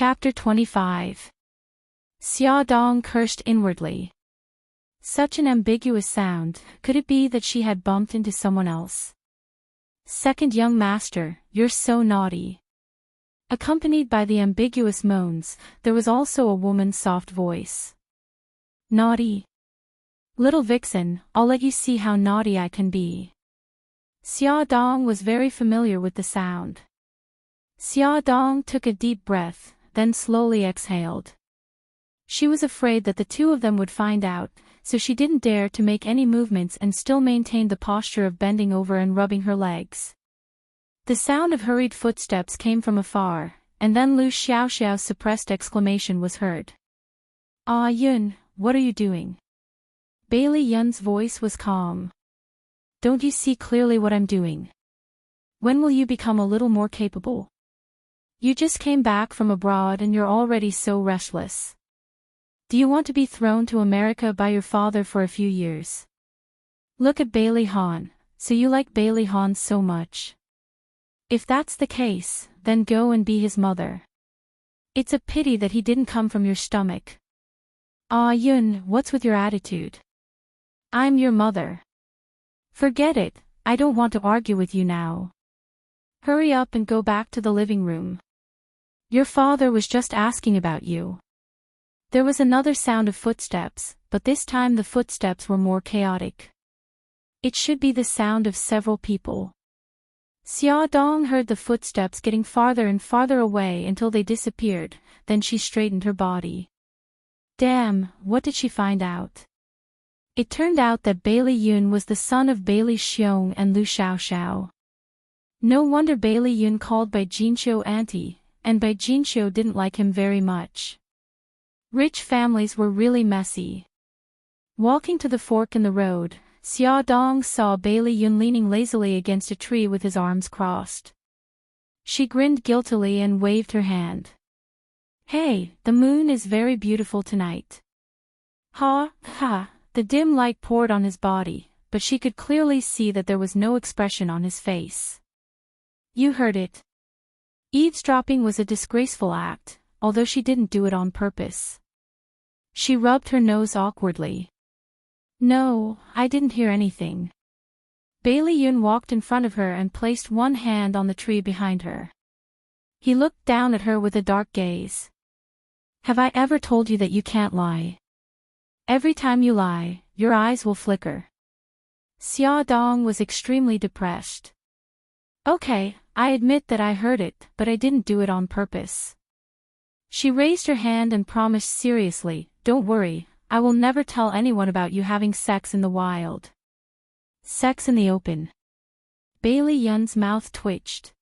Chapter 25. Xia Dong cursed inwardly. Such an ambiguous sound, could it be that she had bumped into someone else? Second young master, you're so naughty. Accompanied by the ambiguous moans, there was also a woman's soft voice. Naughty? Little vixen, I'll let you see how naughty I can be. Xia Dong was very familiar with the sound. Xia Dong took a deep breath, then slowly exhaled. She was afraid that the two of them would find out, so she didn't dare to make any movements and still maintained the posture of bending over and rubbing her legs. The sound of hurried footsteps came from afar, and then Lu Xiaoxiao's suppressed exclamation was heard. "Ah Yun, what are you doing?" Bailey Yun's voice was calm. "Don't you see clearly what I'm doing? When will you become a little more capable? You just came back from abroad and you're already so restless. Do you want to be thrown to America by your father for a few years? Look at Bailey Han, so you like Bailey Han so much. If that's the case, then go and be his mother. It's a pity that he didn't come from your stomach. Ah Yun, what's with your attitude? I'm your mother. Forget it, I don't want to argue with you now. Hurry up and go back to the living room. Your father was just asking about you." There was another sound of footsteps, but this time the footsteps were more chaotic. It should be the sound of several people. Xia Dong heard the footsteps getting farther and farther away until they disappeared, then she straightened her body. Damn, what did she find out? It turned out that Bailey Yun was the son of Bailey Xiong and Lu Xiaoxiao. No wonder Bailey Yun called Bai Jinxiu auntie, and Bai Jinxiu didn't like him very much. Rich families were really messy. Walking to the fork in the road, Xia Dong saw Bailey Yun leaning lazily against a tree with his arms crossed. She grinned guiltily and waved her hand. "Hey, the moon is very beautiful tonight." Ha, ha, the dim light poured on his body, but she could clearly see that there was no expression on his face. "You heard it." Eavesdropping was a disgraceful act, although she didn't do it on purpose. She rubbed her nose awkwardly. "No, I didn't hear anything." Bailey Yun walked in front of her and placed one hand on the tree behind her. He looked down at her with a dark gaze. "Have I ever told you that you can't lie? Every time you lie, your eyes will flicker." Xia Dong was extremely depressed. "Okay, I admit that I heard it, but I didn't do it on purpose." She raised her hand and promised seriously, "Don't worry, I will never tell anyone about you having sex in the wild." Sex in the open. Bailey Yun's mouth twitched.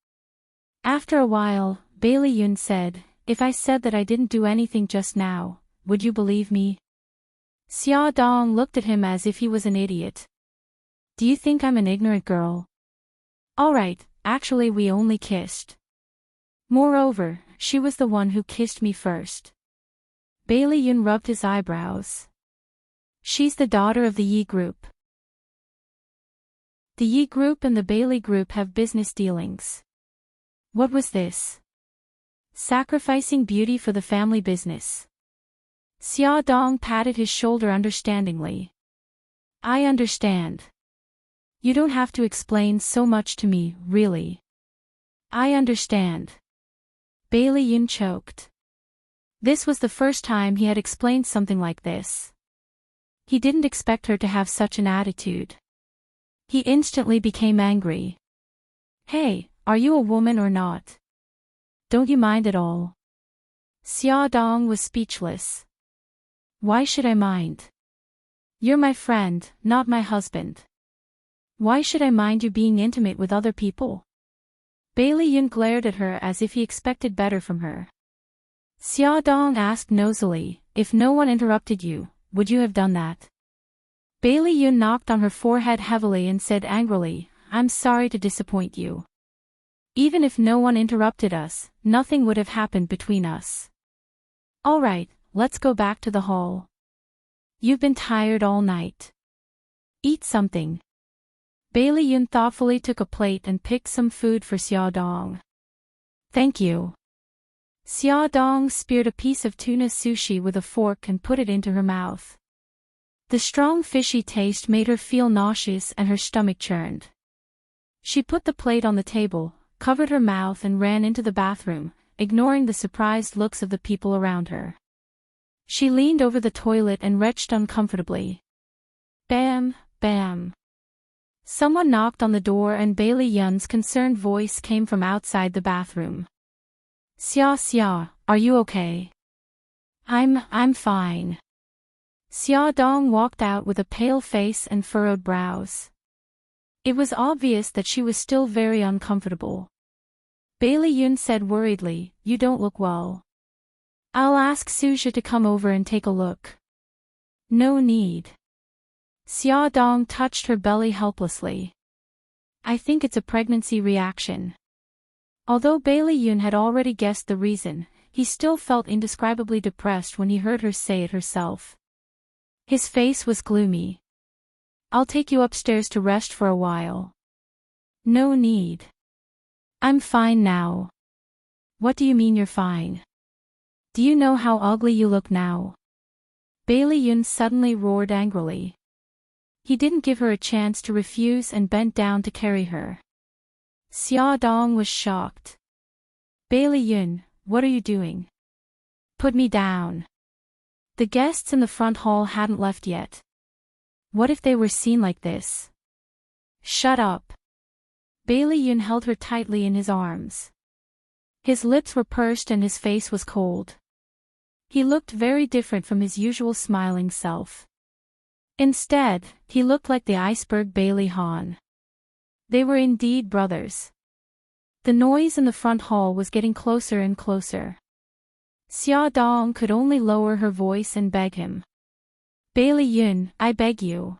After a while, Bailey Yun said, "If I said that I didn't do anything just now, would you believe me?" Xia Dong looked at him as if he was an idiot. "Do you think I'm an ignorant girl? Alright, actually we only kissed. Moreover, she was the one who kissed me first." Bailey Yun rubbed his eyebrows. "She's the daughter of the Yi group. The Yi group and the Bailey group have business dealings." What was this? Sacrificing beauty for the family business. Xia Dong patted his shoulder understandingly. "I understand. You don't have to explain so much to me, really. I understand." Bailey Yun choked. This was the first time he had explained something like this. He didn't expect her to have such an attitude. He instantly became angry. "Hey, are you a woman or not? Don't you mind at all?" Xia Dong was speechless. "Why should I mind? You're my friend, not my husband. Why should I mind you being intimate with other people?" Bailey Yun glared at her as if he expected better from her. Xia Dong asked nosily, "If no one interrupted you, would you have done that?" Bailey Yun knocked on her forehead heavily and said angrily, "I'm sorry to disappoint you. Even if no one interrupted us, nothing would have happened between us. Alright, let's go back to the hall. You've been tired all night. Eat something." Bailey Yun thoughtfully took a plate and picked some food for Xia Dong. "Thank you." Xia Dong speared a piece of tuna sushi with a fork and put it into her mouth. The strong fishy taste made her feel nauseous and her stomach churned. She put the plate on the table, covered her mouth and ran into the bathroom, ignoring the surprised looks of the people around her. She leaned over the toilet and retched uncomfortably. Bam, bam. Someone knocked on the door and Bailey Yun's concerned voice came from outside the bathroom. Xia Xia, are you okay? I'm fine. Xia Dong walked out with a pale face and furrowed brows. It was obvious that she was still very uncomfortable. Bailey Yun said worriedly, "You don't look well. I'll ask Suja to come over and take a look." "No need." Xia Dong touched her belly helplessly. "I think it's a pregnancy reaction." Although Bailey Yun had already guessed the reason, he still felt indescribably depressed when he heard her say it herself. His face was gloomy. "I'll take you upstairs to rest for a while." "No need. I'm fine now." "What do you mean you're fine? Do you know how ugly you look now?" Bailey Yun suddenly roared angrily. He didn't give her a chance to refuse and bent down to carry her. Xia Dong was shocked. "Bailey Yun, what are you doing? Put me down." The guests in the front hall hadn't left yet. What if they were seen like this? "Shut up." Bailey Yun held her tightly in his arms. His lips were pursed and his face was cold. He looked very different from his usual smiling self. Instead, he looked like the iceberg Bailey Han. They were indeed brothers. The noise in the front hall was getting closer and closer. Xia Dong could only lower her voice and beg him. "Bailey Yun, I beg you.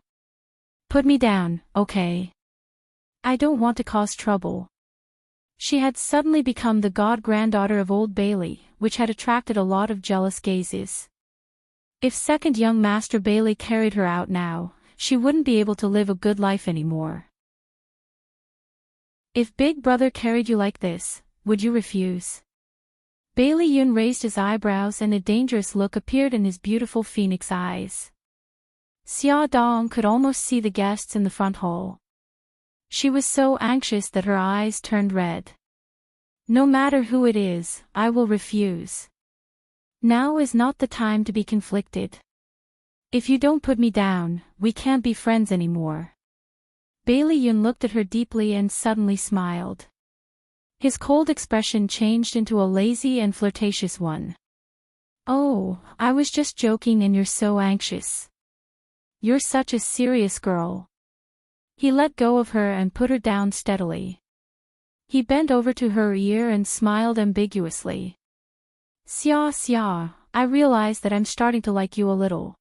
Put me down, okay? I don't want to cause trouble." She had suddenly become the god-granddaughter of Old Bailey, which had attracted a lot of jealous gazes. If second young Master Bailey carried her out now, she wouldn't be able to live a good life anymore. "If Big Brother carried you like this, would you refuse?" Bailey Yun raised his eyebrows and a dangerous look appeared in his beautiful phoenix eyes. Xia Dong could almost see the guests in the front hall. She was so anxious that her eyes turned red. "No matter who it is, I will refuse. Now is not the time to be conflicted. If you don't put me down, we can't be friends anymore." Bailey Yun looked at her deeply and suddenly smiled. His cold expression changed into a lazy and flirtatious one. "Oh, I was just joking and you're so anxious. You're such a serious girl." He let go of her and put her down steadily. He bent over to her ear and smiled ambiguously. "Xia Xia, I realize that I'm starting to like you a little."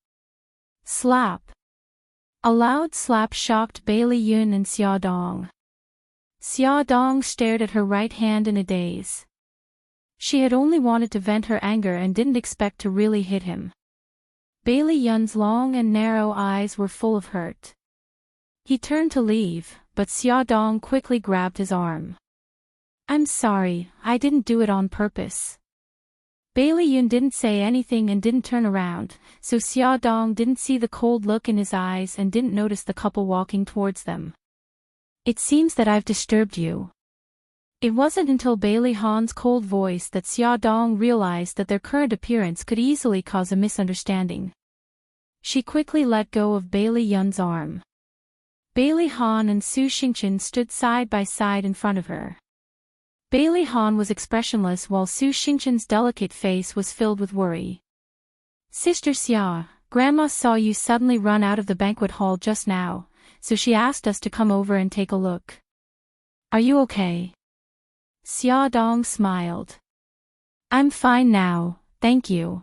Slap. A loud slap shocked Bailey Yun and Xia Dong. Xia Dong stared at her right hand in a daze. She had only wanted to vent her anger and didn't expect to really hit him. Bailey Yun's long and narrow eyes were full of hurt. He turned to leave, but Xia Dong quickly grabbed his arm. "I'm sorry, I didn't do it on purpose." Bailey Yun didn't say anything and didn't turn around, so Xia Dong didn't see the cold look in his eyes and didn't notice the couple walking towards them. "It seems that I've disturbed you." It wasn't until Bailey Han's cold voice that Xia Dong realized that their current appearance could easily cause a misunderstanding. She quickly let go of Bailey Yun's arm. Bailey Han and Su Xingchen stood side by side in front of her. Bailey Han was expressionless while Su Xingchen's delicate face was filled with worry. "Sister Xia, Grandma saw you suddenly run out of the banquet hall just now, so she asked us to come over and take a look. Are you okay?" Xia Dong smiled. "I'm fine now, thank you."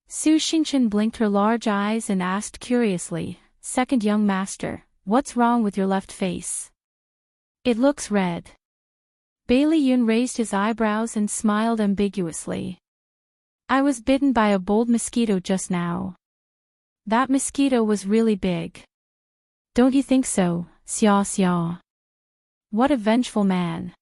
Su Xingchen blinked her large eyes and asked curiously, "Second young master, what's wrong with your left face? It looks red." Bailey Yun raised his eyebrows and smiled ambiguously. "I was bitten by a bold mosquito just now. That mosquito was really big. Don't you think so, Xia Xia? What a vengeful man."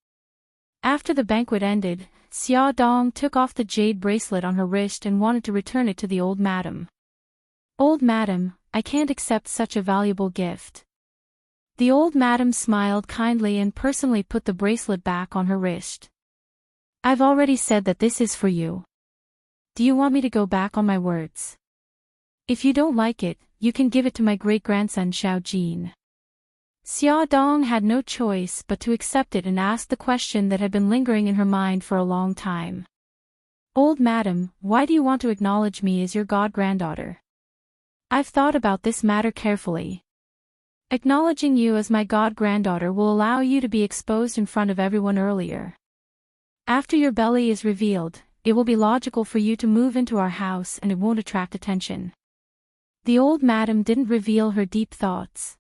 After the banquet ended, Xia Dong took off the jade bracelet on her wrist and wanted to return it to the old madam. "Old madam, I can't accept such a valuable gift." The old madam smiled kindly and personally put the bracelet back on her wrist. "I've already said that this is for you. Do you want me to go back on my words? If you don't like it, you can give it to my great-grandson Xiao Jin." Xia Dong had no choice but to accept it and ask the question that had been lingering in her mind for a long time. "Old madam, why do you want to acknowledge me as your god-granddaughter?" "I've thought about this matter carefully. Acknowledging you as my god-granddaughter will allow you to be exposed in front of everyone earlier. After your belly is revealed, it will be logical for you to move into our house and it won't attract attention." The old madam didn't reveal her deep thoughts.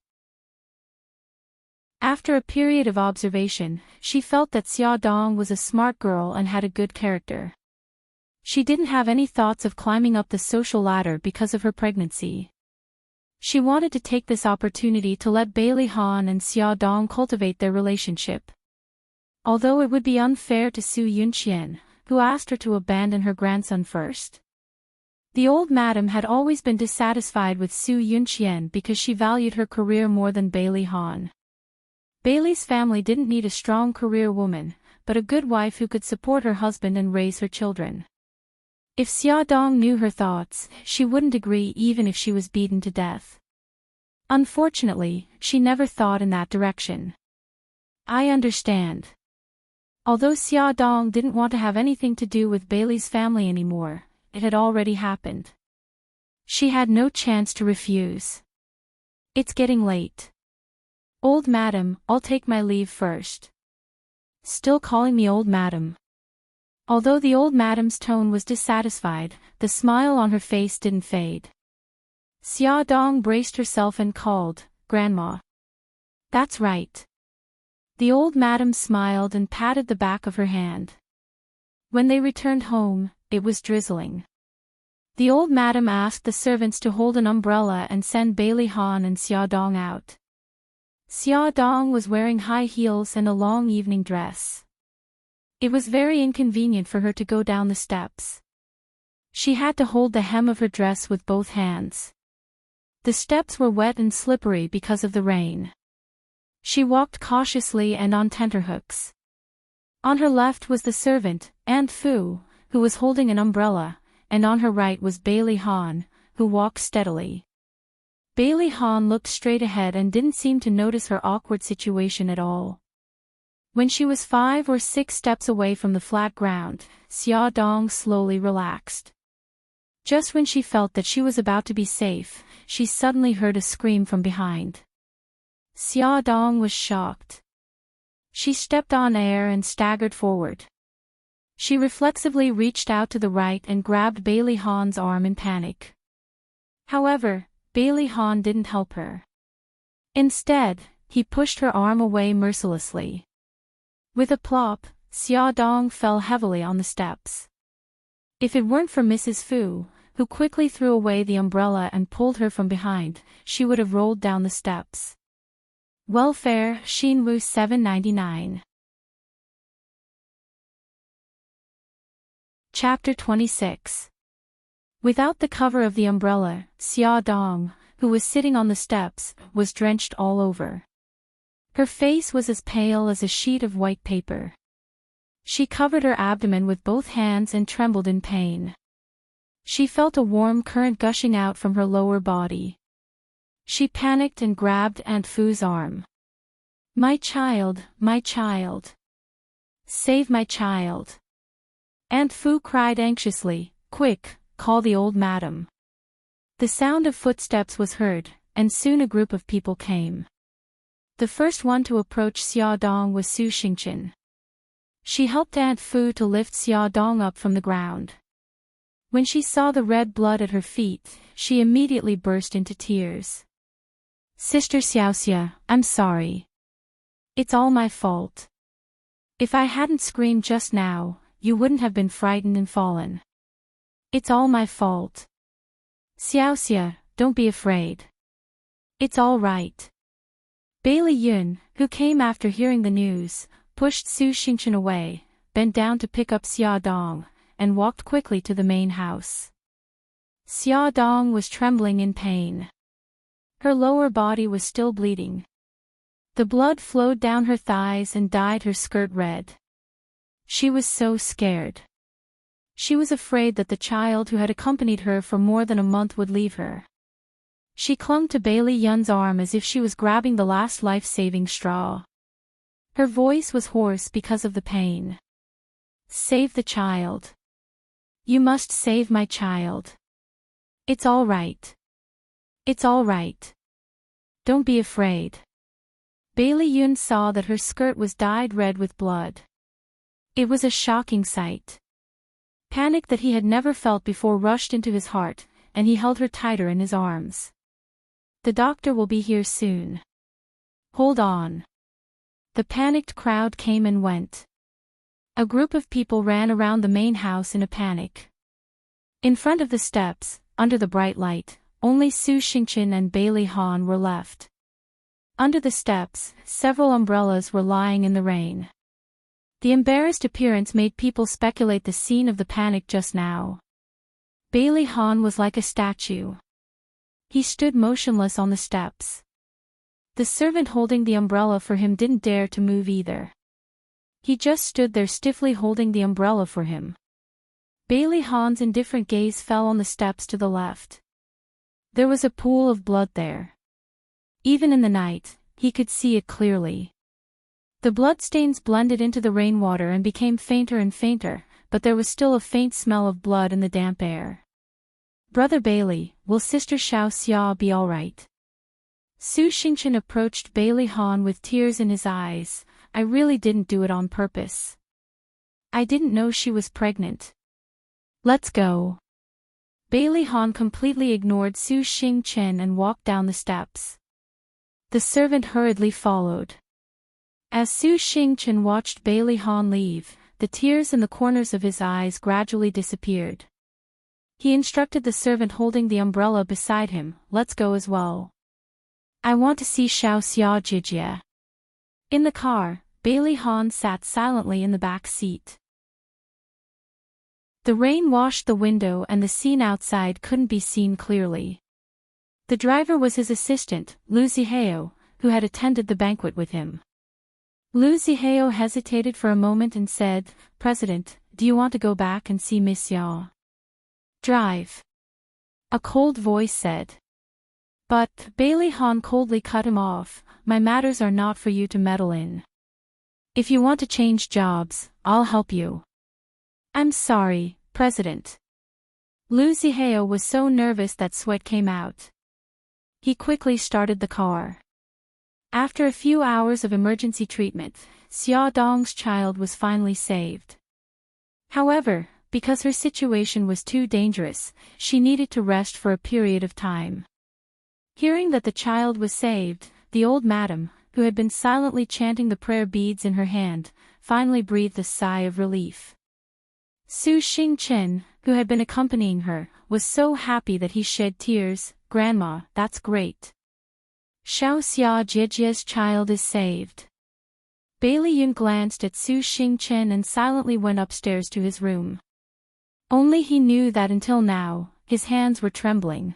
After a period of observation, she felt that Xia Dong was a smart girl and had a good character. She didn't have any thoughts of climbing up the social ladder because of her pregnancy. She wanted to take this opportunity to let Bailey Han and Xia Dong cultivate their relationship. Although it would be unfair to Su Yunqian, who asked her to abandon her grandson first. The old madam had always been dissatisfied with Su Yunqian because she valued her career more than Bailey Han. Bailey's family didn't need a strong career woman, but a good wife who could support her husband and raise her children. If Xia Dong knew her thoughts, she wouldn't agree even if she was beaten to death. Unfortunately, she never thought in that direction. "I understand." Although Xia Dong didn't want to have anything to do with Bailey's family anymore, it had already happened. She had no chance to refuse. "It's getting late. Old madam, I'll take my leave first." Still calling me old madam. Although the old madam's tone was dissatisfied, the smile on her face didn't fade. Xia Dong braced herself and called, "Grandma." "That's right." The old madam smiled and patted the back of her hand. When they returned home, it was drizzling. The old madam asked the servants to hold an umbrella and send Bailey Han and Xia Dong out. Xia Dong was wearing high heels and a long evening dress. It was very inconvenient for her to go down the steps. She had to hold the hem of her dress with both hands. The steps were wet and slippery because of the rain. She walked cautiously and on tenterhooks. On her left was the servant, Aunt Fu, who was holding an umbrella, and on her right was Bailey Han, who walked steadily. Bailey Han looked straight ahead and didn't seem to notice her awkward situation at all. When she was 5 or 6 steps away from the flat ground, Xia Dong slowly relaxed. Just when she felt that she was about to be safe, she suddenly heard a scream from behind. Xia Dong was shocked. She stepped on air and staggered forward. She reflexively reached out to the right and grabbed Bailey Han's arm in panic. However, Bailey Han didn't help her. Instead, he pushed her arm away mercilessly. With a plop, Xia Dong fell heavily on the steps. If it weren't for Mrs. Fu, who quickly threw away the umbrella and pulled her from behind, she would have rolled down the steps. Welfare, Xinwu 799. Chapter 26. Without the cover of the umbrella, Xia Dong, who was sitting on the steps, was drenched all over. Her face was as pale as a sheet of white paper. She covered her abdomen with both hands and trembled in pain. She felt a warm current gushing out from her lower body. She panicked and grabbed Aunt Fu's arm. My child, save my child." Aunt Fu cried anxiously, "Quick, call the old madam." The sound of footsteps was heard, and soon a group of people came. The first one to approach Xia Dong was Su Xingqian. She helped Aunt Fu to lift Xia Dong up from the ground. When she saw the red blood at her feet, she immediately burst into tears. "Sister Xiaoxia, I'm sorry. It's all my fault. If I hadn't screamed just now, you wouldn't have been frightened and fallen. It's all my fault. Xiaoxia, don't be afraid. It's all right." Bailey Yun, who came after hearing the news, pushed Su Xingqian away, bent down to pick up Xia Dong, and walked quickly to the main house. Xia Dong was trembling in pain. Her lower body was still bleeding. The blood flowed down her thighs and dyed her skirt red. She was so scared. She was afraid that the child who had accompanied her for more than a month would leave her. She clung to Bailey Yun's arm as if she was grabbing the last life-saving straw. Her voice was hoarse because of the pain. "Save the child. You must save my child. It's all right. It's all right. Don't be afraid." Bailey Yun saw that her skirt was dyed red with blood. It was a shocking sight. Panic that he had never felt before rushed into his heart, and he held her tighter in his arms. "The doctor will be here soon. Hold on." The panicked crowd came and went. A group of people ran around the main house in a panic. In front of the steps, under the bright light, only Su Xingchen and Bailey Han were left. Under the steps, several umbrellas were lying in the rain. The embarrassed appearance made people speculate the scene of the panic just now. Bailey Han was like a statue. He stood motionless on the steps. The servant holding the umbrella for him didn't dare to move either. He just stood there stiffly holding the umbrella for him. Bailey Han's indifferent gaze fell on the steps to the left. There was a pool of blood there. Even in the night, he could see it clearly. The bloodstains blended into the rainwater and became fainter and fainter, but there was still a faint smell of blood in the damp air. "Brother Bailey, will Sister Xiao Xia be all right?" Su Xingchen approached Bailey Han with tears in his eyes. "I really didn't do it on purpose. I didn't know she was pregnant. Let's go." Bailey Han completely ignored Su Xingchen and walked down the steps. The servant hurriedly followed. As Su Xingchen watched Bailey Han leave, the tears in the corners of his eyes gradually disappeared. He instructed the servant holding the umbrella beside him, "Let's go as well. I want to see Xiao Xia Jijie." In the car, Bailey Han sat silently in the back seat. The rain washed the window and the scene outside couldn't be seen clearly. The driver was his assistant, Lu Zihao, who had attended the banquet with him. Lu Zihao hesitated for a moment and said, "President, do you want to go back and see Miss Yao?" "Drive," a cold voice said. But Bailey Han coldly cut him off. "My matters are not for you to meddle in. If you want to change jobs, I'll help you." "I'm sorry, President." Lu Zihao was so nervous that sweat came out. He quickly started the car. After a few hours of emergency treatment, Xia Dong's child was finally saved. However, because her situation was too dangerous, she needed to rest for a period of time. Hearing that the child was saved, the old madam, who had been silently chanting the prayer beads in her hand, finally breathed a sigh of relief. Su Xingchen, who had been accompanying her, was so happy that he shed tears. "Grandma, that's great. Xiao Xia Jijie's child is saved." Bailey Yun glanced at Su Xingchen and silently went upstairs to his room. Only he knew that until now, his hands were trembling.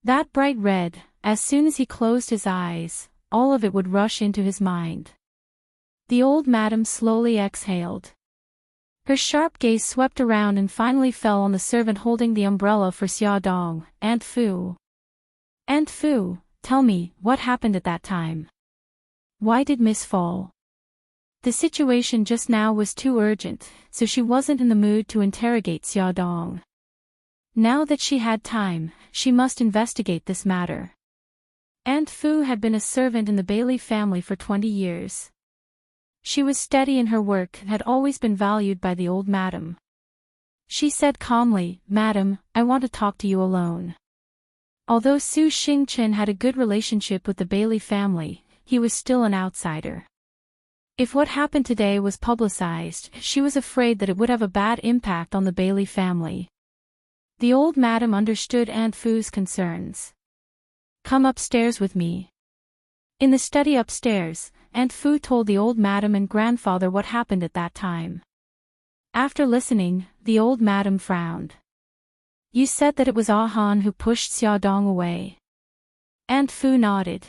That bright red, as soon as he closed his eyes, all of it would rush into his mind. The old madam slowly exhaled. Her sharp gaze swept around and finally fell on the servant holding the umbrella for Xia Dong, "Aunt Fu. Aunt Fu, tell me, what happened at that time? Why did Miss fall?" The situation just now was too urgent, so she wasn't in the mood to interrogate Xia Dong. Now that she had time, she must investigate this matter. Aunt Fu had been a servant in the Bailey family for 20 years. She was steady in her work and had always been valued by the old madam. She said calmly, "Madam, I want to talk to you alone." Although Su Xingchen had a good relationship with the Bailey family, he was still an outsider. If what happened today was publicized, she was afraid that it would have a bad impact on the Bailey family. The old madam understood Aunt Fu's concerns. "Come upstairs with me." In the study upstairs, Aunt Fu told the old madam and grandfather what happened at that time. After listening, the old madam frowned. You said that it was Ah Han who pushed Xiaodong away. Aunt Fu nodded.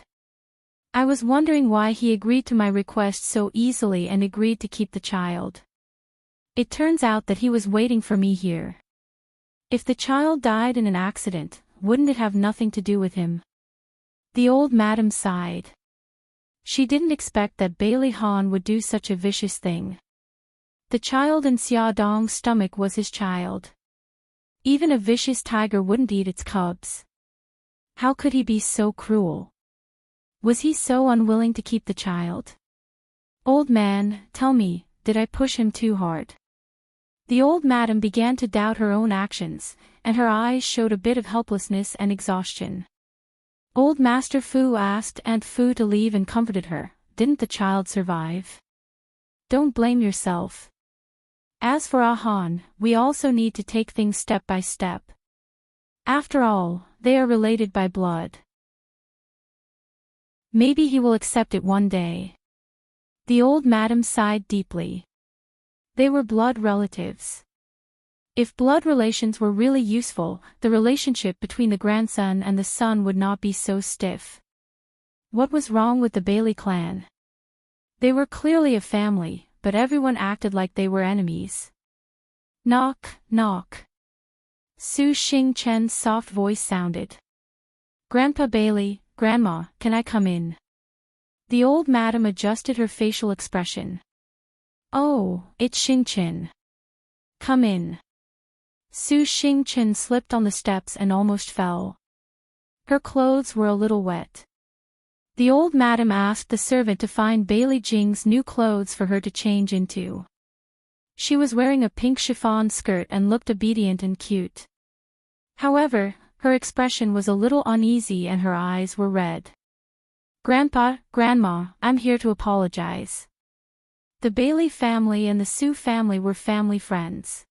I was wondering why he agreed to my request so easily and agreed to keep the child. It turns out that he was waiting for me here. If the child died in an accident, wouldn't it have nothing to do with him? The old madam sighed. She didn't expect that Bailey Han would do such a vicious thing. The child in Xiaodong's stomach was his child. Even a vicious tiger wouldn't eat its cubs. How could he be so cruel? Was he so unwilling to keep the child? Old man, tell me, did I push him too hard? The old madam began to doubt her own actions, and her eyes showed a bit of helplessness and exhaustion. Old Master Fu asked Aunt Fu to leave and comforted her. Didn't the child survive? Don't blame yourself. As for Ah Han, we also need to take things step by step. After all, they are related by blood. Maybe he will accept it one day. The old madam sighed deeply. They were blood relatives. If blood relations were really useful, the relationship between the grandson and the son would not be so stiff. What was wrong with the Bailey clan? They were clearly a family, but everyone acted like they were enemies. Knock, knock. Su Xingchen's soft voice sounded. Grandpa Bailey, Grandma, can I come in? The old madam adjusted her facial expression. Oh, it's Xingchen. Come in. Su Xingchen slipped on the steps and almost fell. Her clothes were a little wet. The old madam asked the servant to find Bailey Jing's new clothes for her to change into. She was wearing a pink chiffon skirt and looked obedient and cute. However, her expression was a little uneasy and her eyes were red. Grandpa, Grandma, I'm here to apologize. The Bailey family and the Su family were family friends.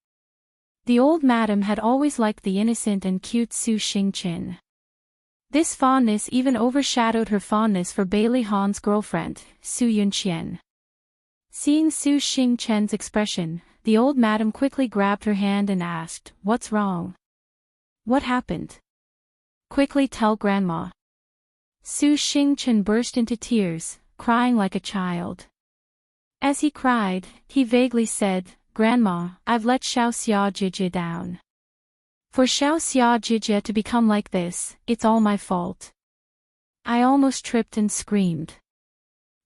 The old madam had always liked the innocent and cute Su Xingchen. This fondness even overshadowed her fondness for Bailey Han's girlfriend, Su Yunqian. Seeing Su Xingchen's expression, the old madam quickly grabbed her hand and asked, "What's wrong? What happened? Quickly tell Grandma." Su Xingchen burst into tears, crying like a child. As he cried, he vaguely said, "Grandma, I've let Xiao Xiajie down. For Xiao Xiajie to become like this, it's all my fault. I almost tripped and screamed.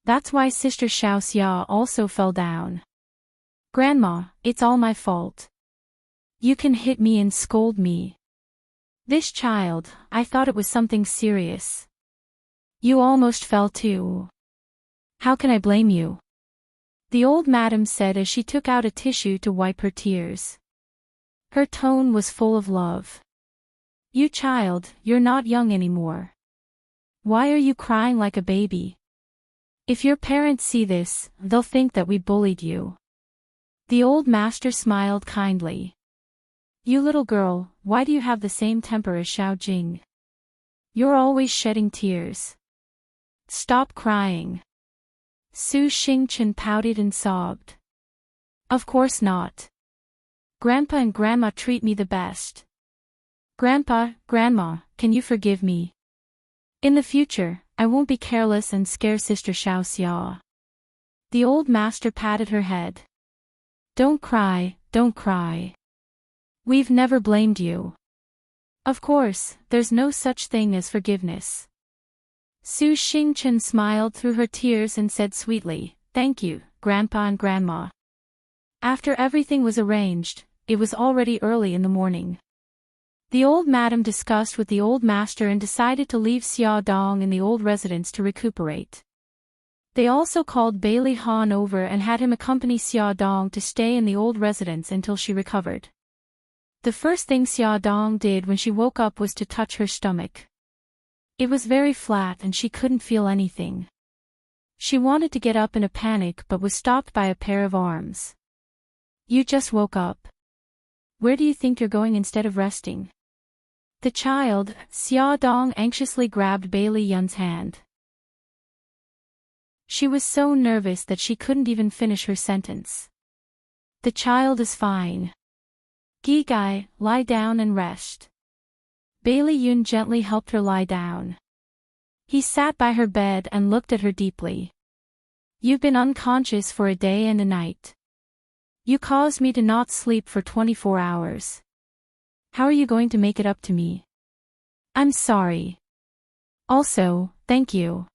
That's why Sister Xiao Xia also fell down. Grandma, it's all my fault. You can hit me and scold me. This child, I thought it was something serious. You almost fell too. How can I blame you?" The old madam said as she took out a tissue to wipe her tears. Her tone was full of love. "You child, you're not young anymore. Why are you crying like a baby? If your parents see this, they'll think that we bullied you." The old master smiled kindly. "You little girl, why do you have the same temper as Xiao Jing? You're always shedding tears. Stop crying." Su Xingchen pouted and sobbed. "Of course not. Grandpa and Grandma treat me the best. Grandpa, Grandma, can you forgive me? In the future, I won't be careless and scare Sister Xiao Xia." The old master patted her head. Don't cry, don't cry. We've never blamed you. Of course, there's no such thing as forgiveness." Su Xingchen smiled through her tears and said sweetly, "Thank you, Grandpa and Grandma." After everything was arranged, it was already early in the morning. The old madam discussed with the old master and decided to leave Xiaodong in the old residence to recuperate. They also called Bailey Han over and had him accompany Xiaodong to stay in the old residence until she recovered. The first thing Xiaodong did when she woke up was to touch her stomach. It was very flat and she couldn't feel anything. She wanted to get up in a panic but was stopped by a pair of arms. "You just woke up. Where do you think you're going instead of resting?" The child, Xiaodong, anxiously grabbed Bailey Yun's hand. She was so nervous that she couldn't even finish her sentence. The child is fine. Gigai, lie down and rest. Bailey Yun gently helped her lie down. He sat by her bed and looked at her deeply. You've been unconscious for a day and a night. You caused me to not sleep for 24 hours. How are you going to make it up to me? I'm sorry. Also, thank you.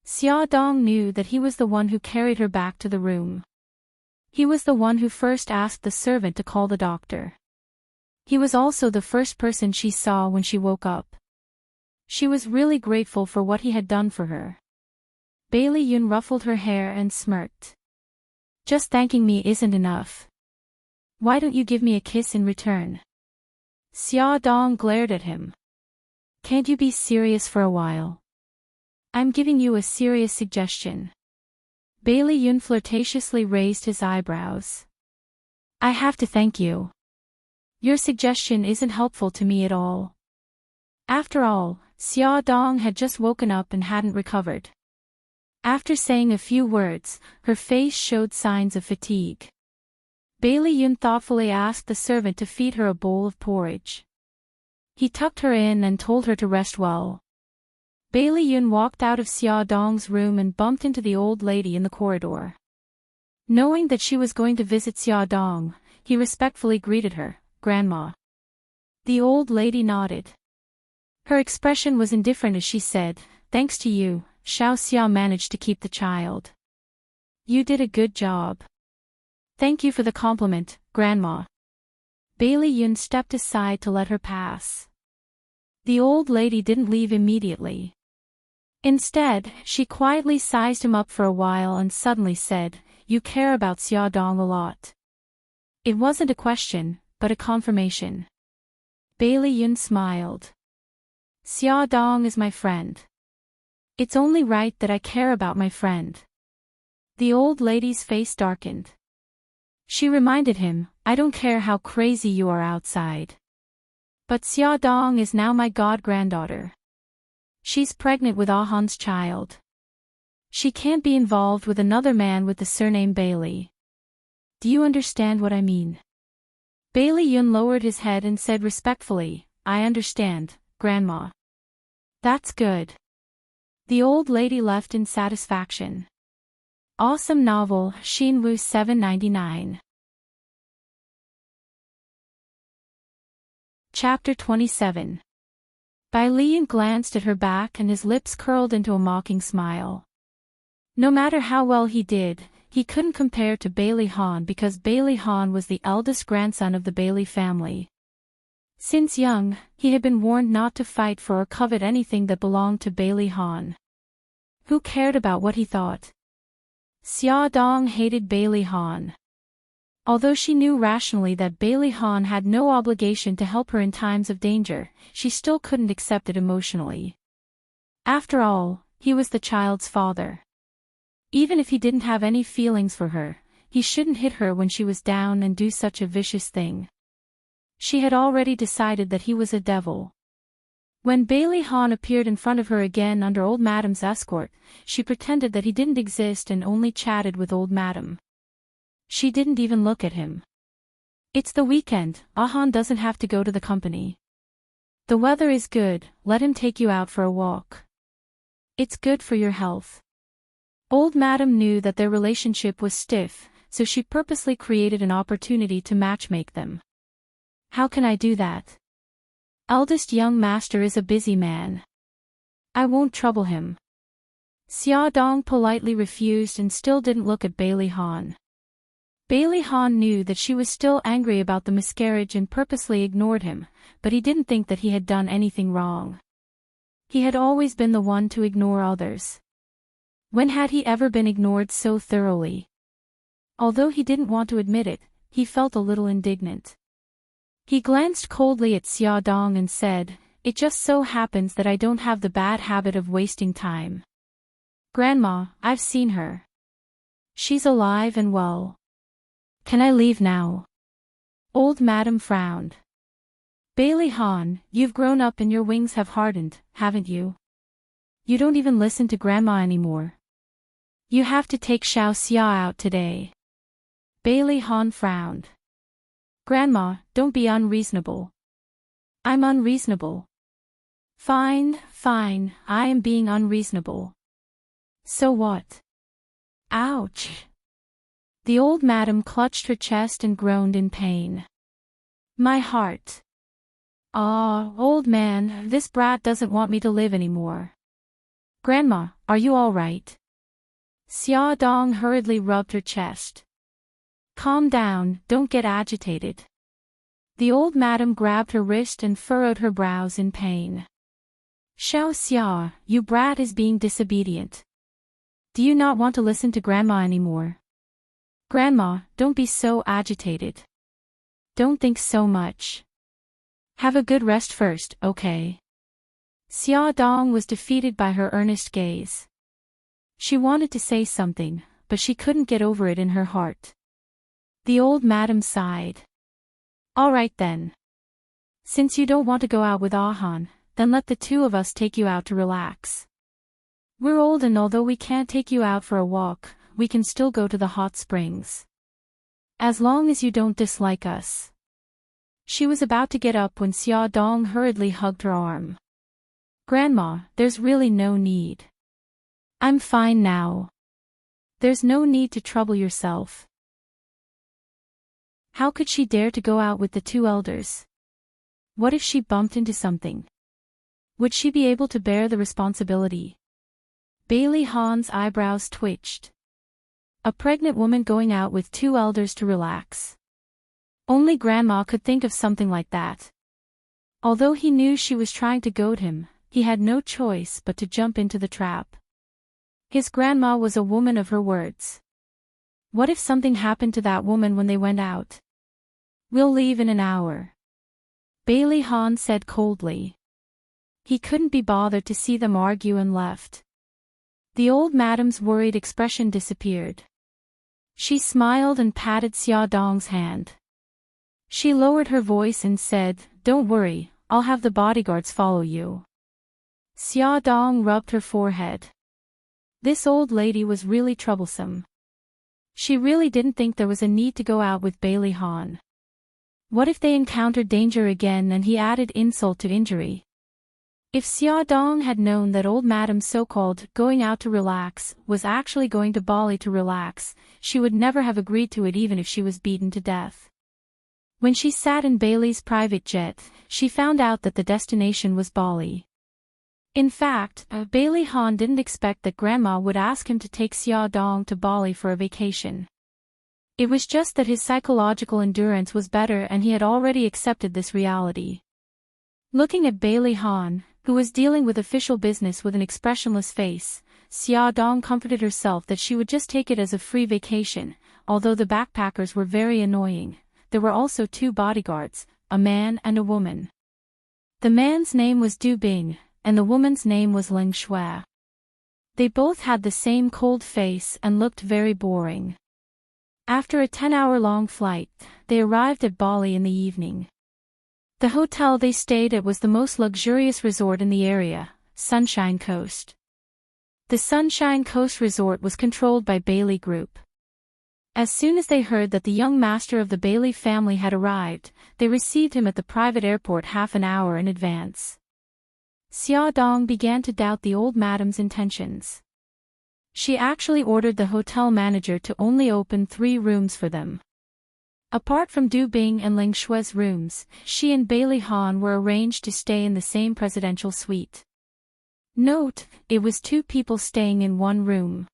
Xia Dong knew that he was the one who carried her back to the room. He was the one who first asked the servant to call the doctor. He was also the first person she saw when she woke up. She was really grateful for what he had done for her. Bailey Yun ruffled her hair and smirked. Just thanking me isn't enough. Why don't you give me a kiss in return? Xia Dong glared at him. Can't you be serious for a while? I'm giving you a serious suggestion. Bailey Yun flirtatiously raised his eyebrows. I have to thank you. Your suggestion isn't helpful to me at all. After all, Xia Dong had just woken up and hadn't recovered. After saying a few words, her face showed signs of fatigue. Bailey Yun thoughtfully asked the servant to feed her a bowl of porridge. He tucked her in and told her to rest well. Bailey Yun walked out of Xia Dong's room and bumped into the old lady in the corridor. Knowing that she was going to visit Xia Dong, he respectfully greeted her, "Grandma." The old lady nodded. Her expression was indifferent as she said, "Thanks to you, Xiao Xia managed to keep the child. You did a good job." "Thank you for the compliment, Grandma." Bailey Yun stepped aside to let her pass. The old lady didn't leave immediately. Instead, she quietly sized him up for a while and suddenly said, "You care about Xia Dong a lot." It wasn't a question, but a confirmation. Bailey Yun smiled. "Xia Dong is my friend. It's only right that I care about my friend." The old lady's face darkened. She reminded him, "I don't care how crazy you are outside. But Xia Dong is now my god-granddaughter. She's pregnant with Ah Han's child. She can't be involved with another man with the surname Bailey. Do you understand what I mean?" Bailey Yun lowered his head and said respectfully, "I understand, Grandma." "That's good." The old lady left in satisfaction. Awesome novel, Shinwu 799. Chapter 27. Bai Lian glanced at her back and his lips curled into a mocking smile. No matter how well he did, he couldn't compare to Bailey Han because Bailey Han was the eldest grandson of the Bailey family. Since young, he had been warned not to fight for or covet anything that belonged to Bailey Han. Who cared about what he thought? Xia Dong hated Bailey Han. Although she knew rationally that Bailey Han had no obligation to help her in times of danger, she still couldn't accept it emotionally. After all, he was the child's father. Even if he didn't have any feelings for her, he shouldn't hit her when she was down and do such a vicious thing. She had already decided that he was a devil. When Bailey Han appeared in front of her again under Old Madam's escort, she pretended that he didn't exist and only chatted with Old Madam. She didn't even look at him. "It's the weekend, Ah Han doesn't have to go to the company. The weather is good, let him take you out for a walk. It's good for your health." Old Madam knew that their relationship was stiff, so she purposely created an opportunity to matchmake them. "How can I do that? Eldest young master is a busy man. I won't trouble him." Xia Dong politely refused and still didn't look at Bailey Han. Bailey Han knew that she was still angry about the miscarriage and purposely ignored him, but he didn't think that he had done anything wrong. He had always been the one to ignore others. When had he ever been ignored so thoroughly? Although he didn't want to admit it, he felt a little indignant. He glanced coldly at Xia Dong and said, "It just so happens that I don't have the bad habit of wasting time. Grandma, I've seen her. She's alive and well. Can I leave now?" Old Madam frowned. "Bailey Han, you've grown up and your wings have hardened, haven't you? You don't even listen to Grandma anymore. You have to take Xiao Xia out today." Bailey Han frowned. Grandma, don't be unreasonable. I'm unreasonable. Fine, I am being unreasonable. So what? Ouch. The old madam clutched her chest and groaned in pain. My heart. Ah, old man, this brat doesn't want me to live anymore. Grandma, are you all right? Xia Dong hurriedly rubbed her chest. Calm down, don't get agitated. The old madam grabbed her wrist and furrowed her brows in pain. Xiao Xia, you brat is being disobedient. Do you not want to listen to Grandma anymore? Grandma, don't be so agitated. Don't think so much. Have a good rest first, okay? Xia Dong was defeated by her earnest gaze. She wanted to say something, but she couldn't get over it in her heart. The old madam sighed. All right then. Since you don't want to go out with Ahan, then let the two of us take you out to relax. We're old and although we can't take you out for a walk, we can still go to the hot springs. As long as you don't dislike us. She was about to get up when Xia Dong hurriedly hugged her arm. Grandma, there's really no need. I'm fine now. There's no need to trouble yourself. How could she dare to go out with the two elders? What if she bumped into something? Would she be able to bear the responsibility? Bailey Han's eyebrows twitched. A pregnant woman going out with two elders to relax. Only Grandma could think of something like that. Although he knew she was trying to goad him, he had no choice but to jump into the trap. His grandma was a woman of her words. What if something happened to that woman when they went out? We'll leave in an hour. Bailey Han said coldly. He couldn't be bothered to see them argue and left. The old madam's worried expression disappeared. She smiled and patted Xia Dong's hand. She lowered her voice and said, Don't worry, I'll have the bodyguards follow you. Xia Dong rubbed her forehead. This old lady was really troublesome. She really didn't think there was a need to go out with Bailey Han. What if they encountered danger again and he added insult to injury? If Xia Dong had known that old madam's so-called going out to relax was actually going to Bali to relax, she would never have agreed to it even if she was beaten to death. When she sat in Bailey's private jet, she found out that the destination was Bali. In fact, Bailey Han didn't expect that Grandma would ask him to take Xia Dong to Bali for a vacation. It was just that his psychological endurance was better and he had already accepted this reality. Looking at Bailey Han, who was dealing with official business with an expressionless face, Xia Dong comforted herself that she would just take it as a free vacation. Although the backpackers were very annoying, there were also two bodyguards, a man and a woman. The man's name was Du Bing, and the woman's name was Ling Shui. They both had the same cold face and looked very boring. After a 10-hour-long flight, they arrived at Bali in the evening. The hotel they stayed at was the most luxurious resort in the area, Sunshine Coast. The Sunshine Coast Resort was controlled by Bailey Group. As soon as they heard that the young master of the Bailey family had arrived, they received him at the private airport half an hour in advance. Xia Dong began to doubt the old madam's intentions. She actually ordered the hotel manager to only open 3 rooms for them. Apart from Du Bing and Ling Shui's rooms, she and Bailey Han were arranged to stay in the same presidential suite. Note, it was 2 people staying in 1 room.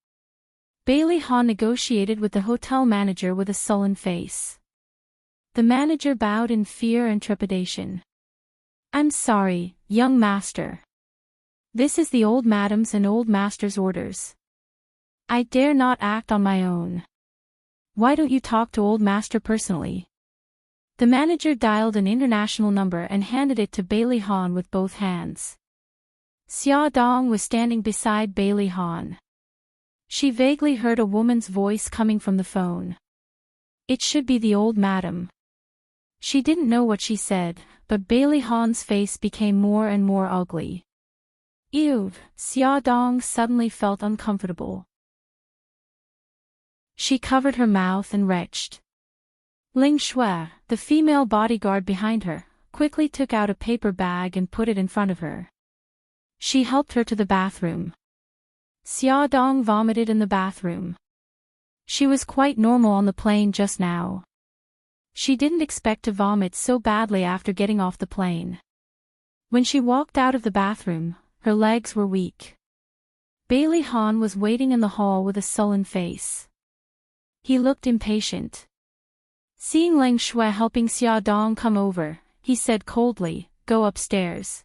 Bailey Han negotiated with the hotel manager with a sullen face. The manager bowed in fear and trepidation. I'm sorry, young master. This is the old madam's and old master's orders. I dare not act on my own. Why don't you talk to old master personally? The manager dialed an international number and handed it to Bailey Han with both hands. Xia Dong was standing beside Bailey Han. She vaguely heard a woman's voice coming from the phone. It should be the old madam. She didn't know what she said, but Bailey Han's face became more and more ugly. Ew, Xia Dong suddenly felt uncomfortable. She covered her mouth and retched. Ling Shui, the female bodyguard behind her, quickly took out a paper bag and put it in front of her. She helped her to the bathroom. Xiaodong vomited in the bathroom. She was quite normal on the plane just now. She didn't expect to vomit so badly after getting off the plane. When she walked out of the bathroom, her legs were weak. Bailey Han was waiting in the hall with a sullen face. He looked impatient. Seeing Ling Shui helping Xiaodong come over, he said coldly, "Go upstairs."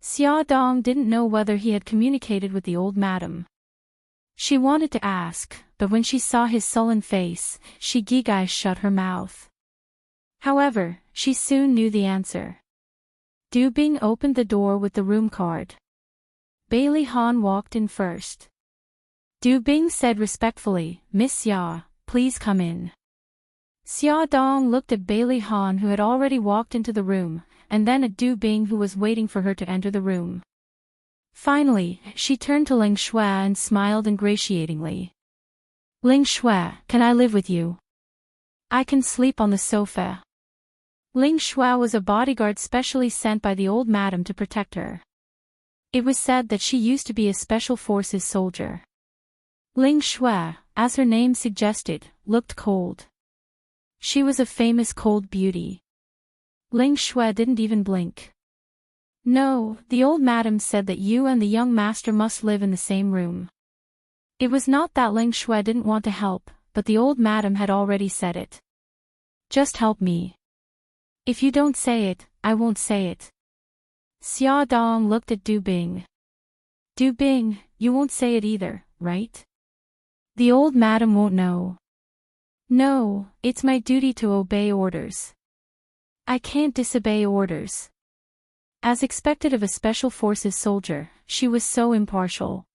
Xiaodong didn't know whether he had communicated with the old madam. She wanted to ask, but when she saw his sullen face, she gigai shut her mouth. However, she soon knew the answer. Du Bing opened the door with the room card. Bailey Han walked in first. Du Bing said respectfully, "Miss Xia, please come in." Xiaodong looked at Bailey Han, who had already walked into the room, and then at Du Bing, who was waiting for her to enter the room. Finally, she turned to Ling Shui and smiled ingratiatingly. "Ling Shui, can I live with you? I can sleep on the sofa." Ling Shui was a bodyguard specially sent by the old madam to protect her. It was said that she used to be a special forces soldier. Ling Shui, as her name suggested, looked cold. She was a famous cold beauty. Ling Shui didn't even blink. "No, the old madam said that you and the young master must live in the same room." It was not that Ling Shui didn't want to help, but the old madam had already said it. "Just help me. If you don't say it, I won't say it." Xiaodong looked at Du Bing. "Du Bing, you won't say it either, right? The old madam won't know." "No, it's my duty to obey orders. I can't disobey orders." As expected of a special forces soldier, she was so impartial.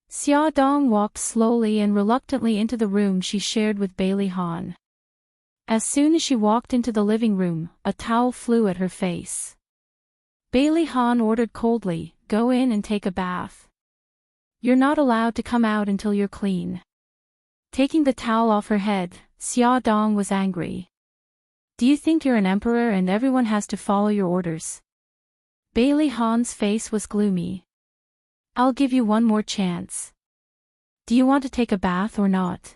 Xiaodong walked slowly and reluctantly into the room she shared with Bailey Han. As soon as she walked into the living room, a towel flew at her face. Bailey Han ordered coldly, "Go in and take a bath. You're not allowed to come out until you're clean." Taking the towel off her head, Xiaodong was angry. "Do you think you're an emperor and everyone has to follow your orders?" Bailey Han's face was gloomy. "I'll give you one more chance. Do you want to take a bath or not?"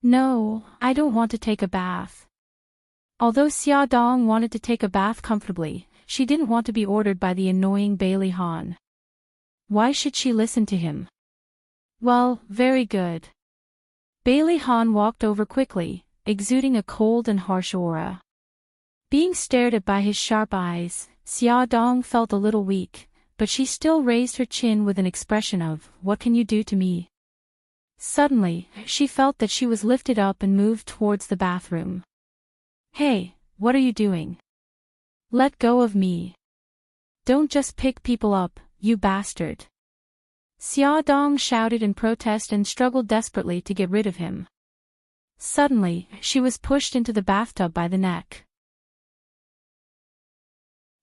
"No, I don't want to take a bath." Although Xiaodong wanted to take a bath comfortably, she didn't want to be ordered by the annoying Bailey Han. Why should she listen to him? "Well, very good." Bailey Han walked over quickly, exuding a cold and harsh aura. Being stared at by his sharp eyes, Xiaodong felt a little weak, but she still raised her chin with an expression of, "What can you do to me?" Suddenly, she felt that she was lifted up and moved towards the bathroom. "Hey, what are you doing? Let go of me. Don't just pick people up, you bastard." Xiaodong shouted in protest and struggled desperately to get rid of him. Suddenly, she was pushed into the bathtub by the neck.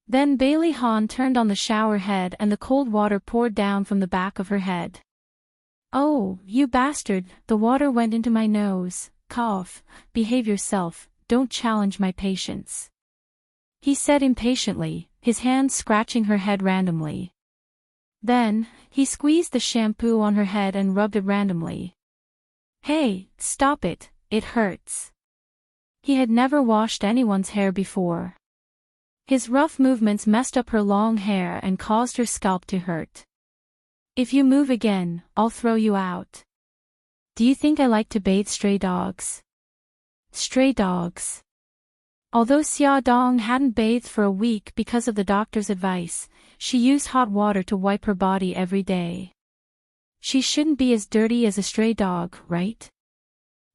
Then Bailey Han turned on the shower head and the cold water poured down from the back of her head. "Oh, you bastard, the water went into my nose. Cough, behave yourself, don't challenge my patience," he said impatiently, his hands scratching her head randomly. Then, he squeezed the shampoo on her head and rubbed it randomly. "Hey, stop it, it hurts." He had never washed anyone's hair before. His rough movements messed up her long hair and caused her scalp to hurt. "If you move again, I'll throw you out. Do you think I like to bathe stray dogs?" Stray dogs. Although Xiaodong hadn't bathed for a week because of the doctor's advice, she used hot water to wipe her body every day. She shouldn't be as dirty as a stray dog, right?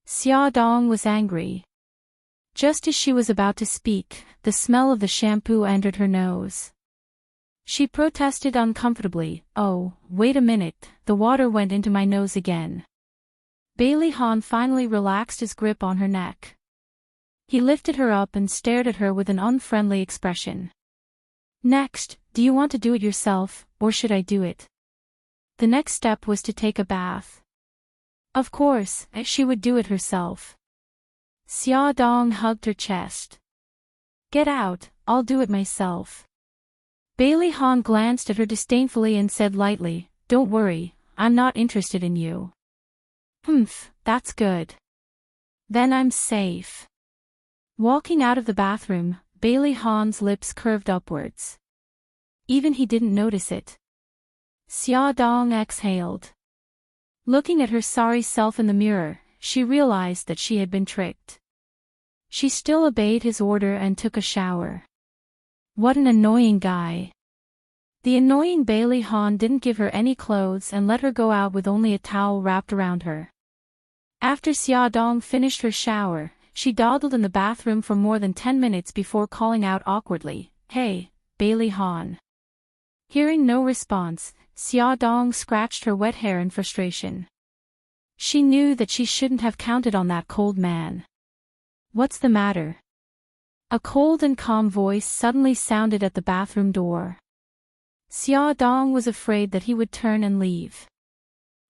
Xiaodong was angry. Just as she was about to speak, the smell of the shampoo entered her nose. She protested uncomfortably, "Oh, wait a minute, the water went into my nose again." Bailey Han finally relaxed his grip on her neck. He lifted her up and stared at her with an unfriendly expression. "Next, do you want to do it yourself, or should I do it?" The next step was to take a bath. Of course, she would do it herself. Xia Dong hugged her chest. Get out, I'll do it myself. Bailey Han glanced at her disdainfully and said lightly, Don't worry, I'm not interested in you. Humph, that's good. Then I'm safe. Walking out of the bathroom, Bailey Han's lips curved upwards. Even he didn't notice it. Xia Dong exhaled. Looking at her sorry self in the mirror, she realized that she had been tricked. She still obeyed his order and took a shower. What an annoying guy. The annoying Bailey Han didn't give her any clothes and let her go out with only a towel wrapped around her. After Xia Dong finished her shower, she dawdled in the bathroom for more than 10 minutes before calling out awkwardly, Hey, Bailey Han. Hearing no response, Xia Dong scratched her wet hair in frustration. She knew that she shouldn't have counted on that cold man. What's the matter? A cold and calm voice suddenly sounded at the bathroom door. Xia Dong was afraid that he would turn and leave.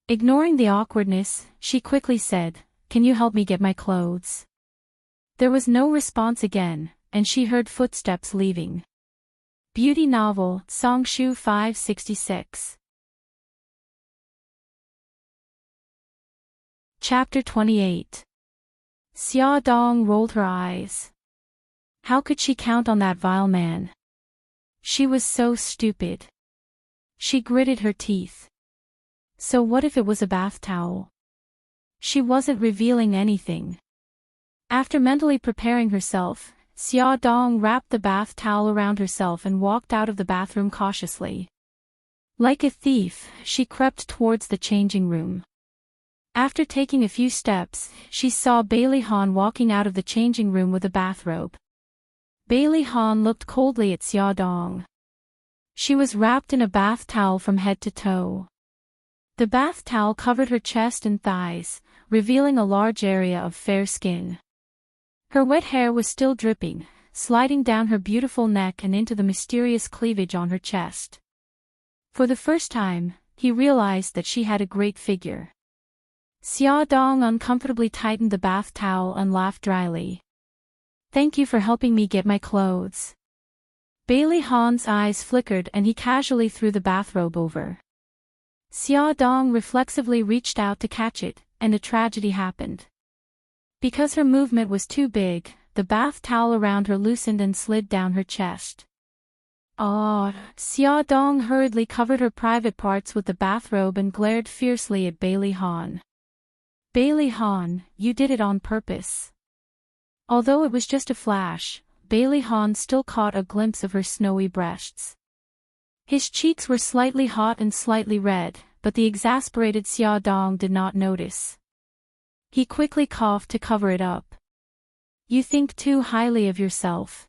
Ignoring the awkwardness, she quickly said, Can you help me get my clothes? There was no response again, and she heard footsteps leaving. Beauty novel, Songshu 566. Chapter 28. Xia Dong rolled her eyes. How could she count on that vile man? She was so stupid. She gritted her teeth. So what if it was a bath towel? She wasn't revealing anything. After mentally preparing herself, Xia Dong wrapped the bath towel around herself and walked out of the bathroom cautiously. Like a thief, she crept towards the changing room. After taking a few steps, she saw Bailey Han walking out of the changing room with a bathrobe. Bailey Han looked coldly at Xia Dong. She was wrapped in a bath towel from head to toe. The bath towel covered her chest and thighs, revealing a large area of fair skin. Her wet hair was still dripping, sliding down her beautiful neck and into the mysterious cleavage on her chest. For the first time, he realized that she had a great figure. Xia Dong uncomfortably tightened the bath towel and laughed dryly. Thank you for helping me get my clothes. Bailey Han's eyes flickered and he casually threw the bathrobe over. Xia Dong reflexively reached out to catch it, and a tragedy happened. Because her movement was too big, the bath towel around her loosened and slid down her chest. Xia Dong hurriedly covered her private parts with the bathrobe and glared fiercely at Bailey Han. Bailey Han, you did it on purpose. Although it was just a flash, Bailey Han still caught a glimpse of her snowy breasts. His cheeks were slightly hot and slightly red, but the exasperated Xia Dong did not notice. He quickly coughed to cover it up. You think too highly of yourself.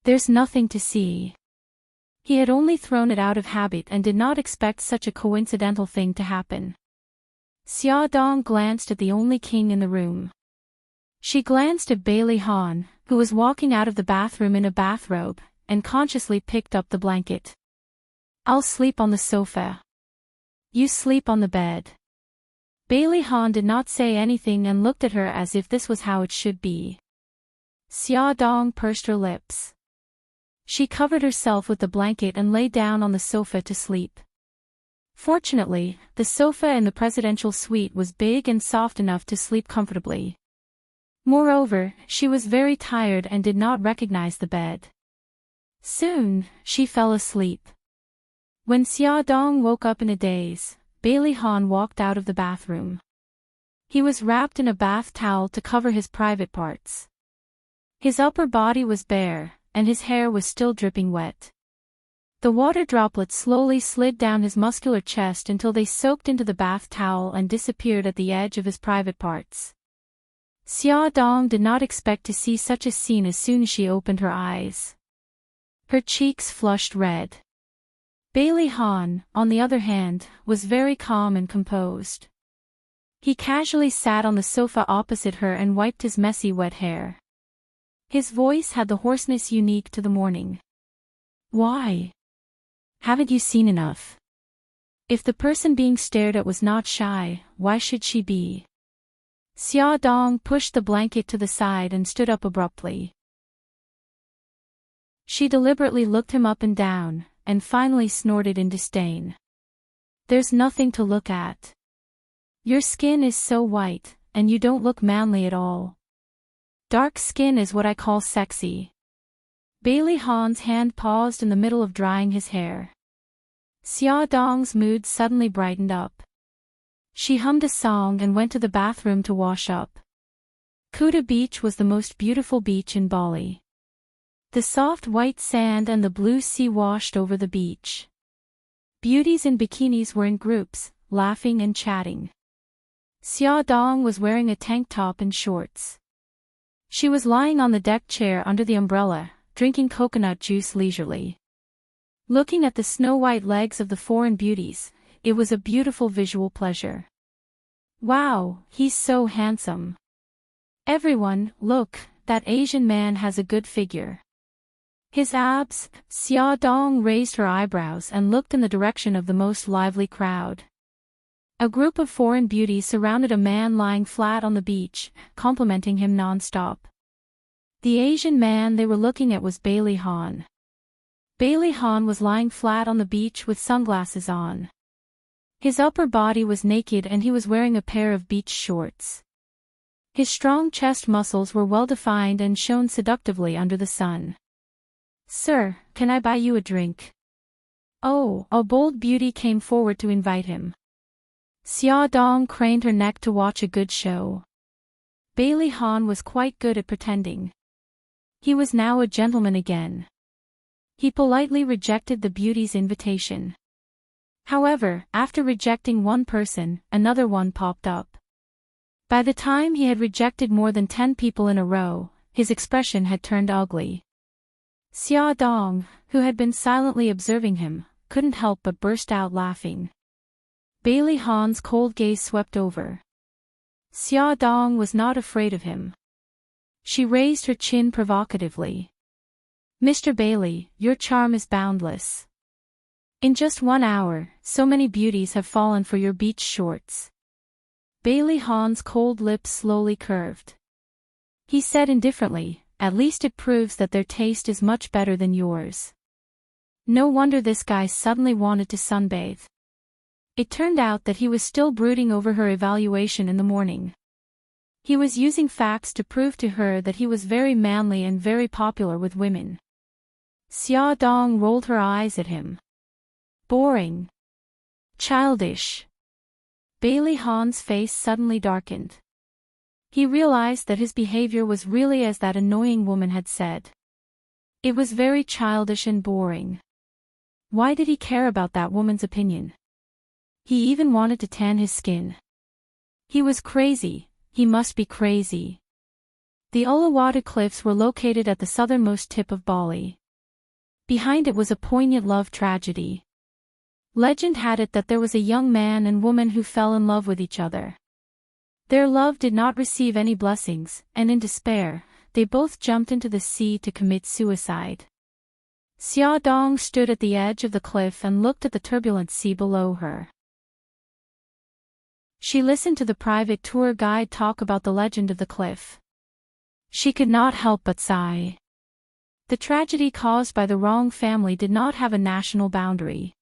There's nothing to see. He had only thrown it out of habit and did not expect such a coincidental thing to happen. Xia Dong glanced at the only king in the room. She glanced at Bailey Han, who was walking out of the bathroom in a bathrobe, and consciously picked up the blanket. I'll sleep on the sofa. You sleep on the bed. Bailey Han did not say anything and looked at her as if this was how it should be. Xia Dong pursed her lips. She covered herself with the blanket and lay down on the sofa to sleep. Fortunately, the sofa in the presidential suite was big and soft enough to sleep comfortably. Moreover, she was very tired and did not recognize the bed. Soon, she fell asleep. When Xia Dong woke up in a daze, Bailey Han walked out of the bathroom. He was wrapped in a bath towel to cover his private parts. His upper body was bare, and his hair was still dripping wet. The water droplets slowly slid down his muscular chest until they soaked into the bath towel and disappeared at the edge of his private parts. Xia Dong did not expect to see such a scene as soon as she opened her eyes. Her cheeks flushed red. Bailey Han, on the other hand, was very calm and composed. He casually sat on the sofa opposite her and wiped his messy wet hair. His voice had the hoarseness unique to the morning. Why? Haven't you seen enough? If the person being stared at was not shy, why should she be? Xia Dong pushed the blanket to the side and stood up abruptly. She deliberately looked him up and down, and finally snorted in disdain. There's nothing to look at. Your skin is so white, and you don't look manly at all. Dark skin is what I call sexy. Bailey Han's hand paused in the middle of drying his hair. Xia Dong's mood suddenly brightened up. She hummed a song and went to the bathroom to wash up. Kuta Beach was the most beautiful beach in Bali. The soft white sand and the blue sea washed over the beach. Beauties in bikinis were in groups, laughing and chatting. Xia Dong was wearing a tank top and shorts. She was lying on the deck chair under the umbrella, drinking coconut juice leisurely. Looking at the snow-white legs of the foreign beauties, it was a beautiful visual pleasure. Wow, he's so handsome. Everyone, look, that Asian man has a good figure. His abs. Xia Dong raised her eyebrows and looked in the direction of the most lively crowd. A group of foreign beauties surrounded a man lying flat on the beach, complimenting him non-stop. The Asian man they were looking at was Bailey Han. Bailey Han was lying flat on the beach with sunglasses on. His upper body was naked and he was wearing a pair of beach shorts. His strong chest muscles were well-defined and shone seductively under the sun. "Sir, can I buy you a drink?" Oh, a bold beauty came forward to invite him. Xia Dong craned her neck to watch a good show. Bailey Han was quite good at pretending. He was now a gentleman again. He politely rejected the beauty's invitation. However, after rejecting one person, another one popped up. By the time he had rejected more than 10 people in a row, his expression had turned ugly. Xia Dong, who had been silently observing him, couldn't help but burst out laughing. Bailey Han's cold gaze swept over. Xia Dong was not afraid of him. She raised her chin provocatively. "Mr. Bailey, your charm is boundless. In just 1 hour, so many beauties have fallen for your beach shorts." Bailey Han's cold lips slowly curved. He said indifferently, "At least it proves that their taste is much better than yours." No wonder this guy suddenly wanted to sunbathe. It turned out that he was still brooding over her evaluation in the morning. He was using facts to prove to her that he was very manly and very popular with women. Xia Dong rolled her eyes at him. Boring. Childish. Bailey Han's face suddenly darkened. He realized that his behavior was really as that annoying woman had said. It was very childish and boring. Why did he care about that woman's opinion? He even wanted to tan his skin. He was crazy, he must be crazy. The Uluwatu Cliffs were located at the southernmost tip of Bali. Behind it was a poignant love tragedy. Legend had it that there was a young man and woman who fell in love with each other. Their love did not receive any blessings, and in despair, they both jumped into the sea to commit suicide. Xia Dong stood at the edge of the cliff and looked at the turbulent sea below her. She listened to the private tour guide talk about the legend of the cliff. She could not help but sigh. The tragedy caused by the wrong family did not have a national boundary.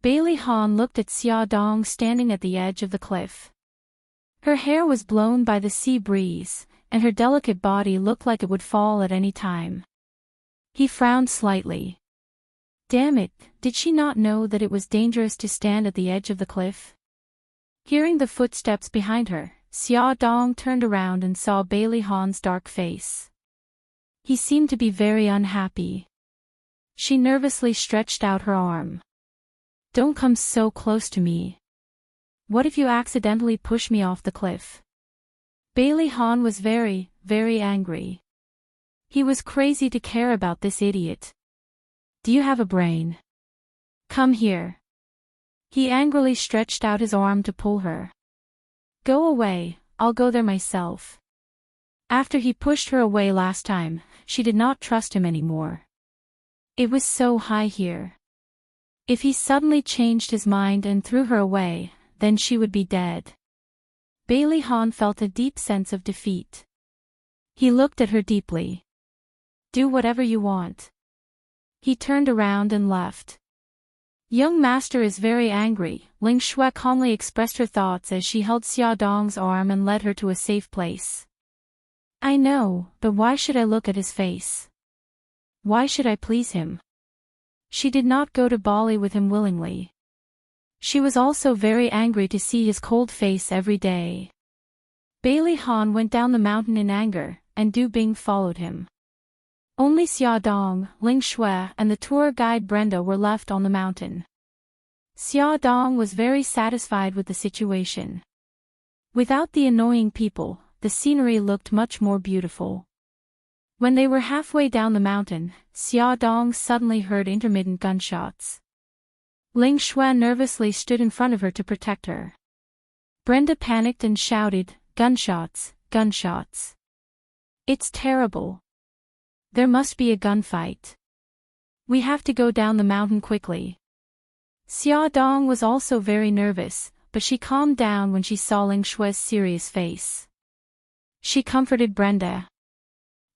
Bailey Han looked at Xia Dong standing at the edge of the cliff. Her hair was blown by the sea breeze, and her delicate body looked like it would fall at any time. He frowned slightly. Damn it, did she not know that it was dangerous to stand at the edge of the cliff? Hearing the footsteps behind her, Xia Dong turned around and saw Bailey Han's dark face. He seemed to be very unhappy. She nervously stretched out her arm. "Don't come so close to me. What if you accidentally push me off the cliff?" Bailey Han was very, very angry. He was crazy to care about this idiot. "Do you have a brain? Come here." He angrily stretched out his arm to pull her. "Go away, I'll go there myself." After he pushed her away last time, she did not trust him anymore. It was so high here. If he suddenly changed his mind and threw her away, then she would be dead. Bailey Han felt a deep sense of defeat. He looked at her deeply. Do whatever you want. He turned around and left. Young master is very angry, Ling Shui calmly expressed her thoughts as she held Xia Dong's arm and led her to a safe place. I know, but why should I look at his face? Why should I please him? She did not go to Bali with him willingly. She was also very angry to see his cold face every day. Bailey Han went down the mountain in anger, and Du Bing followed him. Only Xia Dong, Ling Shui, and the tour guide Brenda were left on the mountain. Xia Dong was very satisfied with the situation. Without the annoying people, the scenery looked much more beautiful. When they were halfway down the mountain, Xia Dong suddenly heard intermittent gunshots. Ling Shui nervously stood in front of her to protect her. Brenda panicked and shouted, "Gunshots, gunshots. It's terrible. There must be a gunfight. We have to go down the mountain quickly." Xia Dong was also very nervous, but she calmed down when she saw Ling Shui's serious face. She comforted Brenda.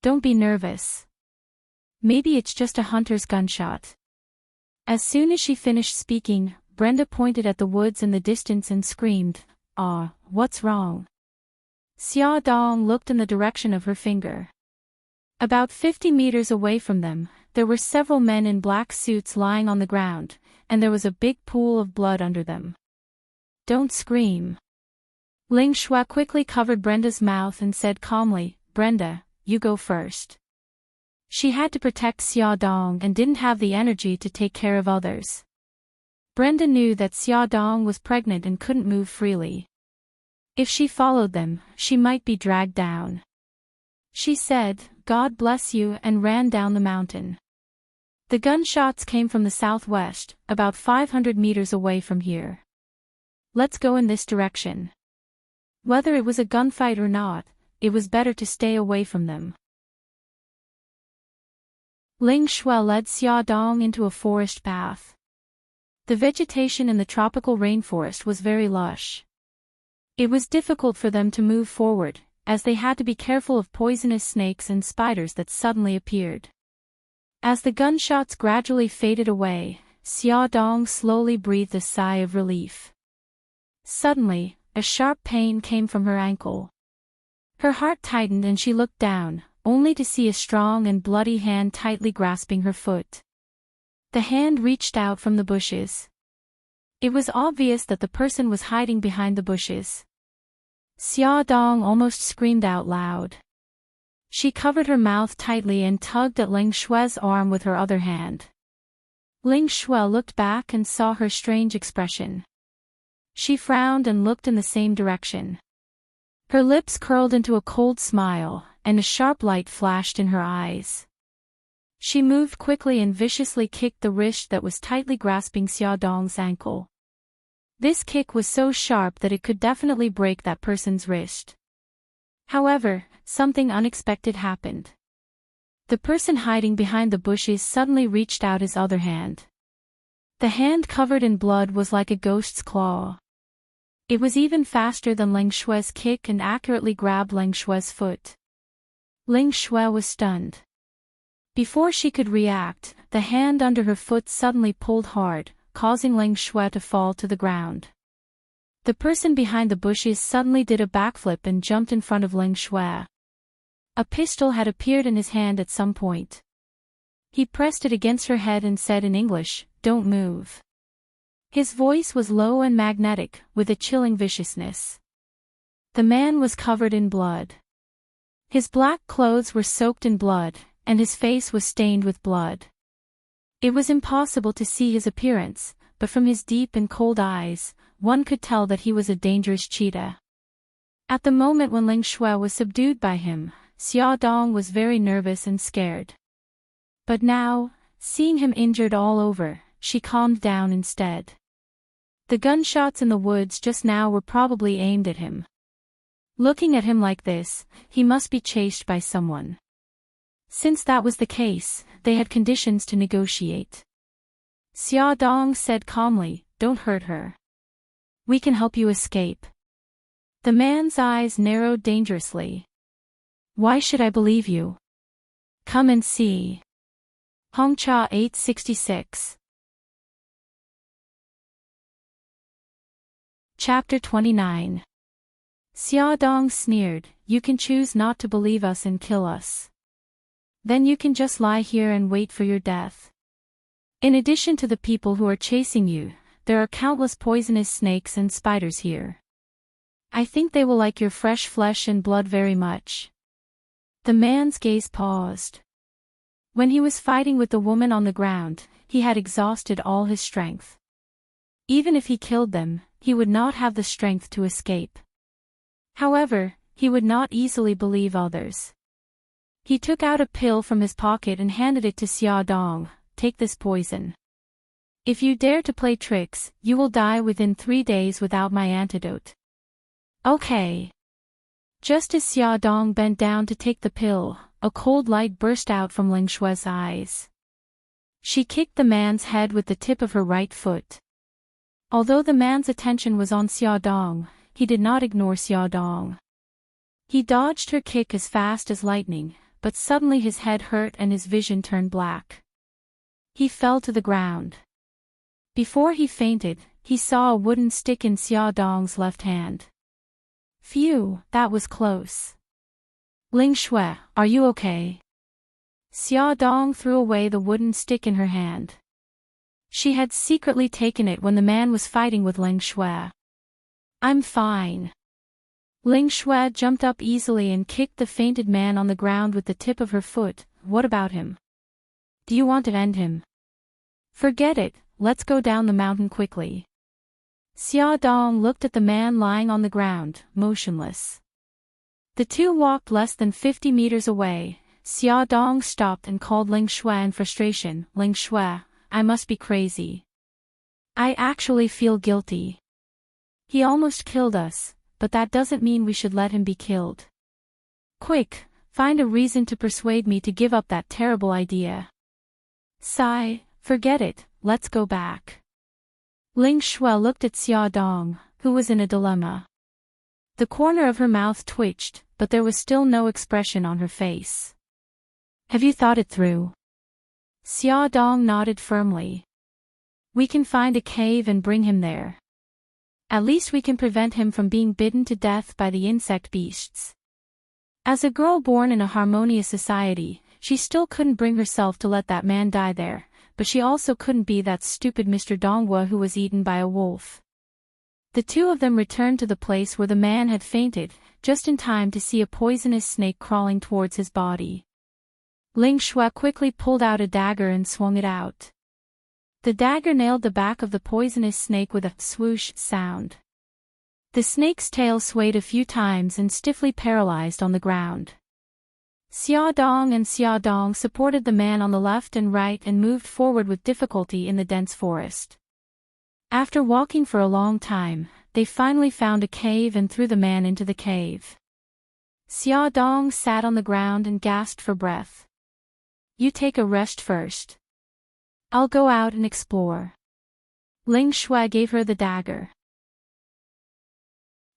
Don't be nervous. Maybe it's just a hunter's gunshot. As soon as she finished speaking, Brenda pointed at the woods in the distance and screamed, "Ah, what's wrong?" Xia Dong looked in the direction of her finger. About 50 meters away from them, there were several men in black suits lying on the ground, and there was a big pool of blood under them. Don't scream. Ling Shui quickly covered Brenda's mouth and said calmly, "Brenda, you go first." She had to protect Xia Dong and didn't have the energy to take care of others. Brenda knew that Xia Dong was pregnant and couldn't move freely. If she followed them, she might be dragged down. She said, "God bless you," and ran down the mountain. The gunshots came from the southwest, about 500 meters away from here. Let's go in this direction. Whether it was a gunfight or not, it was better to stay away from them. Ling Shui led Xia Dong into a forest path. The vegetation in the tropical rainforest was very lush. It was difficult for them to move forward, as they had to be careful of poisonous snakes and spiders that suddenly appeared. As the gunshots gradually faded away, Xia Dong slowly breathed a sigh of relief. Suddenly, a sharp pain came from her ankle. Her heart tightened and she looked down, only to see a strong and bloody hand tightly grasping her foot. The hand reached out from the bushes. It was obvious that the person was hiding behind the bushes. Xia Dong almost screamed out loud. She covered her mouth tightly and tugged at Ling Shui's arm with her other hand. Ling Shui looked back and saw her strange expression. She frowned and looked in the same direction. Her lips curled into a cold smile, and a sharp light flashed in her eyes. She moved quickly and viciously kicked the wrist that was tightly grasping Xia Dong's ankle. This kick was so sharp that it could definitely break that person's wrist. However, something unexpected happened. The person hiding behind the bushes suddenly reached out his other hand. The hand covered in blood was like a ghost's claw. It was even faster than Ling Shui's kick and accurately grabbed Ling Shui's foot. Ling Shui was stunned. Before she could react, the hand under her foot suddenly pulled hard, causing Ling Shui to fall to the ground. The person behind the bushes suddenly did a backflip and jumped in front of Ling Shui. A pistol had appeared in his hand at some point. He pressed it against her head and said in English, "Don't move." His voice was low and magnetic, with a chilling viciousness. The man was covered in blood. His black clothes were soaked in blood, and his face was stained with blood. It was impossible to see his appearance, but from his deep and cold eyes, one could tell that he was a dangerous cheetah. At the moment when Ling Shui was subdued by him, Xia Dong was very nervous and scared. But now, seeing him injured all over, she calmed down instead. The gunshots in the woods just now were probably aimed at him. Looking at him like this, he must be chased by someone. Since that was the case, they had conditions to negotiate. Xiaodong said calmly, "Don't hurt her. We can help you escape." The man's eyes narrowed dangerously. "Why should I believe you? Come and see." Hongcha 866. Chapter 29. Xiaodong sneered, "You can choose not to believe us and kill us. Then you can just lie here and wait for your death. In addition to the people who are chasing you, there are countless poisonous snakes and spiders here. I think they will like your fresh flesh and blood very much." The man's gaze paused. When he was fighting with the woman on the ground, he had exhausted all his strength. Even if he killed them, he would not have the strength to escape. However, he would not easily believe others. He took out a pill from his pocket and handed it to Xiaodong. "Take this poison. If you dare to play tricks, you will die within 3 days without my antidote." "Okay." Just as Xiaodong bent down to take the pill, a cold light burst out from Ling Shue's eyes. She kicked the man's head with the tip of her right foot. Although the man's attention was on Xiaodong, he did not ignore Xiaodong. He dodged her kick as fast as lightning, but suddenly his head hurt and his vision turned black. He fell to the ground. Before he fainted, he saw a wooden stick in Xiaodong's left hand. "Phew, that was close. Ling Shui, are you okay?" Xiaodong threw away the wooden stick in her hand. She had secretly taken it when the man was fighting with Ling Shui. "I'm fine." Ling Shui jumped up easily and kicked the fainted man on the ground with the tip of her foot. "What about him? Do you want to end him?" "Forget it, let's go down the mountain quickly." Xiaodong looked at the man lying on the ground, motionless. The two walked less than 50 meters away. Xiaodong stopped and called Ling Shui in frustration. "Ling Shui, I must be crazy. I actually feel guilty. He almost killed us, but that doesn't mean we should let him be killed. Quick, find a reason to persuade me to give up that terrible idea." "Sigh, forget it, let's go back." Ling Shui looked at Xiaodong, who was in a dilemma. The corner of her mouth twitched, but there was still no expression on her face. "Have you thought it through?" Xiaodong nodded firmly. "We can find a cave and bring him there. At least we can prevent him from being bitten to death by the insect beasts." As a girl born in a harmonious society, she still couldn't bring herself to let that man die there, but she also couldn't be that stupid Mr. Donghua who was eaten by a wolf. The two of them returned to the place where the man had fainted, just in time to see a poisonous snake crawling towards his body. Ling Shui quickly pulled out a dagger and swung it out. The dagger nailed the back of the poisonous snake with a swoosh sound. The snake's tail swayed a few times and stiffly paralyzed on the ground. Xiaodong and Xiaodong supported the man on the left and right and moved forward with difficulty in the dense forest. After walking for a long time, they finally found a cave and threw the man into the cave. Xiaodong sat on the ground and gasped for breath. "You take a rest first. I'll go out and explore." Ling Shui gave her the dagger.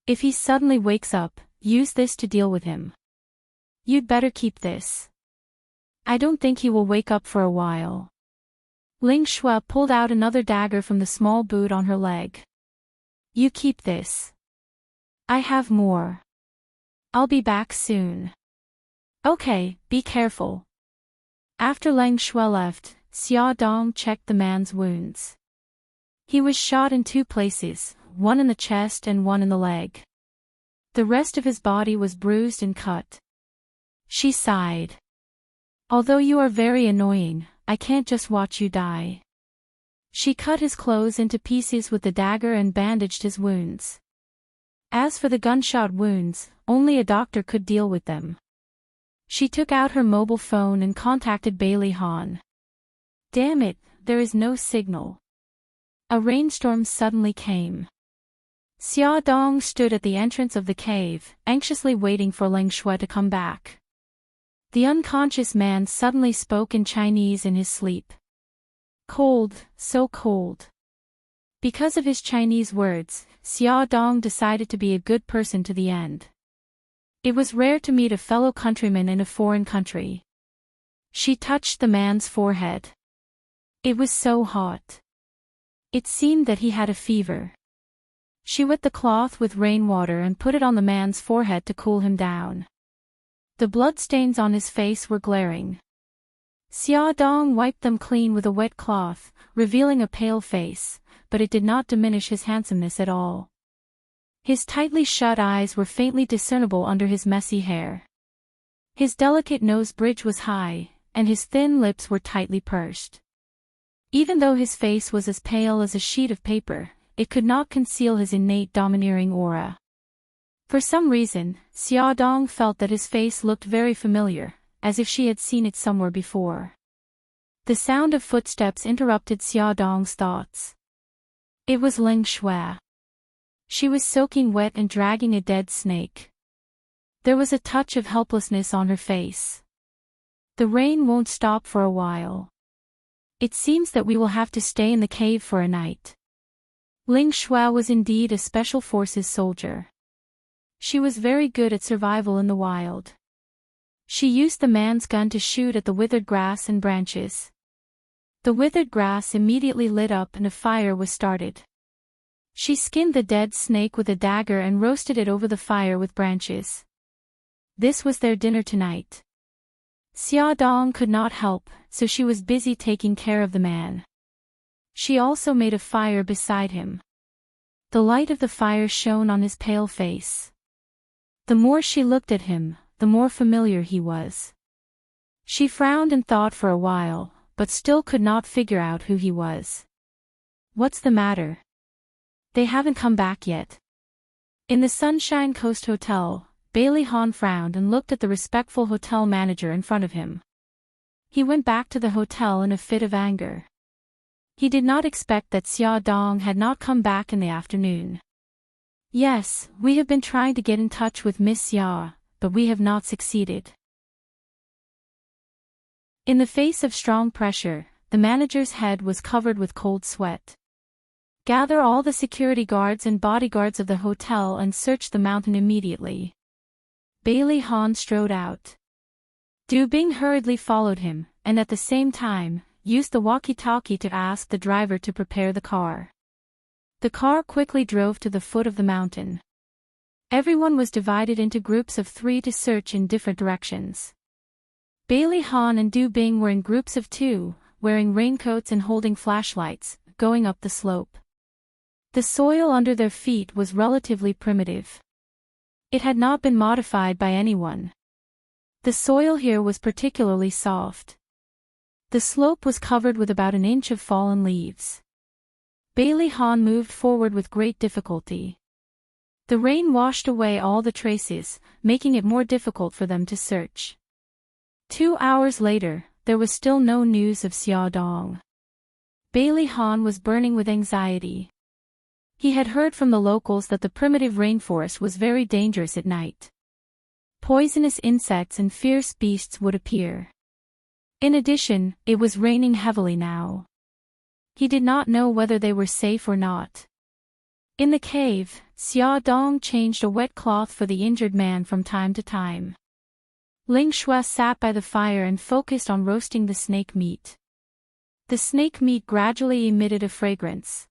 "If he suddenly wakes up, use this to deal with him. You'd better keep this. I don't think he will wake up for a while." Ling Shui pulled out another dagger from the small boot on her leg. "You keep this. I have more. I'll be back soon." "Okay, be careful." After Ling Shui left, Xiaodong checked the man's wounds. He was shot in 2 places, one in the chest and one in the leg. The rest of his body was bruised and cut. She sighed. "Although you are very annoying, I can't just watch you die." She cut his clothes into pieces with the dagger and bandaged his wounds. As for the gunshot wounds, only a doctor could deal with them. She took out her mobile phone and contacted Bailey Han. "Damn it, there is no signal." A rainstorm suddenly came. Xiaodong stood at the entrance of the cave, anxiously waiting for Ling Shui to come back. The unconscious man suddenly spoke in Chinese in his sleep. Cold, so cold. Because of his Chinese words, Xia Dong decided to be a good person to the end. It was rare to meet a fellow countryman in a foreign country. She touched the man's forehead. It was so hot. It seemed that he had a fever. She wet the cloth with rainwater and put it on the man's forehead to cool him down. The bloodstains on his face were glaring. Xia Dong wiped them clean with a wet cloth, revealing a pale face, but it did not diminish his handsomeness at all. His tightly shut eyes were faintly discernible under his messy hair. His delicate nose bridge was high, and his thin lips were tightly pursed. Even though his face was as pale as a sheet of paper, it could not conceal his innate domineering aura. For some reason, Xia Dong felt that his face looked very familiar, as if she had seen it somewhere before. The sound of footsteps interrupted Xia Dong's thoughts. It was Ling Shui. She was soaking wet and dragging a dead snake. There was a touch of helplessness on her face. The rain won't stop for a while. It seems that we will have to stay in the cave for a night. Ling Shui was indeed a special forces soldier. She was very good at survival in the wild. She used the man's gun to shoot at the withered grass and branches. The withered grass immediately lit up and a fire was started. She skinned the dead snake with a dagger and roasted it over the fire with branches. This was their dinner tonight. Xia Dong could not help, so she was busy taking care of the man. She also made a fire beside him. The light of the fire shone on his pale face. The more she looked at him, the more familiar he was. She frowned and thought for a while, but still could not figure out who he was. What's the matter? They haven't come back yet. In the Sunshine Coast Hotel, Bailey Han frowned and looked at the respectful hotel manager in front of him. He went back to the hotel in a fit of anger. He did not expect that Xia Dong had not come back in the afternoon. Yes, we have been trying to get in touch with Miss Xia, but we have not succeeded. In the face of strong pressure, the manager's head was covered with cold sweat. Gather all the security guards and bodyguards of the hotel and search the mountain immediately. Bailey Han strode out. Du Bing hurriedly followed him, and at the same time, used the walkie-talkie to ask the driver to prepare the car. The car quickly drove to the foot of the mountain. Everyone was divided into groups of 3 to search in different directions. Bailey Han and Du Bing were in groups of 2, wearing raincoats and holding flashlights, going up the slope. The soil under their feet was relatively primitive. It had not been modified by anyone. The soil here was particularly soft. The slope was covered with about an inch of fallen leaves. Bailey Han moved forward with great difficulty. The rain washed away all the traces, making it more difficult for them to search. 2 hours later, there was still no news of Xia Dong. Bailey Han was burning with anxiety. He had heard from the locals that the primitive rainforest was very dangerous at night. Poisonous insects and fierce beasts would appear. In addition, it was raining heavily now. He did not know whether they were safe or not. In the cave, Xia Dong changed a wet cloth for the injured man from time to time. Ling Shui sat by the fire and focused on roasting the snake meat. The snake meat gradually emitted a fragrance.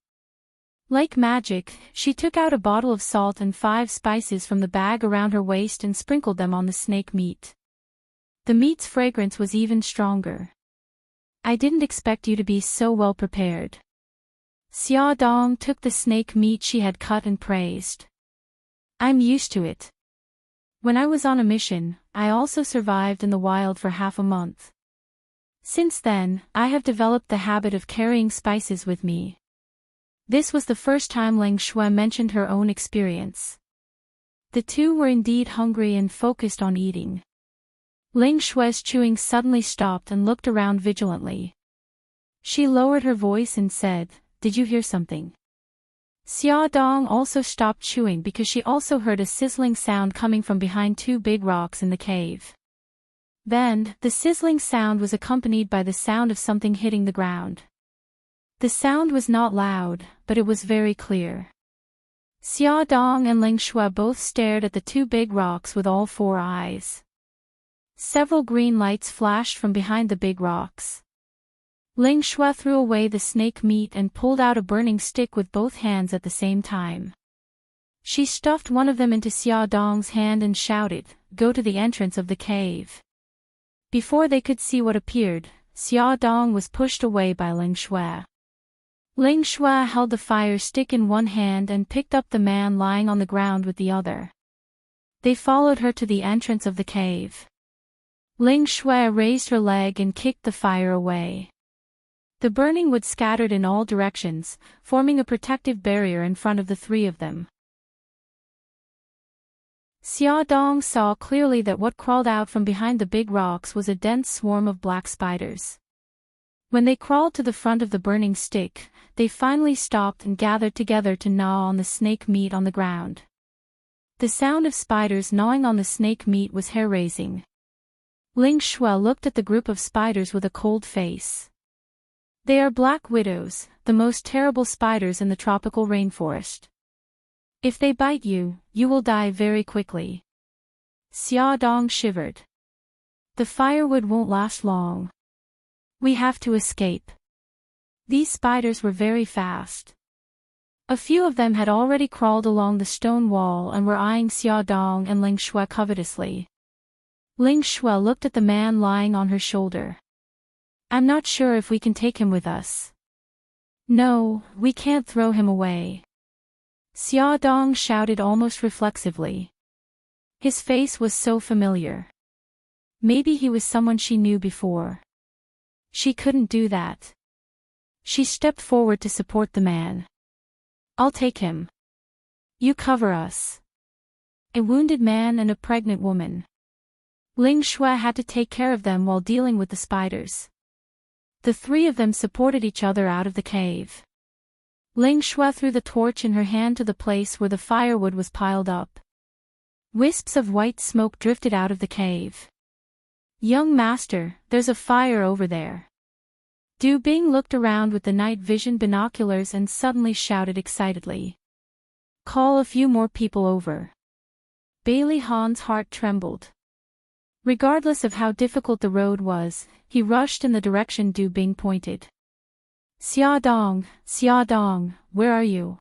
Like magic, she took out a bottle of salt and 5 spices from the bag around her waist and sprinkled them on the snake meat. The meat's fragrance was even stronger. I didn't expect you to be so well prepared. Xia Dong took the snake meat she had cut and praised. I'm used to it. When I was on a mission, I also survived in the wild for half a month. Since then, I have developed the habit of carrying spices with me. This was the first time Ling Shui mentioned her own experience. The two were indeed hungry and focused on eating. Ling Shui's chewing suddenly stopped and looked around vigilantly. She lowered her voice and said, "Did you hear something?" Xia Dong also stopped chewing because she also heard a sizzling sound coming from behind 2 big rocks in the cave. Then, the sizzling sound was accompanied by the sound of something hitting the ground. The sound was not loud, but it was very clear. Xiaodong and Ling Shui both stared at the two big rocks with all four eyes. Several green lights flashed from behind the big rocks. Ling Shui threw away the snake meat and pulled out a burning stick with both hands at the same time. She stuffed one of them into Xiaodong's hand and shouted, "Go to the entrance of the cave." Before they could see what appeared, Xiaodong was pushed away by Ling Shui. Ling Shui held the fire stick in one hand and picked up the man lying on the ground with the other. They followed her to the entrance of the cave. Ling Shui raised her leg and kicked the fire away. The burning wood scattered in all directions, forming a protective barrier in front of the three of them. Xiaodong saw clearly that what crawled out from behind the big rocks was a dense swarm of black spiders. When they crawled to the front of the burning stick, they finally stopped and gathered together to gnaw on the snake meat on the ground. The sound of spiders gnawing on the snake meat was hair-raising. Ling Shui looked at the group of spiders with a cold face. They are black widows, the most terrible spiders in the tropical rainforest. If they bite you, you will die very quickly. Xiaodong shivered. The firewood won't last long. We have to escape. These spiders were very fast. A few of them had already crawled along the stone wall and were eyeing Xiaodong and Ling Shui covetously. Ling Shui looked at the man lying on her shoulder. "I'm not sure if we can take him with us." "No, we can't throw him away." Xiaodong shouted almost reflexively. His face was so familiar. Maybe he was someone she knew before. She couldn't do that. She stepped forward to support the man. "I'll take him. You cover us." A wounded man and a pregnant woman. Ling Shui had to take care of them while dealing with the spiders. The three of them supported each other out of the cave. Ling Shui threw the torch in her hand to the place where the firewood was piled up. Wisps of white smoke drifted out of the cave. "Young master, there's a fire over there." Du Bing looked around with the night vision binoculars and suddenly shouted excitedly. "Call a few more people over." Bailey Han's heart trembled. Regardless of how difficult the road was, he rushed in the direction Du Bing pointed. "Xiaodong, Xiaodong, where are you?"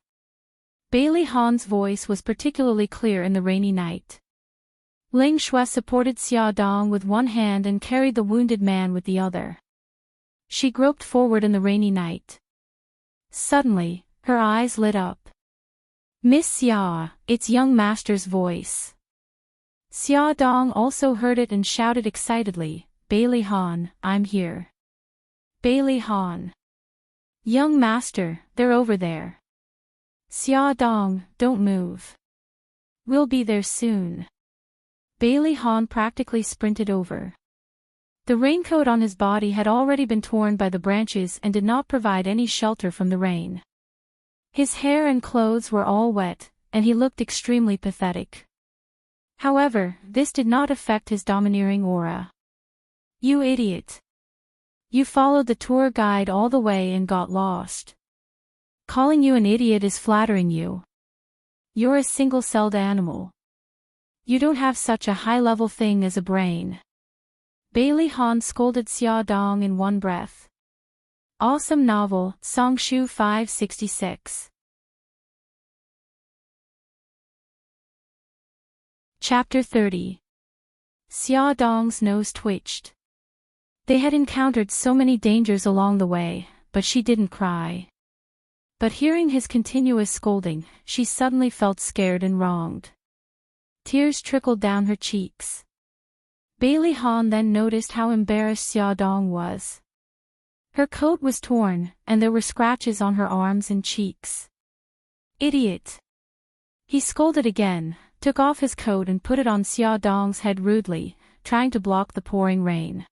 Bailey Han's voice was particularly clear in the rainy night. Ling Shui supported Xiaodong with one hand and carried the wounded man with the other. She groped forward in the rainy night. Suddenly, her eyes lit up. "Miss Xia, it's young master's voice." Xiaodong also heard it and shouted excitedly, "Bailey Han, I'm here." "Bailey Han. Young master, they're over there." "Xiaodong, don't move. We'll be there soon." Bailey Han practically sprinted over. The raincoat on his body had already been torn by the branches and did not provide any shelter from the rain. His hair and clothes were all wet, and he looked extremely pathetic. However, this did not affect his domineering aura. "You idiot. You followed the tour guide all the way and got lost. Calling you an idiot is flattering you. You're a single-celled animal. You don't have such a high-level thing as a brain." Bailey Han scolded Xiaodong in one breath. Awesome novel, Songshu 566. Chapter 30. Xiaodong's nose twitched. They had encountered so many dangers along the way, but she didn't cry. But hearing his continuous scolding, she suddenly felt scared and wronged. Tears trickled down her cheeks. Bailey Han then noticed how embarrassed Xiaodong was. Her coat was torn, and there were scratches on her arms and cheeks. "Idiot!" He scolded again, took off his coat and put it on Xiaodong's head rudely, trying to block the pouring rain.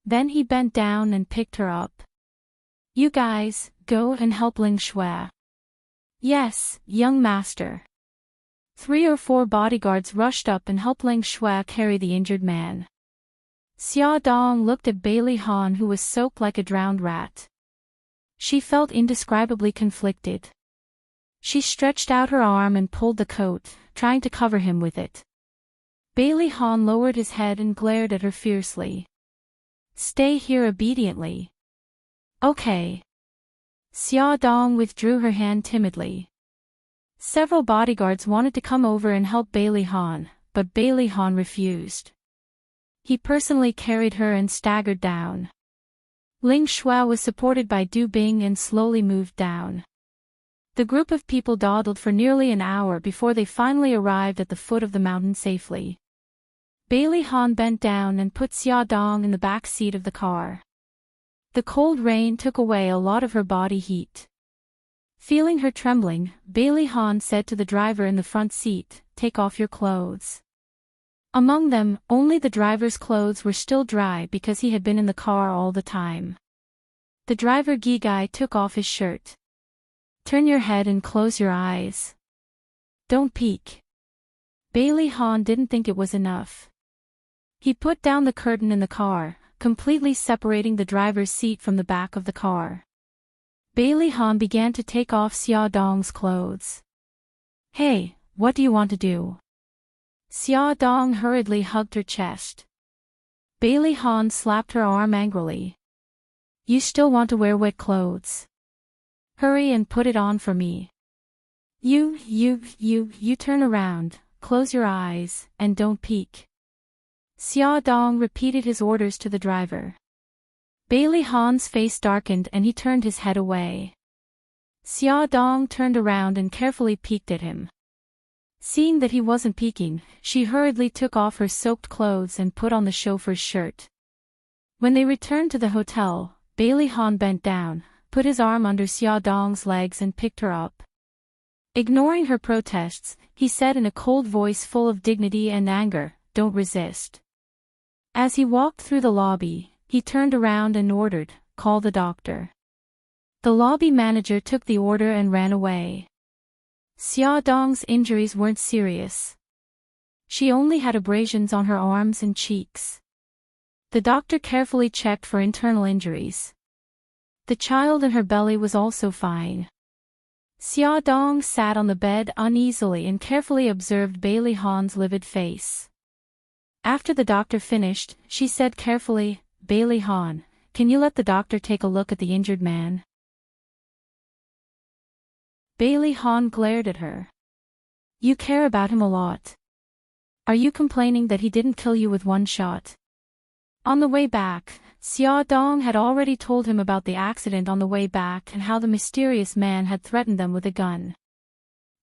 Then he bent down and picked her up. "You guys, go and help Ling Shui." "Yes, young master." 3 or 4 bodyguards rushed up and helped Ling Shui carry the injured man. Xiaodong looked at Bailey Han, who was soaked like a drowned rat. She felt indescribably conflicted. She stretched out her arm and pulled the coat, trying to cover him with it. Bailey Han lowered his head and glared at her fiercely. "Stay here obediently." "Okay." Xia Dong withdrew her hand timidly. Several bodyguards wanted to come over and help Bailey Han, but Bailey Han refused. He personally carried her and staggered down. Ling Shuo was supported by Du Bing and slowly moved down. The group of people dawdled for nearly an hour before they finally arrived at the foot of the mountain safely. Bailey Han bent down and put Xia Dong in the back seat of the car. The cold rain took away a lot of her body heat. Feeling her trembling, Bailey Han said to the driver in the front seat, "Take off your clothes." Among them, only the driver's clothes were still dry because he had been in the car all the time. The driver Gigai took off his shirt. "Turn your head and close your eyes. Don't peek." Bailey Han didn't think it was enough. He put down the curtain in the car, completely separating the driver's seat from the back of the car. Bailey Han began to take off Xia Dong's clothes. "Hey, what do you want to do?" Xia Dong hurriedly hugged her chest. Bailey Han slapped her arm angrily. "You still want to wear wet clothes? Hurry and put it on for me. You turn around, close your eyes, and don't peek." Xia Dong repeated his orders to the driver. Bailey Han's face darkened and he turned his head away. Xia Dong turned around and carefully peeked at him. Seeing that he wasn't peeking, she hurriedly took off her soaked clothes and put on the chauffeur's shirt. When they returned to the hotel, Bailey Han bent down, put his arm under Xia Dong's legs and picked her up. Ignoring her protests, he said in a cold voice full of dignity and anger, "Don't resist." As he walked through the lobby, he turned around and ordered, "Call the doctor." The lobby manager took the order and ran away. Xia Dong's injuries weren't serious. She only had abrasions on her arms and cheeks. The doctor carefully checked for internal injuries. The child in her belly was also fine. Xia Dong sat on the bed uneasily and carefully observed Bailey Han's livid face. After the doctor finished, she said carefully, "Bailey Han, can you let the doctor take a look at the injured man?" Bailey Han glared at her. "You care about him a lot. Are you complaining that he didn't kill you with one shot?" On the way back, Xia Dong had already told him about the accident on the way back and how the mysterious man had threatened them with a gun.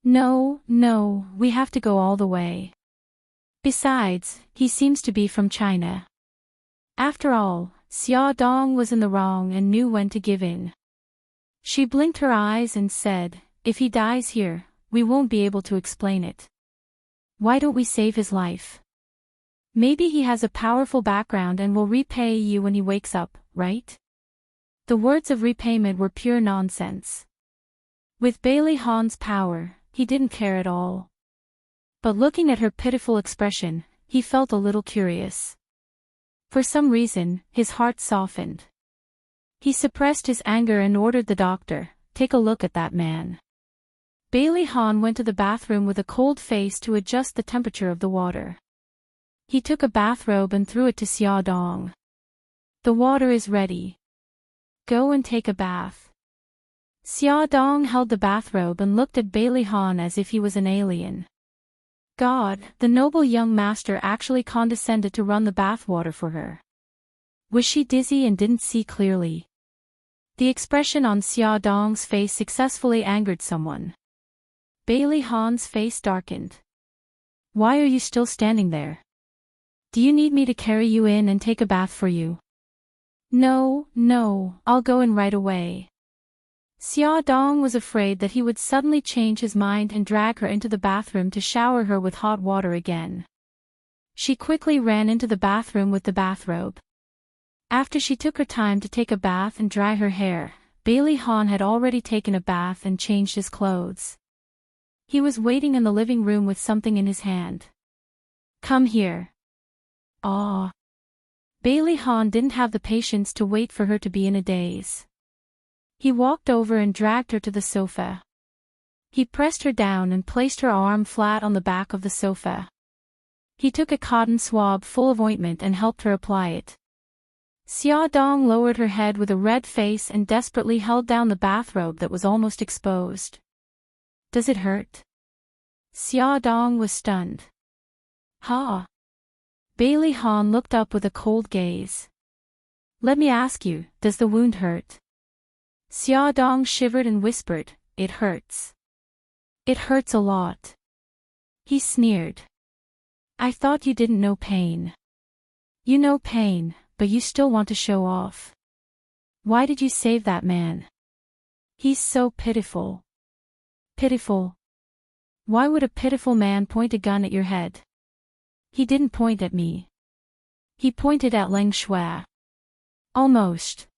No, we have to go all the way. Besides, he seems to be from China." After all, Xia Dong was in the wrong and knew when to give in. She blinked her eyes and said, "If he dies here, we won't be able to explain it. Why don't we save his life? Maybe he has a powerful background and will repay you when he wakes up, right?" The words of repayment were pure nonsense. With Bailey Han's power, he didn't care at all. But looking at her pitiful expression, he felt a little curious. For some reason, his heart softened. He suppressed his anger and ordered the doctor, "Take a look at that man." Bailey Han went to the bathroom with a cold face to adjust the temperature of the water. He took a bathrobe and threw it to Xia Dong. "The water is ready. Go and take a bath." Xia Dong held the bathrobe and looked at Bailey Han as if he was an alien. God, the noble young master actually condescended to run the bathwater for her. Was she dizzy and didn't see clearly? The expression on Xia Dong's face successfully angered someone. Bailey Han's face darkened. "Why are you still standing there? Do you need me to carry you in and take a bath for you?" No, I'll go in right away." Xia Dong was afraid that he would suddenly change his mind and drag her into the bathroom to shower her with hot water again. She quickly ran into the bathroom with the bathrobe. After she took her time to take a bath and dry her hair, Bailey Han had already taken a bath and changed his clothes. He was waiting in the living room with something in his hand. "Come here." "Aw." Bailey Han didn't have the patience to wait for her to be in a daze. He walked over and dragged her to the sofa. He pressed her down and placed her arm flat on the back of the sofa. He took a cotton swab full of ointment and helped her apply it. Xia Dong lowered her head with a red face and desperately held down the bathrobe that was almost exposed. "Does it hurt?" Xia Dong was stunned. "Ha!" Bailey Han looked up with a cold gaze. "Let me ask you, does the wound hurt?" Xia Dong shivered and whispered, "It hurts. It hurts a lot." He sneered. "I thought you didn't know pain. You know pain, but you still want to show off. Why did you save that man? He's so pitiful." "Pitiful? Why would a pitiful man point a gun at your head?" "He didn't point at me. He pointed at Leng Shui." Almost.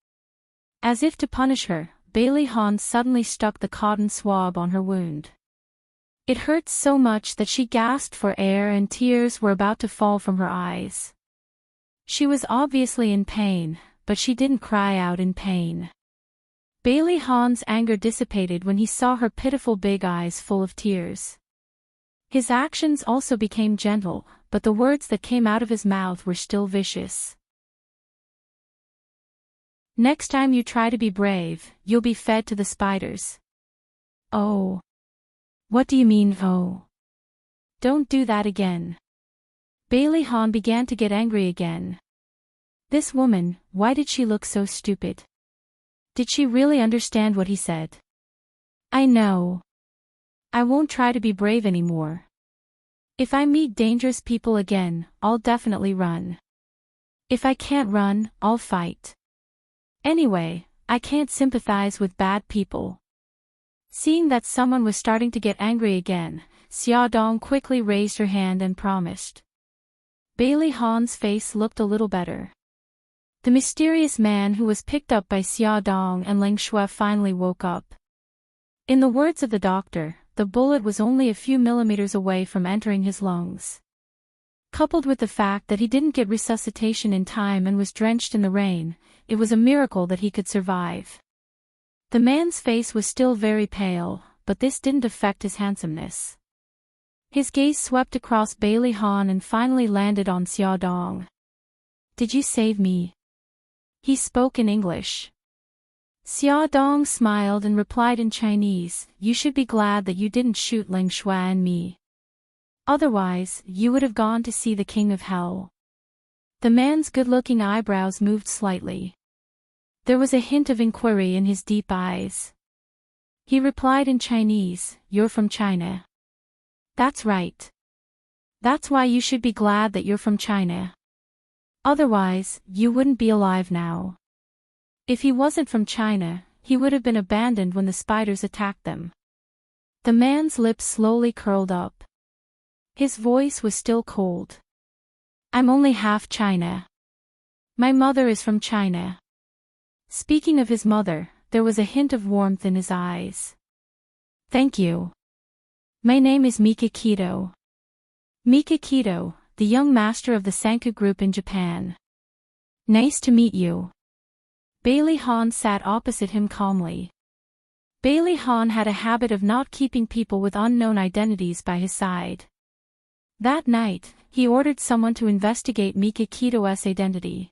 As if to punish her, Bailey Han suddenly stuck the cotton swab on her wound. It hurt so much that she gasped for air and tears were about to fall from her eyes. She was obviously in pain, but she didn't cry out in pain. Bailey Han's anger dissipated when he saw her pitiful big eyes full of tears. His actions also became gentle, but the words that came out of his mouth were still vicious. "Next time you try to be brave, you'll be fed to the spiders." "Oh. What do you mean, oh?" "Don't do that again." Bailey Han began to get angry again. This woman, why did she look so stupid? Did she really understand what he said? "I know. I won't try to be brave anymore. If I meet dangerous people again, I'll definitely run. If I can't run, I'll fight. Anyway, I can't sympathize with bad people." Seeing that someone was starting to get angry again, Xia Dong quickly raised her hand and promised. Bailey Han's face looked a little better. The mysterious man who was picked up by Xia Dong and Leng Shui finally woke up. In the words of the doctor, the bullet was only a few millimeters away from entering his lungs. Coupled with the fact that he didn't get resuscitation in time and was drenched in the rain, it was a miracle that he could survive. The man's face was still very pale, but this didn't affect his handsomeness. His gaze swept across Bailey Han and finally landed on Xia Dong. "Did you save me?" He spoke in English. Xia Dong smiled and replied in Chinese, "You should be glad that you didn't shoot Leng Shui and me. Otherwise, you would have gone to see the King of Hell." The man's good-looking eyebrows moved slightly. There was a hint of inquiry in his deep eyes. He replied in Chinese, "You're from China." "That's right. That's why you should be glad that you're from China. Otherwise, you wouldn't be alive now. If he wasn't from China, he would have been abandoned when the spiders attacked them." The man's lips slowly curled up. His voice was still cold. "I'm only half China. My mother is from China." Speaking of his mother, there was a hint of warmth in his eyes. "Thank you. My name is Mika Kito. Mika Kito, the young master of the Sanku group in Japan. Nice to meet you." Bailey Han sat opposite him calmly. Bailey Han had a habit of not keeping people with unknown identities by his side. That night, he ordered someone to investigate Mika Kito's identity.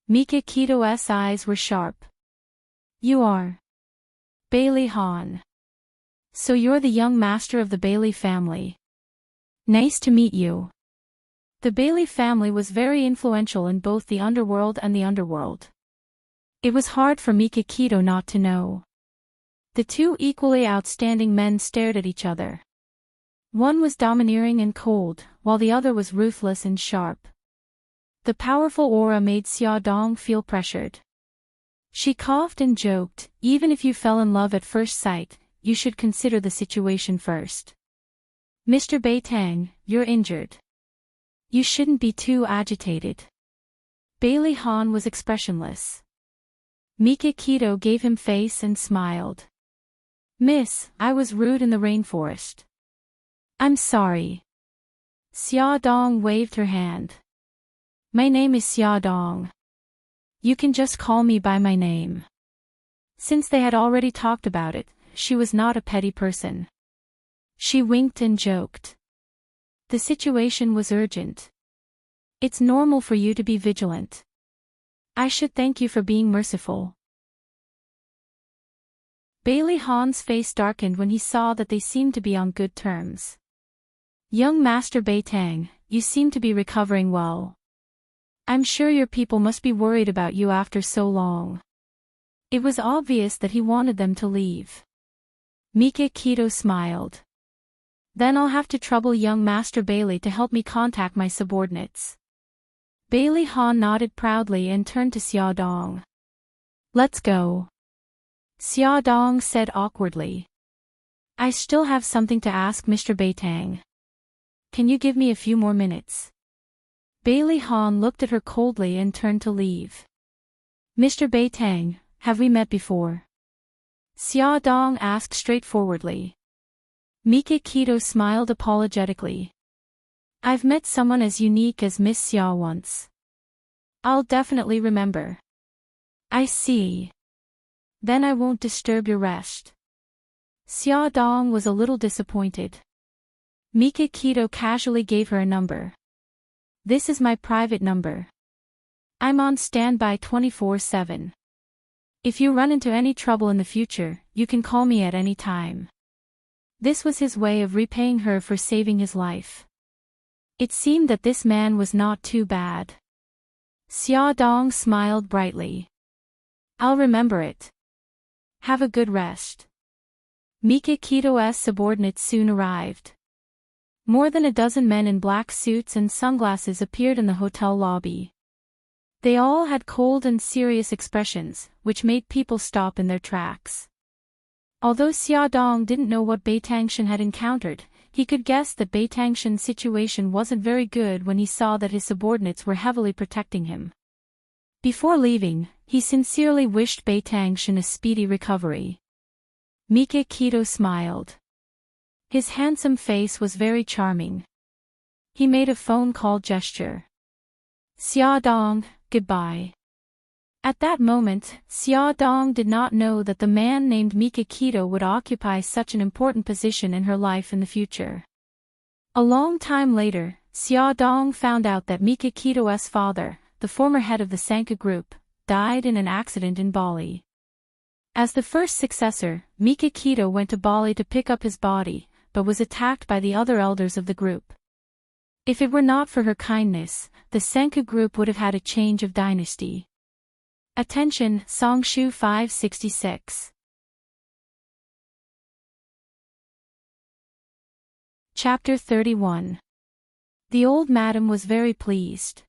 Mika Kito's eyes were sharp. "You are Bailey Han. So you're the young master of the Bailey family. Nice to meet you." The Bailey family was very influential in both the underworld and the underworld. It was hard for Mika Kito not to know. The two equally outstanding men stared at each other. One was domineering and cold, while the other was ruthless and sharp. The powerful aura made Xia Dong feel pressured. She coughed and joked, "Even if you fell in love at first sight, you should consider the situation first. Mr. Beitang, you're injured. You shouldn't be too agitated." Bailey Han was expressionless. Mika Kito gave him face and smiled. "Miss, I was rude in the rainforest. I'm sorry." Xia Dong waved her hand. "My name is Xia Dong. You can just call me by my name." Since they had already talked about it, she was not a petty person. She winked and joked. The situation was urgent. It's normal for you to be vigilant. I should thank you for being merciful. Bailey Han's face darkened when he saw that they seemed to be on good terms. Young Master Beitang, you seem to be recovering well. I'm sure your people must be worried about you after so long. It was obvious that he wanted them to leave. Mika Keto smiled. Then I'll have to trouble young Master Bailey to help me contact my subordinates. Bailey Han nodded proudly and turned to Xia Dong. Let's go. Xia Dong said awkwardly. I still have something to ask Mr. Beitang. Can you give me a few more minutes? Bailey Han looked at her coldly and turned to leave. Mr. Beitang, have we met before? Xia Dong asked straightforwardly. Mika Keto smiled apologetically. I've met someone as unique as Miss Xia once. I'll definitely remember. I see. Then I won't disturb your rest. Xia Dong was a little disappointed. Mika Keto casually gave her a number. This is my private number. I'm on standby 24/7. If you run into any trouble in the future, you can call me at any time. This was his way of repaying her for saving his life. It seemed that this man was not too bad. Xia Dong smiled brightly. I'll remember it. Have a good rest. Mika Keto's subordinates soon arrived. More than a dozen men in black suits and sunglasses appeared in the hotel lobby. They all had cold and serious expressions, which made people stop in their tracks. Although Xia Dong didn't know what Beitangshan had encountered, he could guess that Beitangshan's situation wasn't very good when he saw that his subordinates were heavily protecting him. Before leaving, he sincerely wished Beitangshan a speedy recovery. Mika Keto smiled. His handsome face was very charming. He made a phone call gesture. Xia Dong, goodbye. At that moment, Xia Dong did not know that the man named Mika Keto would occupy such an important position in her life in the future. A long time later, Xia Dong found out that Mika Keto's father, the former head of the Sanka group, died in an accident in Bali. As the first successor, Mika Keto went to Bali to pick up his body, but was attacked by the other elders of the group. If it were not for her kindness, the Sanka group would have had a change of dynasty. Attention, Songshu 566. Chapter 31. The old madam was very pleased.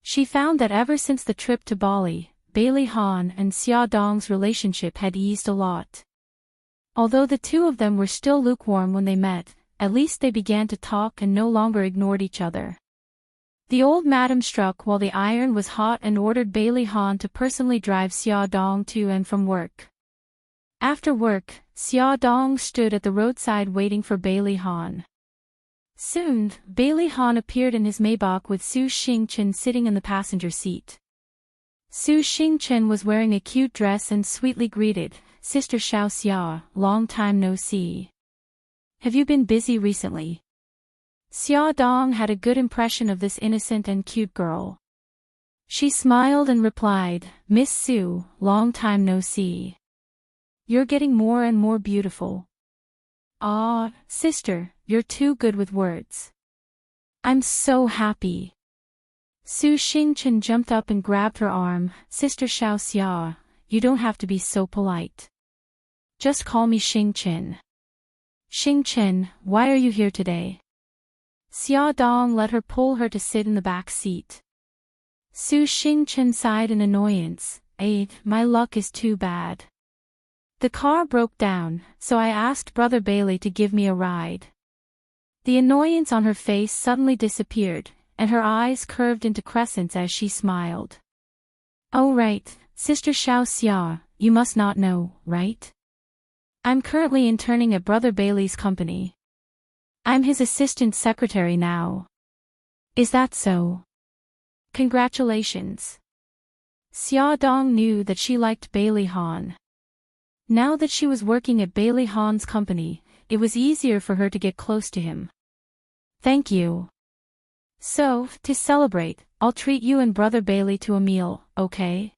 She found that ever since the trip to Bali, Bailey Han and Xia Dong's relationship had eased a lot. Although the two of them were still lukewarm when they met, at least they began to talk and no longer ignored each other. The old madam struck while the iron was hot and ordered Bailey Han to personally drive Xia Dong to and from work. After work, Xia Dong stood at the roadside waiting for Bailey Han. Soon, Bailey Han appeared in his Maybach with Su Xingchen sitting in the passenger seat. Su Xingchen was wearing a cute dress and sweetly greeted, "Sister Xiao Xia, long time no see. Have you been busy recently?" Xia Dong had a good impression of this innocent and cute girl. She smiled and replied, "Miss Su, long time no see. You're getting more and more beautiful." "Ah, sister, you're too good with words. I'm so happy." Su Xingchen jumped up and grabbed her arm. "Sister Xiao Xia, you don't have to be so polite. Just call me Xingchen." "Xingchen, why are you here today?" Xia Dong let her pull her to sit in the back seat. Su Xingchen sighed in annoyance. My luck is too bad. The car broke down, so I asked Brother Bailey to give me a ride." The annoyance on her face suddenly disappeared, and her eyes curved into crescents as she smiled. "Oh right, Sister Xiao Xia, you must not know, right? I'm currently interning at Brother Bailey's company. I'm his assistant secretary now." "Is that so? Congratulations." Xia Dong knew that she liked Bailey Han. Now that she was working at Bailey Hahn's company, it was easier for her to get close to him. Thank you. So, to celebrate, I'll treat you and Brother Bailey to a meal, okay?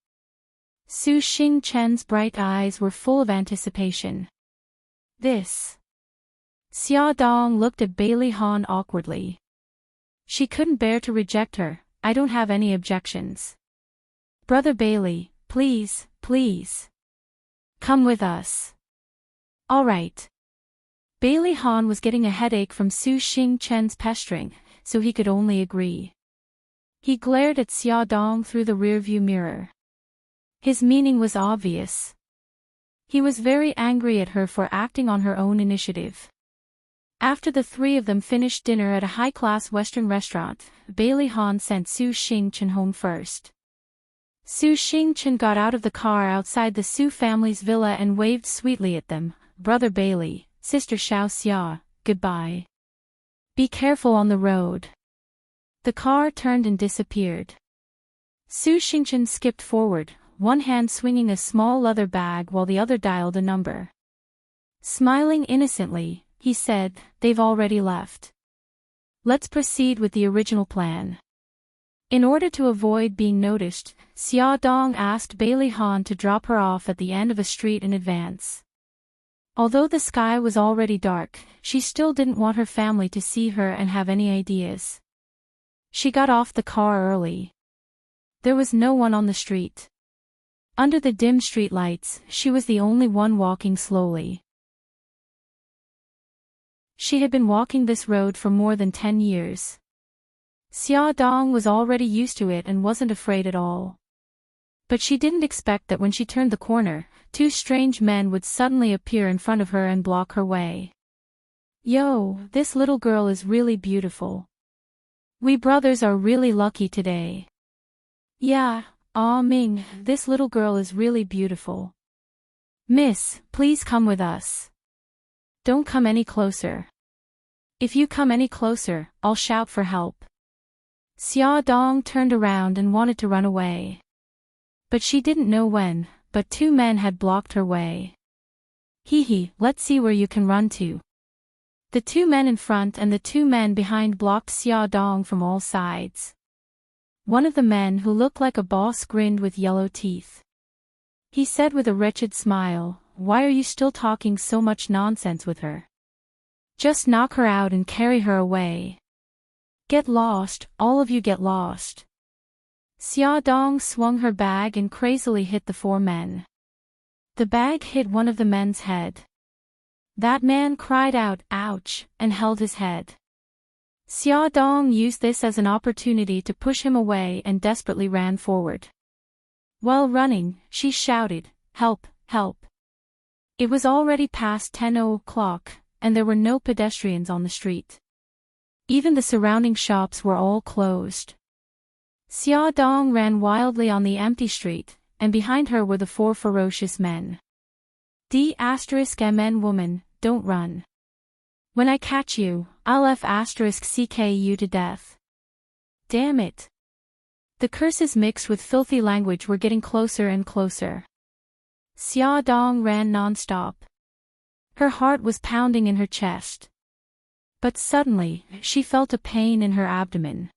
Su Xing-chen's bright eyes were full of anticipation. This. Xia Dong looked at Bailey Han awkwardly. She couldn't bear to reject her. I don't have any objections. Brother Bailey, please, please. Come with us. All right. Bailey Han was getting a headache from Su Xing-chen's pestering, so he could only agree. He glared at Xia Dong through the rearview mirror. His meaning was obvious. He was very angry at her for acting on her own initiative. After the three of them finished dinner at a high-class Western restaurant, Bailey Han sent Su Xing-chen home first. Su Xing-chen got out of the car outside the Su family's villa and waved sweetly at them. Brother Bailey, Sister Xiao Xia, goodbye. Be careful on the road. The car turned and disappeared. Su Xing-chen skipped forward, one hand swinging a small leather bag while the other dialed a number. Smiling innocently, he said, they've already left. Let's proceed with the original plan. In order to avoid being noticed, Xia Dong asked Bailey Han to drop her off at the end of a street in advance. Although the sky was already dark, she still didn't want her family to see her and have any ideas. She got off the car early. There was no one on the street. Under the dim streetlights, she was the only one walking slowly. She had been walking this road for more than 10 years. Xia Dong was already used to it and wasn't afraid at all. But she didn't expect that when she turned the corner, two strange men would suddenly appear in front of her and block her way. Yo, this little girl is really beautiful. We brothers are really lucky today. Yeah, Aw Ming, this little girl is really beautiful. Miss, please come with us. Don't come any closer. If you come any closer, I'll shout for help. Xia Dong turned around and wanted to run away. But she didn't know when, but two men had blocked her way. Hee, let's see where you can run to. The two men in front and the two men behind blocked Xia Dong from all sides. One of the men who looked like a boss grinned with yellow teeth. He said with a wretched smile, why are you still talking so much nonsense with her? Just knock her out and carry her away. Get lost, all of you get lost. Xia Dong swung her bag and crazily hit the four men. The bag hit one of the men's head. That man cried out, ouch, and held his head. Xia Dong used this as an opportunity to push him away and desperately ran forward. While running, she shouted, help, help. It was already past 10 o'clock, and there were no pedestrians on the street. Even the surrounding shops were all closed. Xia Dong ran wildly on the empty street, and behind her were the four ferocious men. D*MN woman, don't run. When I catch you, I'll F*CK you to death. Damn it. The curses mixed with filthy language were getting closer and closer. Xia Dong ran non-stop. Her heart was pounding in her chest. But suddenly, she felt a pain in her abdomen.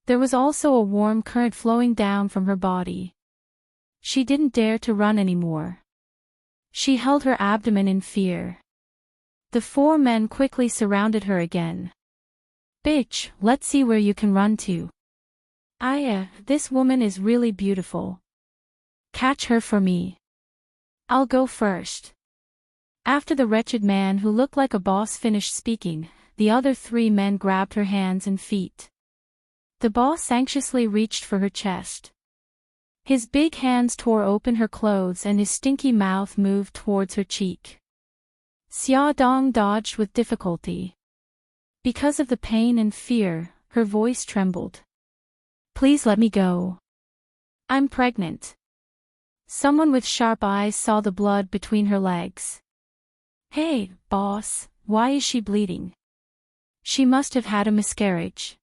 There was also a warm current flowing down from her body. She didn't dare to run anymore. She held her abdomen in fear. The four men quickly surrounded her again. Bitch, let's see where you can run to. This woman is really beautiful. Catch her for me. I'll go first. After the wretched man who looked like a boss finished speaking, the other three men grabbed her hands and feet. The boss anxiously reached for her chest. His big hands tore open her clothes and his stinky mouth moved towards her cheek. Xia Dong dodged with difficulty. Because of the pain and fear, her voice trembled. Please let me go. I'm pregnant. Someone with sharp eyes saw the blood between her legs. Hey, boss, why is she bleeding? She must have had a miscarriage.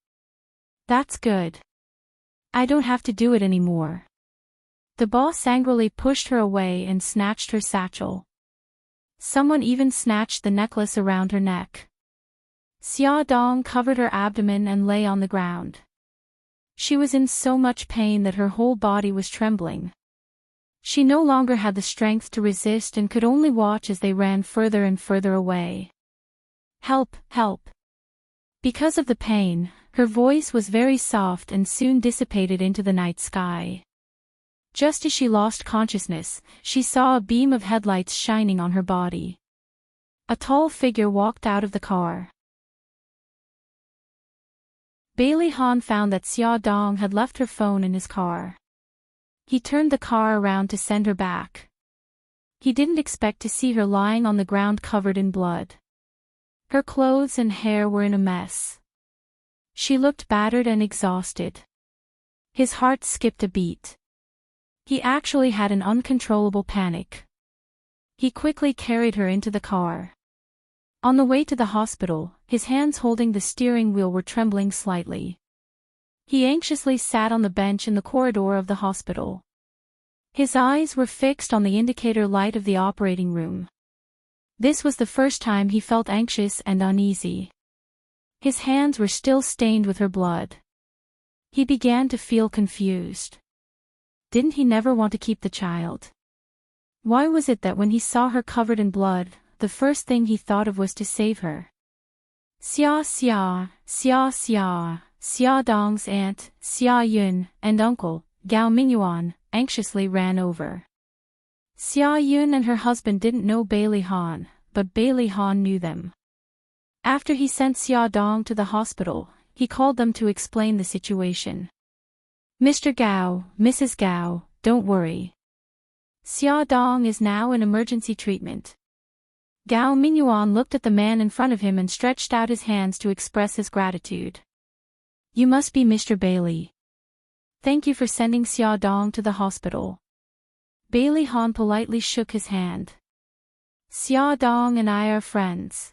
That's good. I don't have to do it anymore. The boss angrily pushed her away and snatched her satchel. Someone even snatched the necklace around her neck. Xia Dong covered her abdomen and lay on the ground. She was in so much pain that her whole body was trembling. She no longer had the strength to resist and could only watch as they ran further and further away. Help, help. Because of the pain, her voice was very soft and soon dissipated into the night sky. Just as she lost consciousness, she saw a beam of headlights shining on her body. A tall figure walked out of the car. Bailey Han found that Xia Dong had left her phone in his car. He turned the car around to send her back. He didn't expect to see her lying on the ground covered in blood. Her clothes and hair were in a mess. She looked battered and exhausted. His heart skipped a beat. He actually had an uncontrollable panic. He quickly carried her into the car. On the way to the hospital, his hands holding the steering wheel were trembling slightly. He anxiously sat on the bench in the corridor of the hospital. His eyes were fixed on the indicator light of the operating room. This was the first time he felt anxious and uneasy. His hands were still stained with her blood. He began to feel confused. Didn't he never want to keep the child? Why was it that when he saw her covered in blood, the first thing he thought of was to save her? Xia Xia, Xia Xia, Xia Dong's aunt, Xia Yun, and uncle, Gao Mingyuan, anxiously ran over. Xia Yun and her husband didn't know Bailey Han, but Bailey Han knew them. After he sent Xia Dong to the hospital, he called them to explain the situation. Mr. Gao, Mrs. Gao, don't worry. Xia Dong is now in emergency treatment. Gao Mingyuan looked at the man in front of him and stretched out his hands to express his gratitude. You must be Mr. Bailey. Thank you for sending Xia Dong to the hospital. Bailey Han politely shook his hand. Xia Dong and I are friends.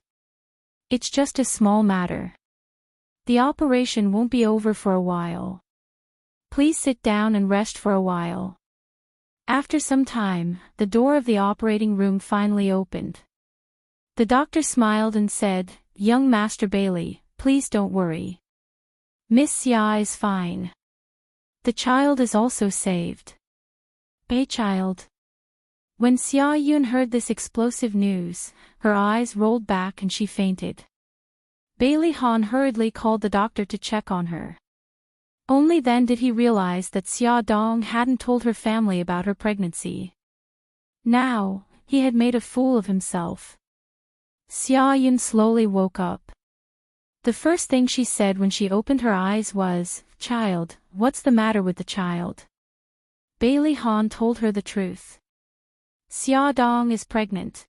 It's just a small matter. The operation won't be over for a while. Please sit down and rest for a while. After some time, the door of the operating room finally opened. The doctor smiled and said, Young Master Bailey, please don't worry. Miss Xia is fine. The child is also saved. A child. When Xia Yun heard this explosive news, her eyes rolled back and she fainted. Bailey Han hurriedly called the doctor to check on her. Only then did he realize that Xia Dong hadn't told her family about her pregnancy. Now, he had made a fool of himself. Xia Yun slowly woke up. The first thing she said when she opened her eyes was, Child, what's the matter with the child? Bailey Han told her the truth. Xia Dong is pregnant.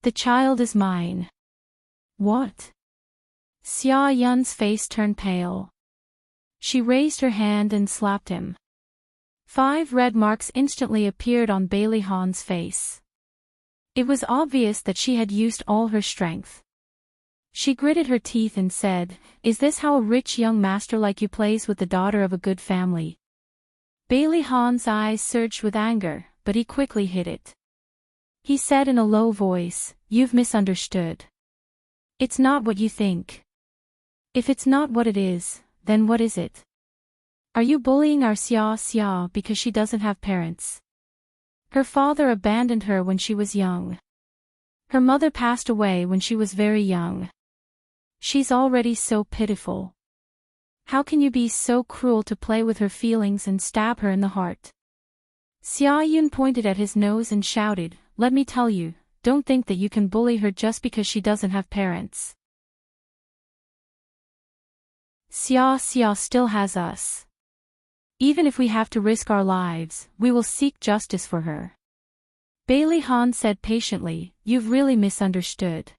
The child is mine. What? Xia Yun's face turned pale. She raised her hand and slapped him. 5 red marks instantly appeared on Bailey Han's face. It was obvious that she had used all her strength. She gritted her teeth and said, Is this how a rich young master like you plays with the daughter of a good family? Bailey Han's eyes surged with anger, but he quickly hid it. He said in a low voice, You've misunderstood. It's not what you think. If it's not what it is, then what is it? Are you bullying our Xia Xia because she doesn't have parents? Her father abandoned her when she was young. Her mother passed away when she was very young. She's already so pitiful. How can you be so cruel to play with her feelings and stab her in the heart? Xia Yun pointed at his nose and shouted, Let me tell you, don't think that you can bully her just because she doesn't have parents. Xia Xia still has us. Even if we have to risk our lives, we will seek justice for her. Bailey Han said patiently, You've really misunderstood.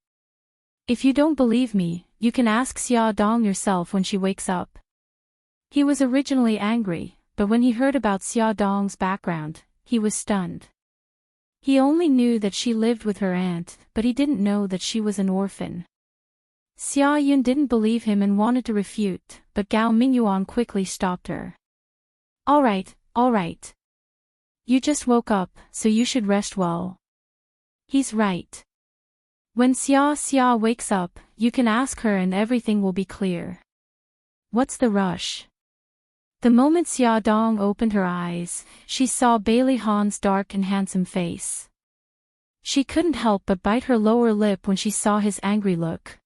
If you don't believe me, you can ask Xia Dong yourself when she wakes up. He was originally angry, but when he heard about Xia Dong's background, he was stunned. He only knew that she lived with her aunt, but he didn't know that she was an orphan. Xia Yun didn't believe him and wanted to refute, but Gao Mingyuan quickly stopped her. All right. You just woke up, so you should rest well. He's right. When Xia wakes up, you can ask her and everything will be clear. What's the rush? The moment Xia Dong opened her eyes, she saw Bailey Han's dark and handsome face. She couldn't help but bite her lower lip when she saw his angry look.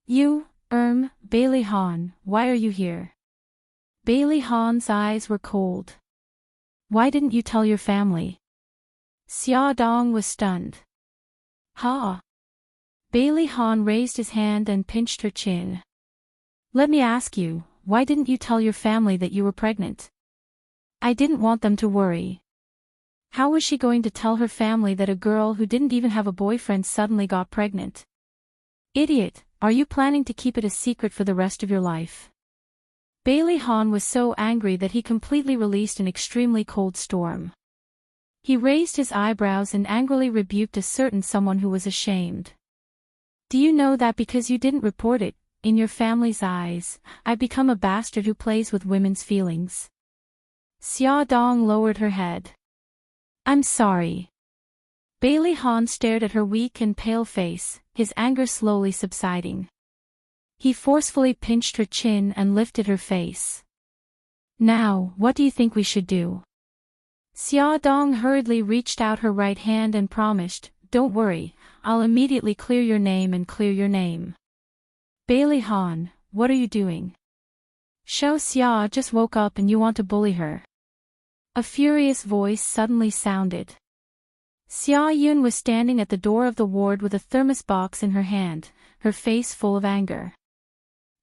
You, Bailey Han, why are you here? Bailey Han's eyes were cold. Why didn't you tell your family? Xia Dong was stunned. Ha! Bailey Han raised his hand and pinched her chin. Let me ask you, why didn't you tell your family that you were pregnant? I didn't want them to worry. How was she going to tell her family that a girl who didn't even have a boyfriend suddenly got pregnant? Idiot, are you planning to keep it a secret for the rest of your life? Bailey Han was so angry that he completely released an extremely cold storm. He raised his eyebrows and angrily rebuked a certain someone who was ashamed. Do you know that because you didn't report it, in your family's eyes, I've become a bastard who plays with women's feelings? Xia Dong lowered her head. I'm sorry. Bailey Han stared at her weak and pale face, his anger slowly subsiding. He forcefully pinched her chin and lifted her face. Now, what do you think we should do? Xia Dong hurriedly reached out her right hand and promised, don't worry, I'll immediately clear your name and clear your name. Bailey Han, what are you doing? Xiao Xia just woke up and you want to bully her. A furious voice suddenly sounded. Xia Yun was standing at the door of the ward with a thermos box in her hand, her face full of anger.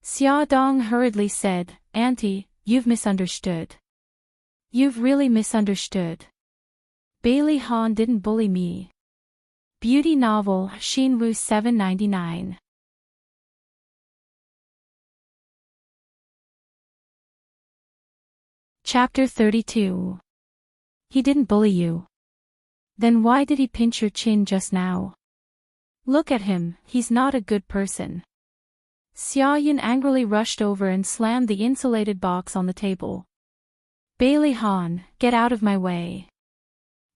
Xia Dong hurriedly said, Auntie, you've misunderstood. You've really misunderstood. Bailey Han didn't bully me. Beauty novel, Xinwu 799. Chapter 32. He didn't bully you. Then why did he pinch your chin just now? Look at him, he's not a good person. Xia Yun angrily rushed over and slammed the insulated box on the table. Bailey Han, get out of my way.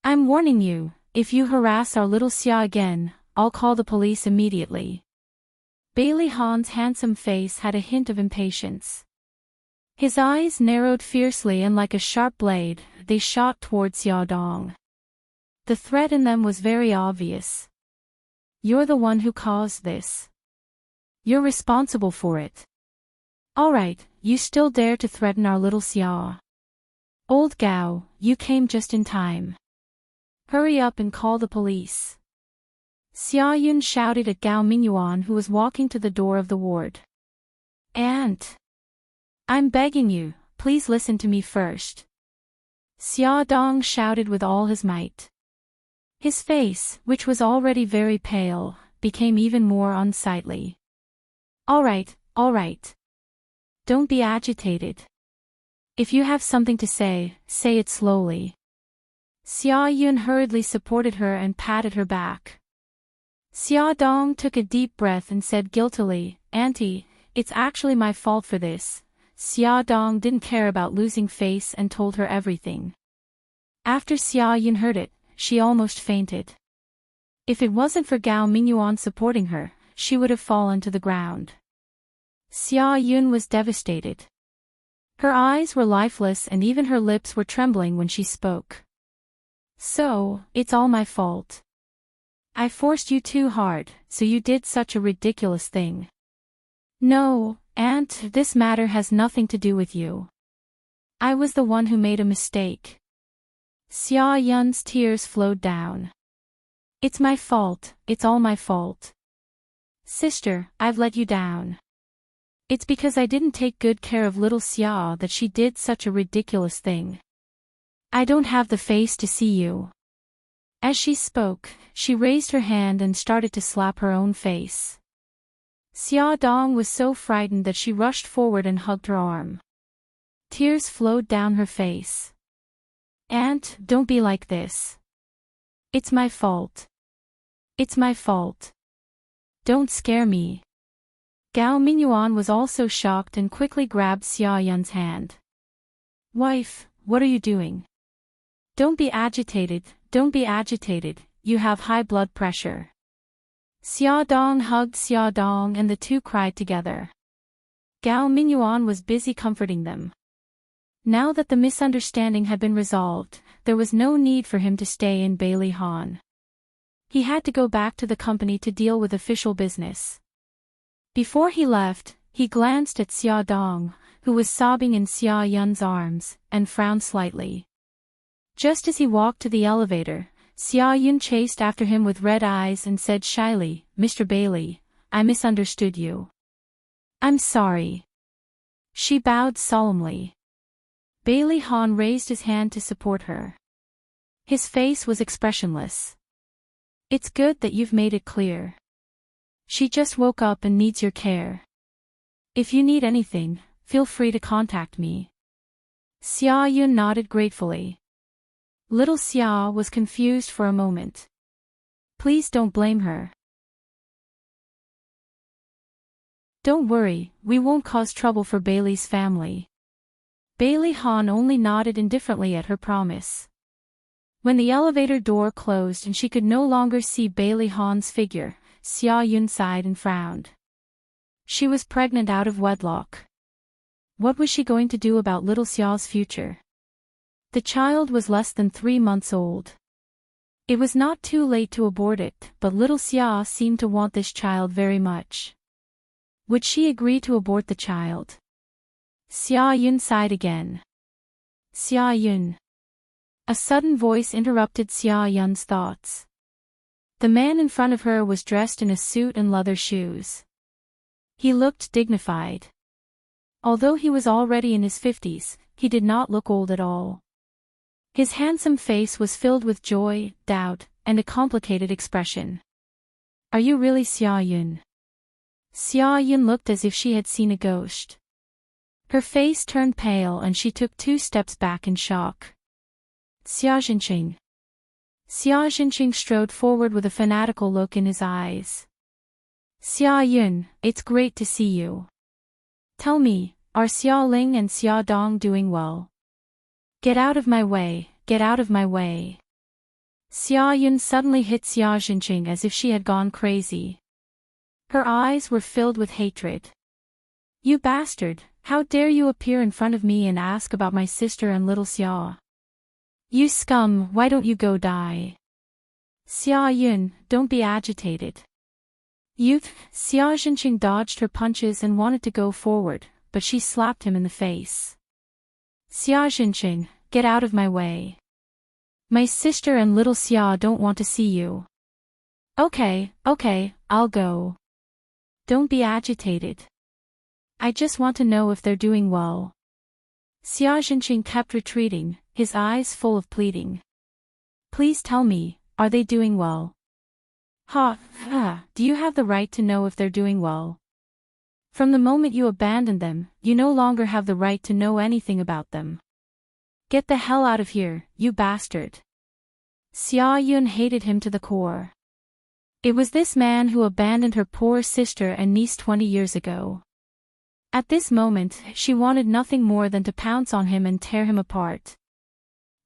I'm warning you, if you harass our little Xia again, I'll call the police immediately. Bailey Han's handsome face had a hint of impatience. His eyes narrowed fiercely and like a sharp blade, they shot toward Xia Dong. The threat in them was very obvious. You're the one who caused this. You're responsible for it. Alright, you still dare to threaten our little Xia. Old Gao, you came just in time. Hurry up and call the police. Xia Yun shouted at Gao Mingyuan who was walking to the door of the ward. Aunt! I'm begging you, please listen to me first. Xia Dong shouted with all his might. His face, which was already very pale, became even more unsightly. Alright. Don't be agitated. If you have something to say it slowly. Xia Yun hurriedly supported her and patted her back. Xia Dong took a deep breath and said guiltily, Auntie, it's actually my fault for this. Xia Dong didn't care about losing face and told her everything. After Xia Yun heard it, she almost fainted. If it wasn't for Gao Mingyuan supporting her, she would have fallen to the ground. Xia Yun was devastated. Her eyes were lifeless and even her lips were trembling when she spoke. So, it's all my fault. I forced you too hard, so you did such a ridiculous thing. No, Aunt, this matter has nothing to do with you. I was the one who made a mistake. Xia Yun's tears flowed down. It's my fault, it's all my fault. Sister, I've let you down. It's because I didn't take good care of little Xia that she did such a ridiculous thing. I don't have the face to see you. As she spoke, she raised her hand and started to slap her own face. Xia Dong was so frightened that she rushed forward and hugged her arm. Tears flowed down her face. Aunt, don't be like this. It's my fault. It's my fault. Don't scare me. Gao Mingyuan was also shocked and quickly grabbed Xia Yun's hand. Wife, what are you doing? Don't be agitated, don't be agitated, you have high blood pressure. Xiaodong hugged Xiaodong and the two cried together. Gao Mingyuan was busy comforting them. Now that the misunderstanding had been resolved, there was no need for him to stay in Bailey Han. He had to go back to the company to deal with official business. Before he left, he glanced at Xiaodong, who was sobbing in Xia Yun's arms, and frowned slightly. Just as he walked to the elevator, Xia Yun chased after him with red eyes and said shyly, "Mr. Bailey, I misunderstood you. I'm sorry." She bowed solemnly. Bailey Han raised his hand to support her. His face was expressionless. "It's good that you've made it clear. She just woke up and needs your care. If you need anything, feel free to contact me." Xia Yun nodded gratefully. Little Xia was confused for a moment. "Please don't blame her. Don't worry, we won't cause trouble for Bailey's family." Bailey Han only nodded indifferently at her promise. When the elevator door closed and she could no longer see Bailey Han's figure, Xia Yun sighed and frowned. She was pregnant out of wedlock. What was she going to do about little Xia's future? The child was less than 3 months old. It was not too late to abort it, but little Xia seemed to want this child very much. Would she agree to abort the child? Xia Yun sighed again. "Xia Yun." A sudden voice interrupted Xia Yun's thoughts. The man in front of her was dressed in a suit and leather shoes. He looked dignified. Although he was already in his 50s, he did not look old at all. His handsome face was filled with joy, doubt, and a complicated expression. "Are you really Xia Yun?" Xia Yun looked as if she had seen a ghost. Her face turned pale and she took 2 steps back in shock. "Xia Jinqing." Xia Jinqing strode forward with a fanatical look in his eyes. "Xia Yun, it's great to see you. Tell me, are Xia Ling and Xia Dong doing well?" "Get out of my way, get out of my way." Xia Yun suddenly hit Xia Jinqing as if she had gone crazy. Her eyes were filled with hatred. "You bastard, how dare you appear in front of me and ask about my sister and little Xia? You scum, why don't you go die?" "Xia Yun, don't be agitated." Xia Jinqing dodged her punches and wanted to go forward, but she slapped him in the face. "Xia Jinqing, get out of my way. My sister and little Xia don't want to see you." Okay, I'll go. Don't be agitated. I just want to know if they're doing well." Xia Jinqing kept retreating, his eyes full of pleading. "Please tell me, are they doing well?" Do you have the right to know if they're doing well? From the moment you abandoned them, you no longer have the right to know anything about them. Get the hell out of here, you bastard. Xia Yun hated him to the core. It was this man who abandoned her poor sister and niece 20 years ago. At this moment, she wanted nothing more than to pounce on him and tear him apart.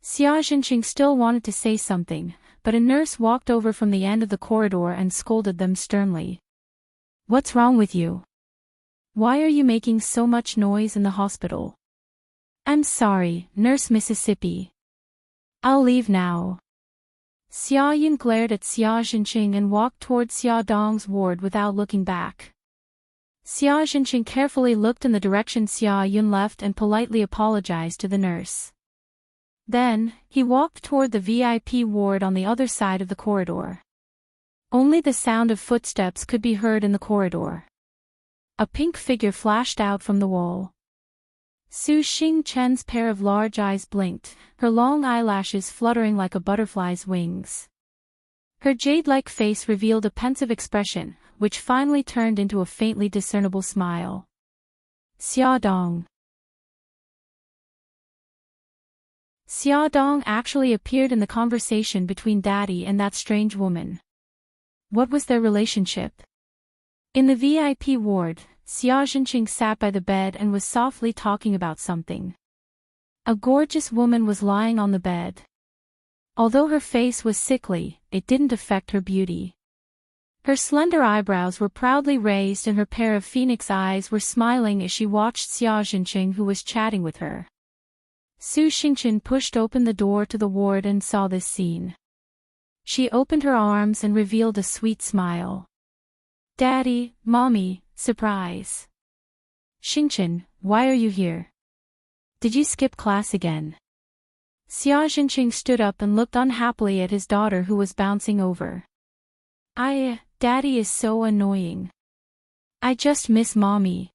Xia Jinqing still wanted to say something, but a nurse walked over from the end of the corridor and scolded them sternly. "What's wrong with you? Why are you making so much noise in the hospital?" "I'm sorry, Nurse Mississippi. I'll leave now." Xia Yun glared at Xia Jinqing and walked toward Xia Dong's ward without looking back. Xia Jinqing carefully looked in the direction Xia Yun left and politely apologized to the nurse. Then, he walked toward the VIP ward on the other side of the corridor. Only the sound of footsteps could be heard in the corridor. A pink figure flashed out from the wall. Su Xing Chen's pair of large eyes blinked, her long eyelashes fluttering like a butterfly's wings. Her jade-like face revealed a pensive expression, which finally turned into a faintly discernible smile. Xia Dong. Xia Dong actually appeared in the conversation between Daddy and that strange woman. What was their relationship? In the VIP ward, Xia Jinqing sat by the bed and was softly talking about something. A gorgeous woman was lying on the bed. Although her face was sickly, it didn't affect her beauty. Her slender eyebrows were proudly raised and her pair of phoenix eyes were smiling as she watched Xia Jinqing, who was chatting with her. Su Xingchen pushed open the door to the ward and saw this scene. She opened her arms and revealed a sweet smile. "Daddy, Mommy, surprise. Xingchen, why are you here? Did you skip class again?" Xia Jinqing stood up and looked unhappily at his daughter, who was bouncing over. Daddy is so annoying. I just miss Mommy."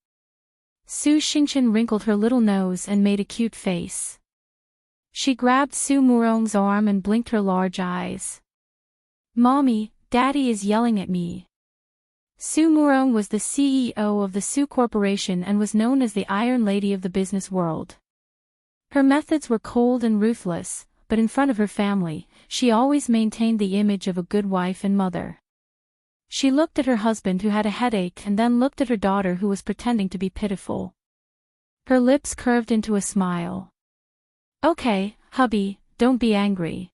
Su Xingchen wrinkled her little nose and made a cute face. She grabbed Su Murong's arm and blinked her large eyes. "Mommy, Daddy is yelling at me." Su Murong was the CEO of the Su Corporation and was known as the Iron Lady of the business world. Her methods were cold and ruthless, but in front of her family, she always maintained the image of a good wife and mother. She looked at her husband, who had a headache, and then looked at her daughter, who was pretending to be pitiful. Her lips curved into a smile. "Okay, hubby, don't be angry.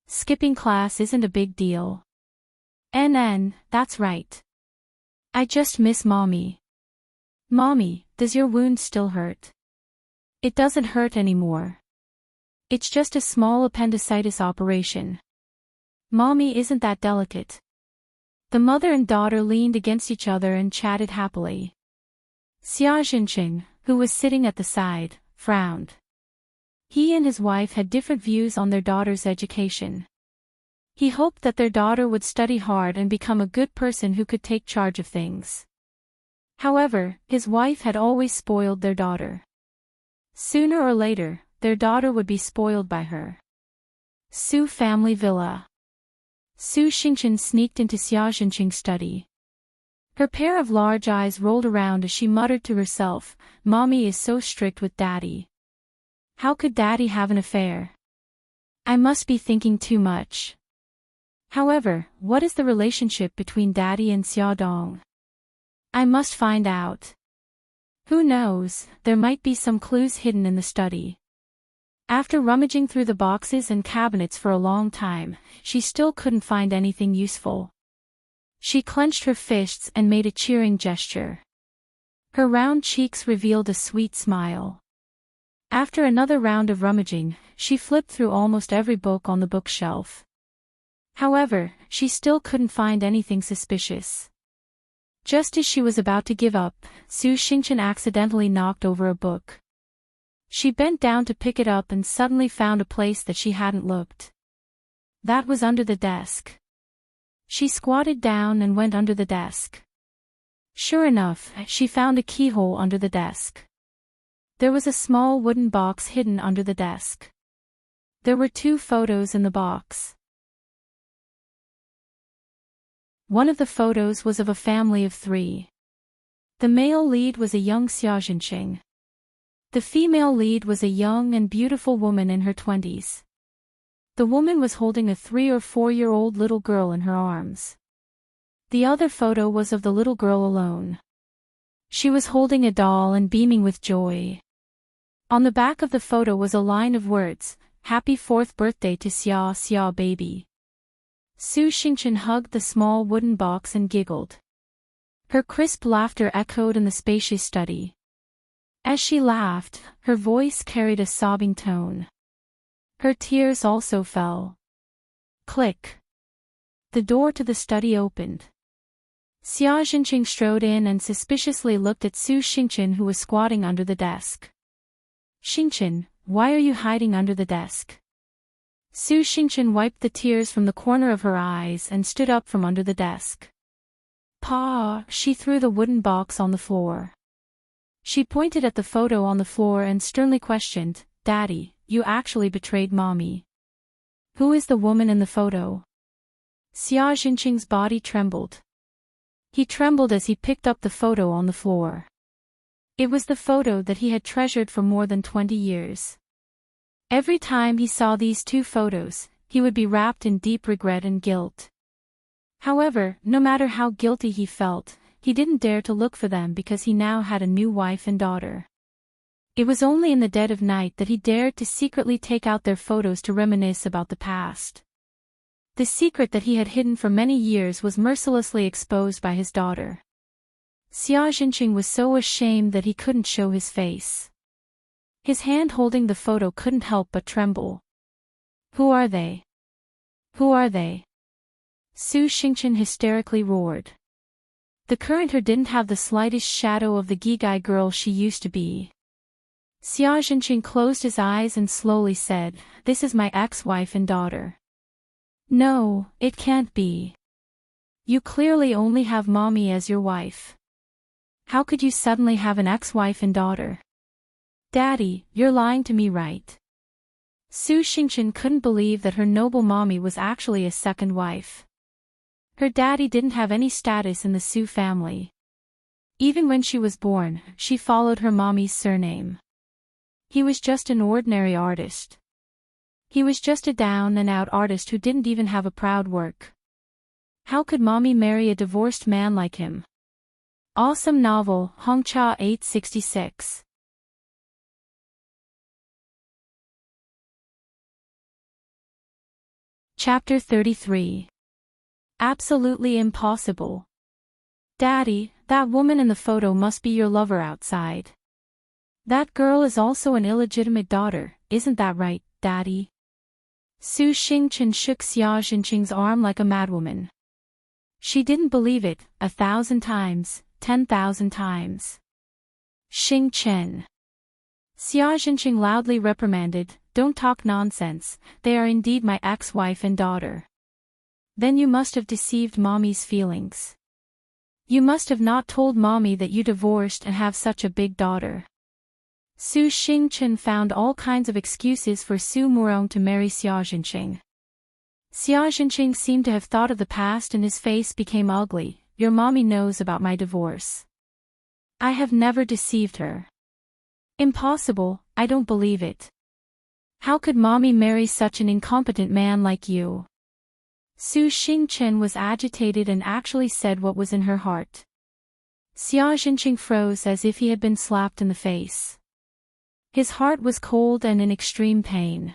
Skipping class isn't a big deal. That's right. I just miss Mommy." "Mommy, does your wound still hurt?" "It doesn't hurt anymore. It's just a small appendicitis operation. Mommy isn't that delicate." The mother and daughter leaned against each other and chatted happily. Xia Jinqing, who was sitting at the side, frowned. He and his wife had different views on their daughter's education. He hoped that their daughter would study hard and become a good person who could take charge of things. However, his wife had always spoiled their daughter. Sooner or later, their daughter would be spoiled by her. Su family villa. Su Xingchen sneaked into Xia Jinqing's study. Her pair of large eyes rolled around as she muttered to herself, "Mommy is so strict with Daddy. How could Daddy have an affair? I must be thinking too much." However, what is the relationship between Daddy and Xiaodong? I must find out. Who knows, there might be some clues hidden in the study. After rummaging through the boxes and cabinets for a long time, she still couldn't find anything useful. She clenched her fists and made a cheering gesture. Her round cheeks revealed a sweet smile. After another round of rummaging, she flipped through almost every book on the bookshelf. However, she still couldn't find anything suspicious. Just as she was about to give up, Su Xingchen accidentally knocked over a book. She bent down to pick it up and suddenly found a place that she hadn't looked. That was under the desk. She squatted down and went under the desk. Sure enough, she found a keyhole under the desk. There was a small wooden box hidden under the desk. There were 2 photos in the box. One of the photos was of a family of 3. The male lead was a young Xia Jinqing. The female lead was a young and beautiful woman in her 20s. The woman was holding a 3 or 4-year-old little girl in her arms. The other photo was of the little girl alone. She was holding a doll and beaming with joy. On the back of the photo was a line of words, "Happy 4th birthday to Xia Xia baby." Su Xingchen hugged the small wooden box and giggled. Her crisp laughter echoed in the spacious study. As she laughed, her voice carried a sobbing tone. Her tears also fell. Click. The door to the study opened. Xia Jinqing strode in and suspiciously looked at Su Xingchen, who was squatting under the desk. "Xingchen, why are you hiding under the desk?" Su Xingchen wiped the tears from the corner of her eyes and stood up from under the desk. "Pa," she threw the wooden box on the floor. She pointed at the photo on the floor and sternly questioned, "Daddy, you actually betrayed Mommy. Who is the woman in the photo?" Xia Jinqing's body trembled. He trembled as he picked up the photo on the floor. It was the photo that he had treasured for more than 20 years. Every time he saw these 2 photos, he would be wrapped in deep regret and guilt. However, no matter how guilty he felt, he didn't dare to look for them because he now had a new wife and daughter. It was only in the dead of night that he dared to secretly take out their photos to reminisce about the past. The secret that he had hidden for many years was mercilessly exposed by his daughter. Xia Jinqing was so ashamed that he couldn't show his face. His hand holding the photo couldn't help but tremble. "Who are they? Who are they?" Su Xingqian hysterically roared. The current her didn't have the slightest shadow of the Gigai girl she used to be. Xia Jinqing closed his eyes and slowly said, "This is my ex-wife and daughter." "No, it can't be. You clearly only have mommy as your wife. How could you suddenly have an ex-wife and daughter?" "Daddy, you're lying to me, right?" Su Xingqian couldn't believe that her noble mommy was actually a second wife. Her daddy didn't have any status in the Su family. Even when she was born, she followed her mommy's surname. He was just an ordinary artist. He was just a down-and-out artist who didn't even have a proud work. How could mommy marry a divorced man like him? Awesome novel, Hongcha 866. Chapter 33. Absolutely impossible. Daddy, that woman in the photo must be your lover outside. That girl is also an illegitimate daughter, isn't that right, Daddy? Su Xingqian shook Xia Jinqing's arm like a madwoman. She didn't believe it, 1,000 times, 10,000 times. Xingqian. Xia Jinqing loudly reprimanded, "Don't talk nonsense, they are indeed my ex-wife and daughter." "Then you must have deceived mommy's feelings. You must have not told mommy that you divorced and have such a big daughter." Su Xingqian found all kinds of excuses for Su Murong to marry Xia Jinqing. Xia Jinqing seemed to have thought of the past and his face became ugly. "Your mommy knows about my divorce. I have never deceived her." "Impossible, I don't believe it. How could mommy marry such an incompetent man like you?" Su Xingqian was agitated and actually said what was in her heart. Xia Jinqing froze as if he had been slapped in the face. His heart was cold and in extreme pain.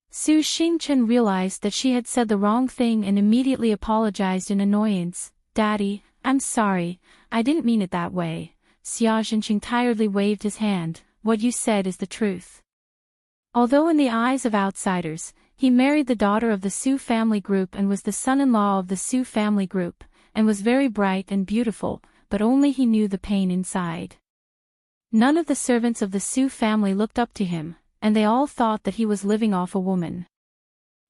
Su Xingqian realized that she had said the wrong thing and immediately apologized in annoyance. "Daddy, I'm sorry, I didn't mean it that way." Xia Jinqing tiredly waved his hand. "What you said is the truth." Although in the eyes of outsiders, he married the daughter of the Su family group and was the son-in-law of the Su family group, and was very bright and beautiful, but only he knew the pain inside. None of the servants of the Su family looked up to him, and they all thought that he was living off a woman.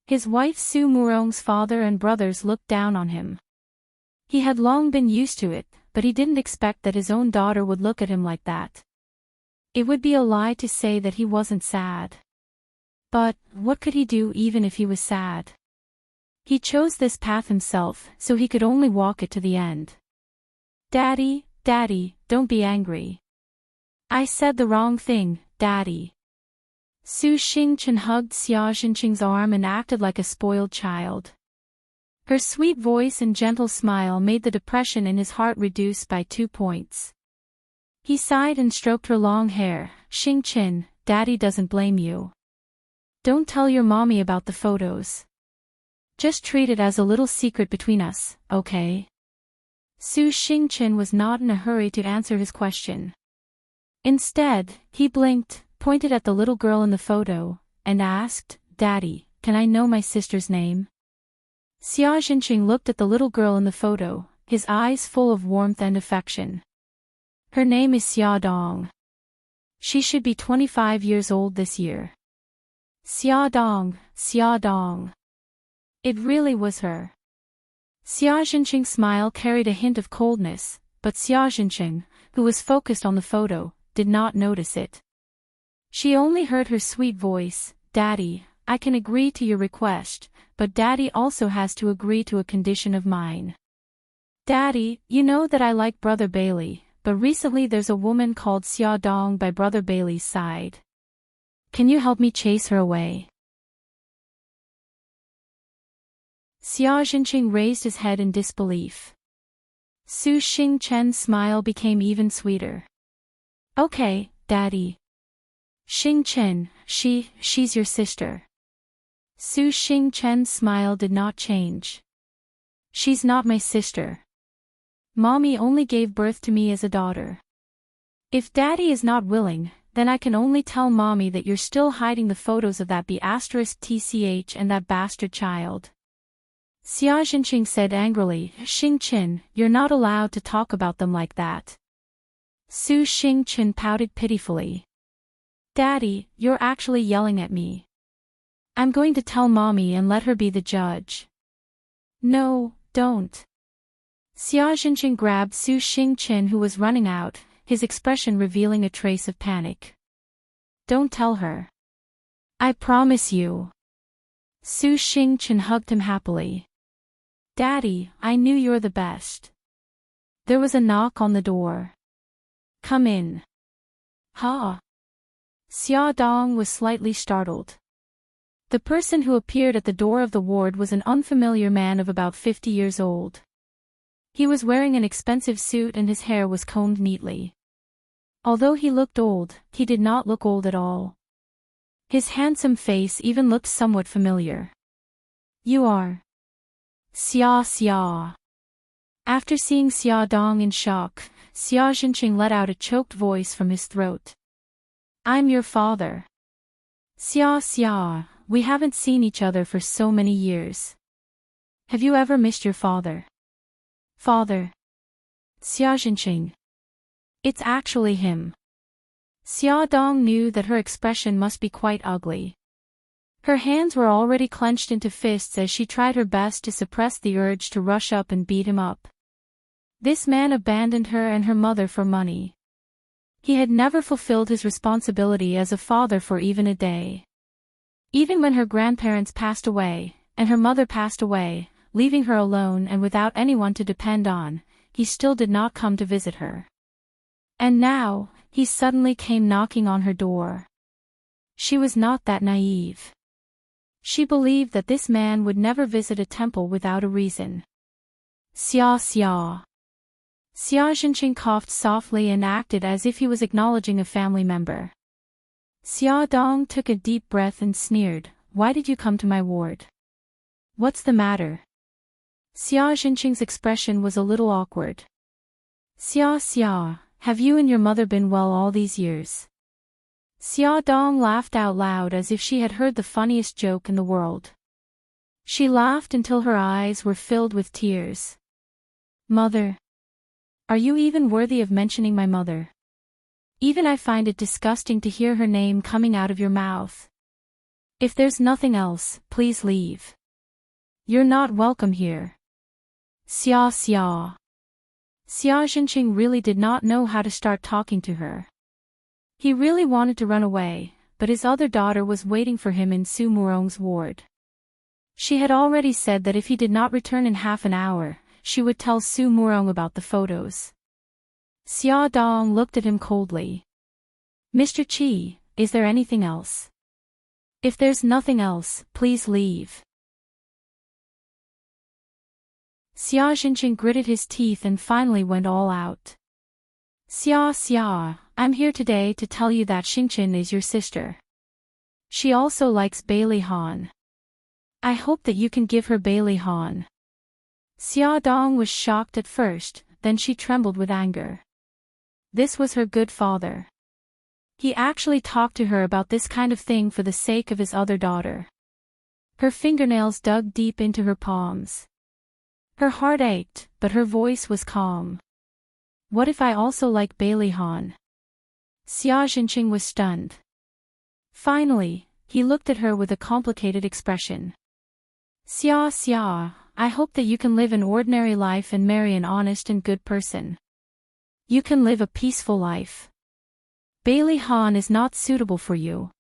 His wife Su Murong's father and brothers looked down on him. He had long been used to it, but he didn't expect that his own daughter would look at him like that. It would be a lie to say that he wasn't sad. But, what could he do even if he was sad? He chose this path himself, so he could only walk it to the end. "Daddy, Daddy, don't be angry. I said the wrong thing, Daddy." Su Xingqian hugged Xia Jinqing's arm and acted like a spoiled child. Her sweet voice and gentle smile made the depression in his heart reduce by 2 points. He sighed and stroked her long hair. "Xingqian, Daddy doesn't blame you. Don't tell your mommy about the photos. Just treat it as a little secret between us, okay?" Su Xingqian was not in a hurry to answer his question. Instead, he blinked, pointed at the little girl in the photo, and asked, "Daddy, can I know my sister's name?" Xia Jinqing looked at the little girl in the photo, his eyes full of warmth and affection. "Her name is Xia Dong. She should be 25 years old this year." Xia Dong, Xia Dong. It really was her. Xia Jinqing's smile carried a hint of coldness, but Xia Jinqing, who was focused on the photo, did not notice it. She only heard her sweet voice. "Daddy, I can agree to your request, but Daddy also has to agree to a condition of mine. Daddy, you know that I like Brother Bailey, but recently there's a woman called Xia Dong by Brother Bailey's side. Can you help me chase her away?" Xia Jinqing raised his head in disbelief. Su Xingqian's smile became even sweeter. "Okay, Daddy. Xing Chen, she's your sister. Su Xing Chen's smile did not change. She's not my sister. Mommy only gave birth to me as a daughter. If Daddy is not willing, then I can only tell Mommy that you're still hiding the photos of that B*TCH and that bastard child. Xia Jinqing said angrily, Xing Chen, you're not allowed to talk about them like that. Su Xing Chen pouted pitifully. Daddy, you're actually yelling at me. I'm going to tell Mommy and let her be the judge. No, don't. Xia Jinqing grabbed Su Xing Chen, who was running out, his expression revealing a trace of panic. Don't tell her. I promise you. Su Xing Chen hugged him happily. Daddy, I knew you're the best. There was a knock on the door. Come in. Ha. Xia Dong was slightly startled. The person who appeared at the door of the ward was an unfamiliar man of about 50 years old. He was wearing an expensive suit and his hair was combed neatly. Although he looked old, he did not look old at all. His handsome face even looked somewhat familiar. You are Xia. After seeing Xia Dong in shock, Xia Jinqing let out a choked voice from his throat. I'm your father. Xia, we haven't seen each other for so many years. Have you ever missed your father? Father. Xia Jinqing. It's actually him. Xia Dong knew that her expression must be quite ugly. Her hands were already clenched into fists as she tried her best to suppress the urge to rush up and beat him up. This man abandoned her and her mother for money. He had never fulfilled his responsibility as a father for even a day. Even when her grandparents passed away, and her mother passed away, leaving her alone and without anyone to depend on, he still did not come to visit her. And now, he suddenly came knocking on her door. She was not that naive. She believed that this man would never visit a temple without a reason. Xia. Xia Jinqing coughed softly and acted as if he was acknowledging a family member. Xia Dong took a deep breath and sneered, Why did you come to my ward? What's the matter? Xia Jinqing's expression was a little awkward. Xia, have you and your mother been well all these years? Xia Dong laughed out loud as if she had heard the funniest joke in the world. She laughed until her eyes were filled with tears. Mother. Are you even worthy of mentioning my mother? Even I find it disgusting to hear her name coming out of your mouth. If there's nothing else, please leave. You're not welcome here. Xia. Xia Jinqing really did not know how to start talking to her. He really wanted to run away, but his other daughter was waiting for him in Su Murong's ward. She had already said that if he did not return in half an hour, she would tell Su Murong about the photos. Xia Dong looked at him coldly. Mr. Qi, is there anything else? If there's nothing else, please leave. Xia Jinqing gritted his teeth and finally went all out. Xia, I'm here today to tell you that Xingchen is your sister. She also likes Bailey Han. I hope that you can give her Bailey Han. Xia Dong was shocked at first, then she trembled with anger. This was her good father. He actually talked to her about this kind of thing for the sake of his other daughter. Her fingernails dug deep into her palms. Her heart ached, but her voice was calm. What if I also like Bailey Han? Xia Jinqing was stunned. Finally, he looked at her with a complicated expression. Xia, I hope that you can live an ordinary life and marry an honest and good person. You can live a peaceful life. Bailey Han is not suitable for you.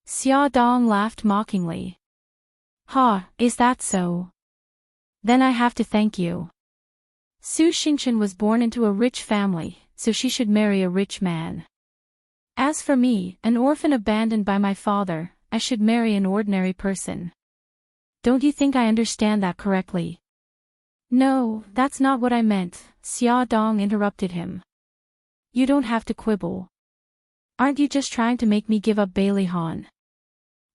Xia Dong laughed mockingly. Ha, is that so? Then I have to thank you. Su Xingchen was born into a rich family, so she should marry a rich man. As for me, an orphan abandoned by my father, I should marry an ordinary person. Don't you think I understand that correctly? No, that's not what I meant, Xia Dong interrupted him. You don't have to quibble. Aren't you just trying to make me give up Bailey Han?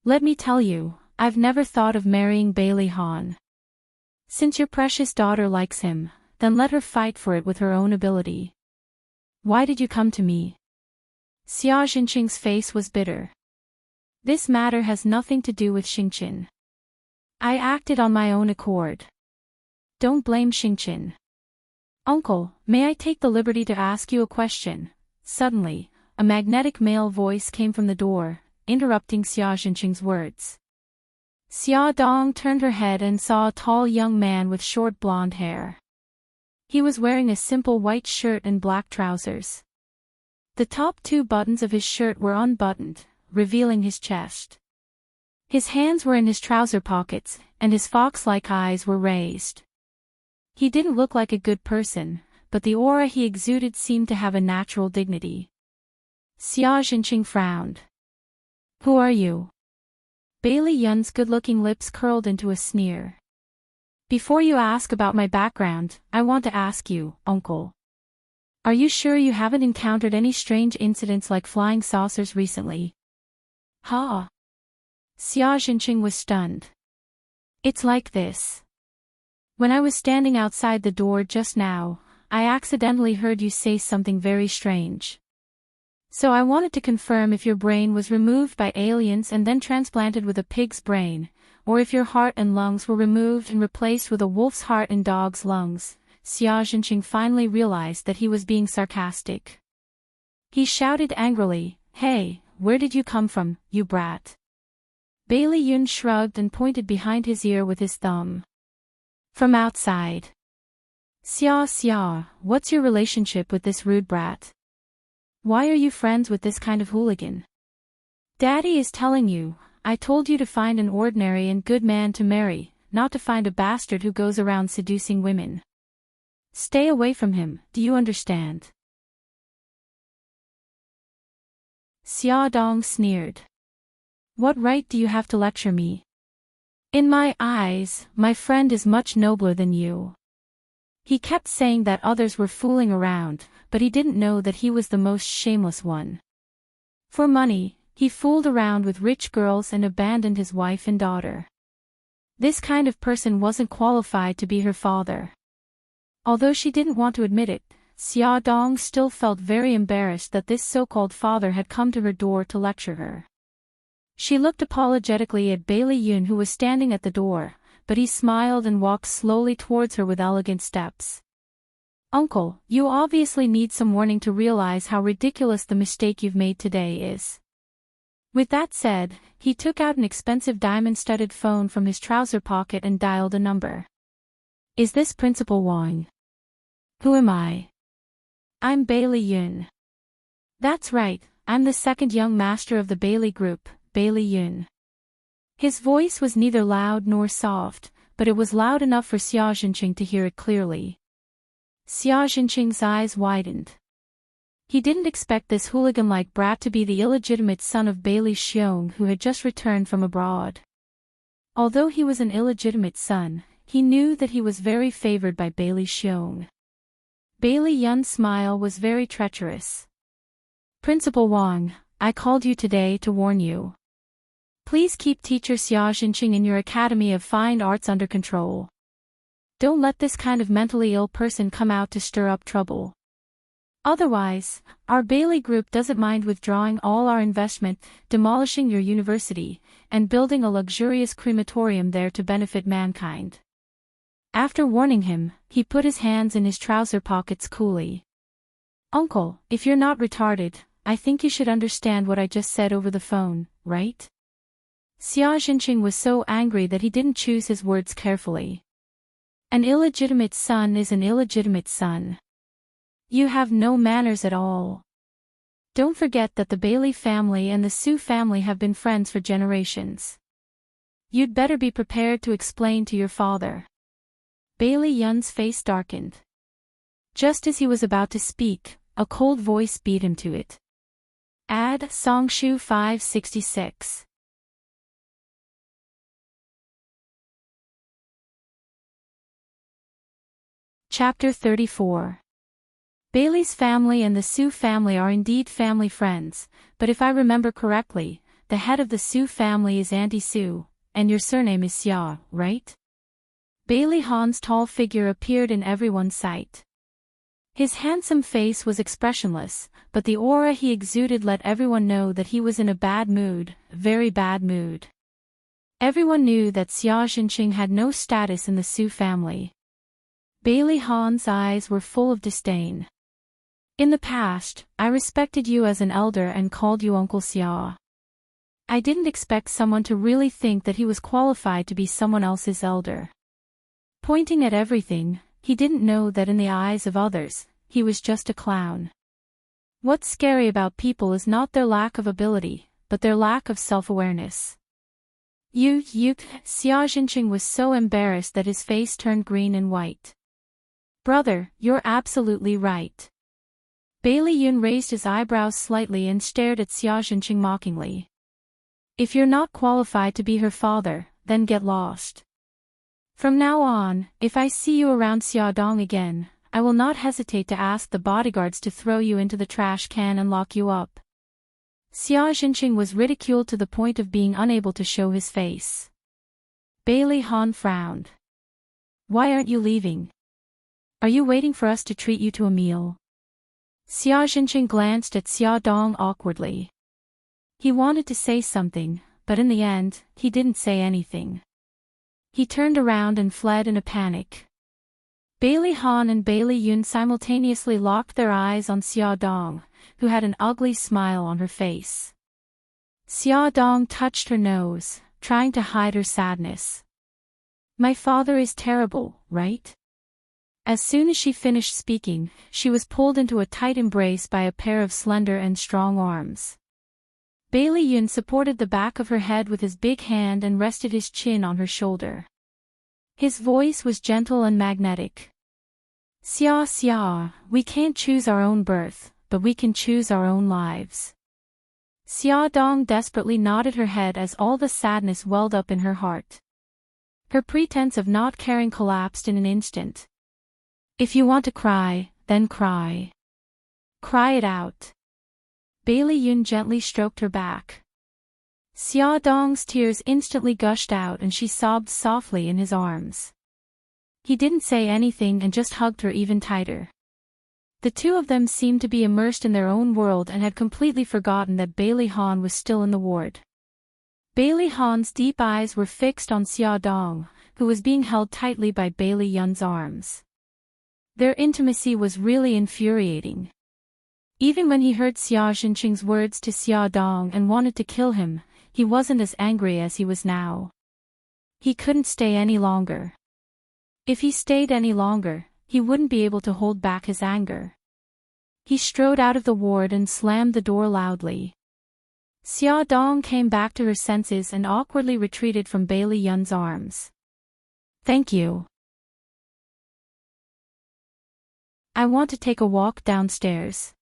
Let me tell you, I've never thought of marrying Bailey Han. Since your precious daughter likes him, then let her fight for it with her own ability. Why did you come to me? Xia Jinqing's face was bitter. This matter has nothing to do with Xingqin. I acted on my own accord. Don't blame Xingqin. Uncle, may I take the liberty to ask you a question? Suddenly, a magnetic male voice came from the door, interrupting Xia Jinqing's words. Xia Dong turned her head and saw a tall young man with short blonde hair. He was wearing a simple white shirt and black trousers. The top 2 buttons of his shirt were unbuttoned, revealing his chest. His hands were in his trouser pockets, and his fox-like eyes were raised. He didn't look like a good person, but the aura he exuded seemed to have a natural dignity. Xia Jinqing frowned. Who are you? Bailey Yun's good-looking lips curled into a sneer. Before you ask about my background, I want to ask you, Uncle. Are you sure you haven't encountered any strange incidents like flying saucers recently? Ha! Xia Jinqing was stunned. It's like this. When I was standing outside the door just now, I accidentally heard you say something very strange. So I wanted to confirm if your brain was removed by aliens and then transplanted with a pig's brain, or if your heart and lungs were removed and replaced with a wolf's heart and dog's lungs. Xia Jinqing finally realized that he was being sarcastic. He shouted angrily, Hey, where did you come from, you brat? Bailey Yun shrugged and pointed behind his ear with his thumb. From outside. Xia, what's your relationship with this rude brat? Why are you friends with this kind of hooligan? Daddy is telling you, I told you to find an ordinary and good man to marry, not to find a bastard who goes around seducing women. Stay away from him, do you understand? Xia Dong sneered. What right do you have to lecture me? In my eyes, my friend is much nobler than you. He kept saying that others were fooling around, but he didn't know that he was the most shameless one. For money, he fooled around with rich girls and abandoned his wife and daughter. This kind of person wasn't qualified to be her father. Although she didn't want to admit it, Xia Dong still felt very embarrassed that this so-called father had come to her door to lecture her. She looked apologetically at Bailey Yun, who was standing at the door, but he smiled and walked slowly towards her with elegant steps. Uncle, you obviously need some warning to realize how ridiculous the mistake you've made today is. With that said, he took out an expensive diamond-studded phone from his trouser pocket and dialed a number. Is this Principal Wang? Who am I? I'm Bailey Yun. That's right, I'm the second young master of the Bailey Group, Bailey Yun. His voice was neither loud nor soft, but it was loud enough for Xia Jinqing to hear it clearly. Xia Jinqing's eyes widened. He didn't expect this hooligan-like brat to be the illegitimate son of Bailey Xiong, who had just returned from abroad. Although he was an illegitimate son, he knew that he was very favored by Bailey Xiong. Bailey Yun's smile was very treacherous. Principal Wang, I called you today to warn you. Please keep teacher Xia Jinqing in your Academy of Fine Arts under control. Don't let this kind of mentally ill person come out to stir up trouble. Otherwise, our Bailey Group doesn't mind withdrawing all our investment, demolishing your university, and building a luxurious crematorium there to benefit mankind. After warning him, he put his hands in his trouser pockets coolly. Uncle, if you're not retarded, I think you should understand what I just said over the phone, right? Xia Jinqing was so angry that he didn't choose his words carefully. An illegitimate son is an illegitimate son. You have no manners at all. Don't forget that the Bailey family and the Su family have been friends for generations. You'd better be prepared to explain to your father. Bailey Yun's face darkened. Just as he was about to speak, a cold voice beat him to it. Add Songshu 566. Chapter 34. Bailey's family and the Su family are indeed family friends, but if I remember correctly, the head of the Su family is Auntie Su, and your surname is Xia, right? Bailey Han's tall figure appeared in everyone's sight. His handsome face was expressionless, but the aura he exuded let everyone know that he was in a bad mood, very bad mood. Everyone knew that Xia Jinqing had no status in the Su family. Bailey Han's eyes were full of disdain. In the past, I respected you as an elder and called you Uncle Xia. I didn't expect someone to really think that he was qualified to be someone else's elder. Pointing at everything, he didn't know that in the eyes of others, he was just a clown. What's scary about people is not their lack of ability, but their lack of self-awareness. Xia Jinqing was so embarrassed that his face turned green and white. Brother, you're absolutely right. Bailey Yun raised his eyebrows slightly and stared at Xia Jinqing mockingly. If you're not qualified to be her father, then get lost. From now on, if I see you around Xiaodong again, I will not hesitate to ask the bodyguards to throw you into the trash can and lock you up. Xia Jinqing was ridiculed to the point of being unable to show his face. Bailey Han frowned. Why aren't you leaving? Are you waiting for us to treat you to a meal? Xia Jinqing glanced at Xiaodong awkwardly. He wanted to say something, but in the end, he didn't say anything. He turned around and fled in a panic. Bailey Han and Bailey Yun simultaneously locked their eyes on Xiaodong, who had an ugly smile on her face. Xiaodong touched her nose, trying to hide her sadness. My father is terrible, right? As soon as she finished speaking, she was pulled into a tight embrace by a pair of slender and strong arms. Bailey Yun supported the back of her head with his big hand and rested his chin on her shoulder. His voice was gentle and magnetic. Xia, we can't choose our own birth, but we can choose our own lives. Xiaodong desperately nodded her head as all the sadness welled up in her heart. Her pretense of not caring collapsed in an instant. If you want to cry, then cry. Cry it out. Bailey Yun gently stroked her back. Xiaodong's tears instantly gushed out and she sobbed softly in his arms. He didn't say anything and just hugged her even tighter. The two of them seemed to be immersed in their own world and had completely forgotten that Bailey Han was still in the ward. Bailey Han's deep eyes were fixed on Xiaodong, who was being held tightly by Bailey Yun's arms. Their intimacy was really infuriating. Even when he heard Xia Jinqing's words to Xiaodong and wanted to kill him, he wasn't as angry as he was now. He couldn't stay any longer. If he stayed any longer, he wouldn't be able to hold back his anger. He strode out of the ward and slammed the door loudly. Xiaodong came back to her senses and awkwardly retreated from Bailey Yun's arms. Thank you. I want to take a walk downstairs.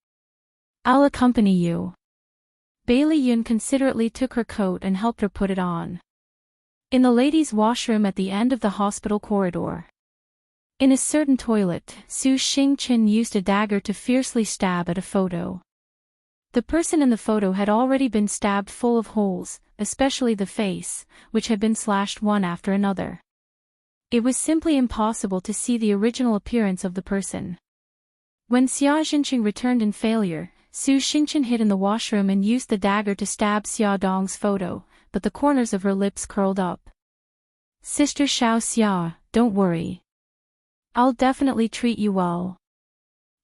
I'll accompany you. Bailey Yun considerately took her coat and helped her put it on. In the ladies' washroom at the end of the hospital corridor. In a certain toilet, Su Xingchen used a dagger to fiercely stab at a photo. The person in the photo had already been stabbed full of holes, especially the face, which had been slashed one after another. It was simply impossible to see the original appearance of the person. When Xia Jinqing returned in failure, Su Xingchen hid in the washroom and used the dagger to stab Xiaodong's photo, but the corners of her lips curled up. Sister Xiao Xia, don't worry. I'll definitely treat you well.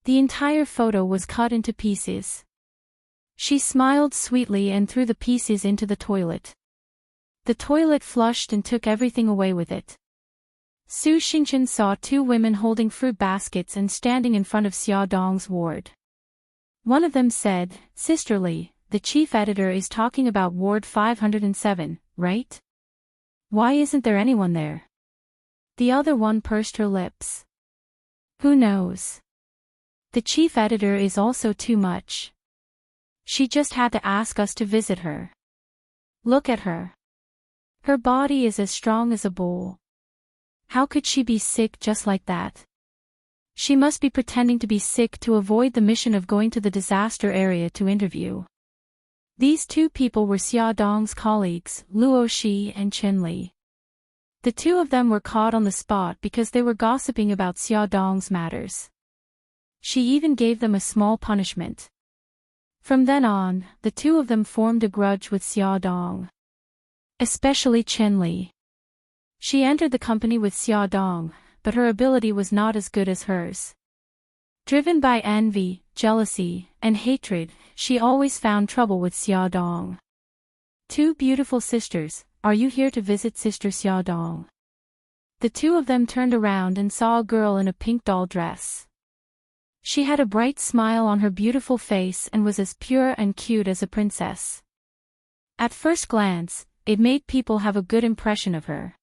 The entire photo was cut into pieces. She smiled sweetly and threw the pieces into the toilet. The toilet flushed and took everything away with it. Su Xingchen saw two women holding fruit baskets and standing in front of Xiaodong's ward. One of them said, Sisterly, the chief editor is talking about Ward 507, right? Why isn't there anyone there? The other one pursed her lips. Who knows? The chief editor is also too much. She just had to ask us to visit her. Look at her. Her body is as strong as a bull. How could she be sick just like that? She must be pretending to be sick to avoid the mission of going to the disaster area to interview. These two people were Xia Dong's colleagues, Luo Shi and Qin Li. The two of them were caught on the spot because they were gossiping about Xia Dong's matters. She even gave them a small punishment. From then on, the two of them formed a grudge with Xia Dong. Especially Qin Li. She entered the company with Xia Dong, but her ability was not as good as hers. Driven by envy, jealousy, and hatred, she always found trouble with Xia Dong. Two beautiful sisters, are you here to visit Sister Xia Dong? The two of them turned around and saw a girl in a pink doll dress. She had a bright smile on her beautiful face and was as pure and cute as a princess. At first glance, it made people have a good impression of her.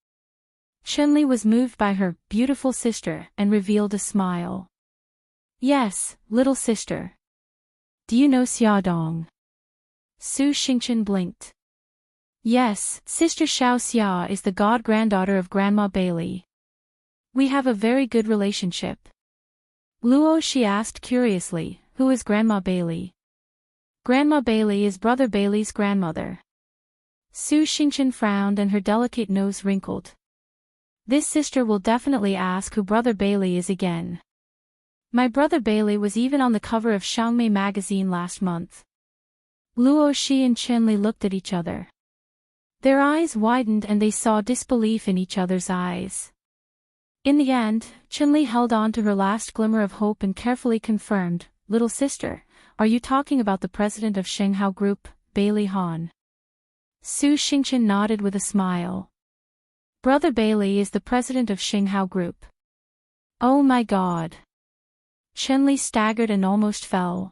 Qin Li was moved by her beautiful sister and revealed a smile. Yes, little sister. Do you know Xia Dong? Su Xingqian blinked. Yes, Sister Xiao Xia is the god-granddaughter of Grandma Bailey. We have a very good relationship. Luo Shi asked curiously, who is Grandma Bailey? Grandma Bailey is Brother Bailey's grandmother. Su Xingqian frowned and her delicate nose wrinkled. This sister will definitely ask who Brother Bailey is again. My brother Bailey was even on the cover of Xiangmei magazine last month. Luo Shi and Qin Li looked at each other. Their eyes widened and they saw disbelief in each other's eyes. In the end, Qin Li held on to her last glimmer of hope and carefully confirmed, little sister, are you talking about the president of Shenghao Group, Bailey Han? Su Xingqian nodded with a smile. Brother Bailey is the president of Shenghao Group. Oh my God. Qin Li staggered and almost fell.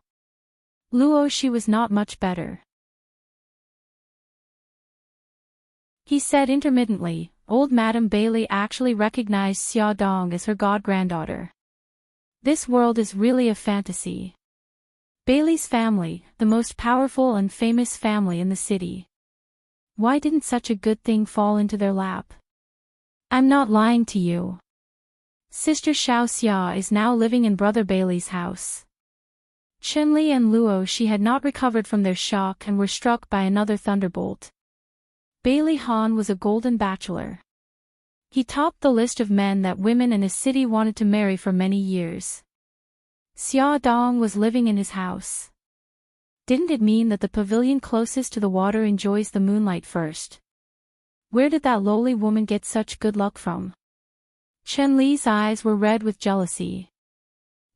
Luo Shi was not much better. He said intermittently, old Madame Bailey actually recognized Xia Dong as her god-granddaughter. This world is really a fantasy. Bailey's family, the most powerful and famous family in the city. Why didn't such a good thing fall into their lap? I'm not lying to you. Sister Xiao Xia is now living in Brother Bailey's house. Qin Li and Luo Shi had not recovered from their shock and were struck by another thunderbolt. Bailey Han was a golden bachelor. He topped the list of men that women in his city wanted to marry for many years. Xia Dong was living in his house. Didn't it mean that the pavilion closest to the water enjoys the moonlight first? Where did that lowly woman get such good luck from? Qin Li's eyes were red with jealousy.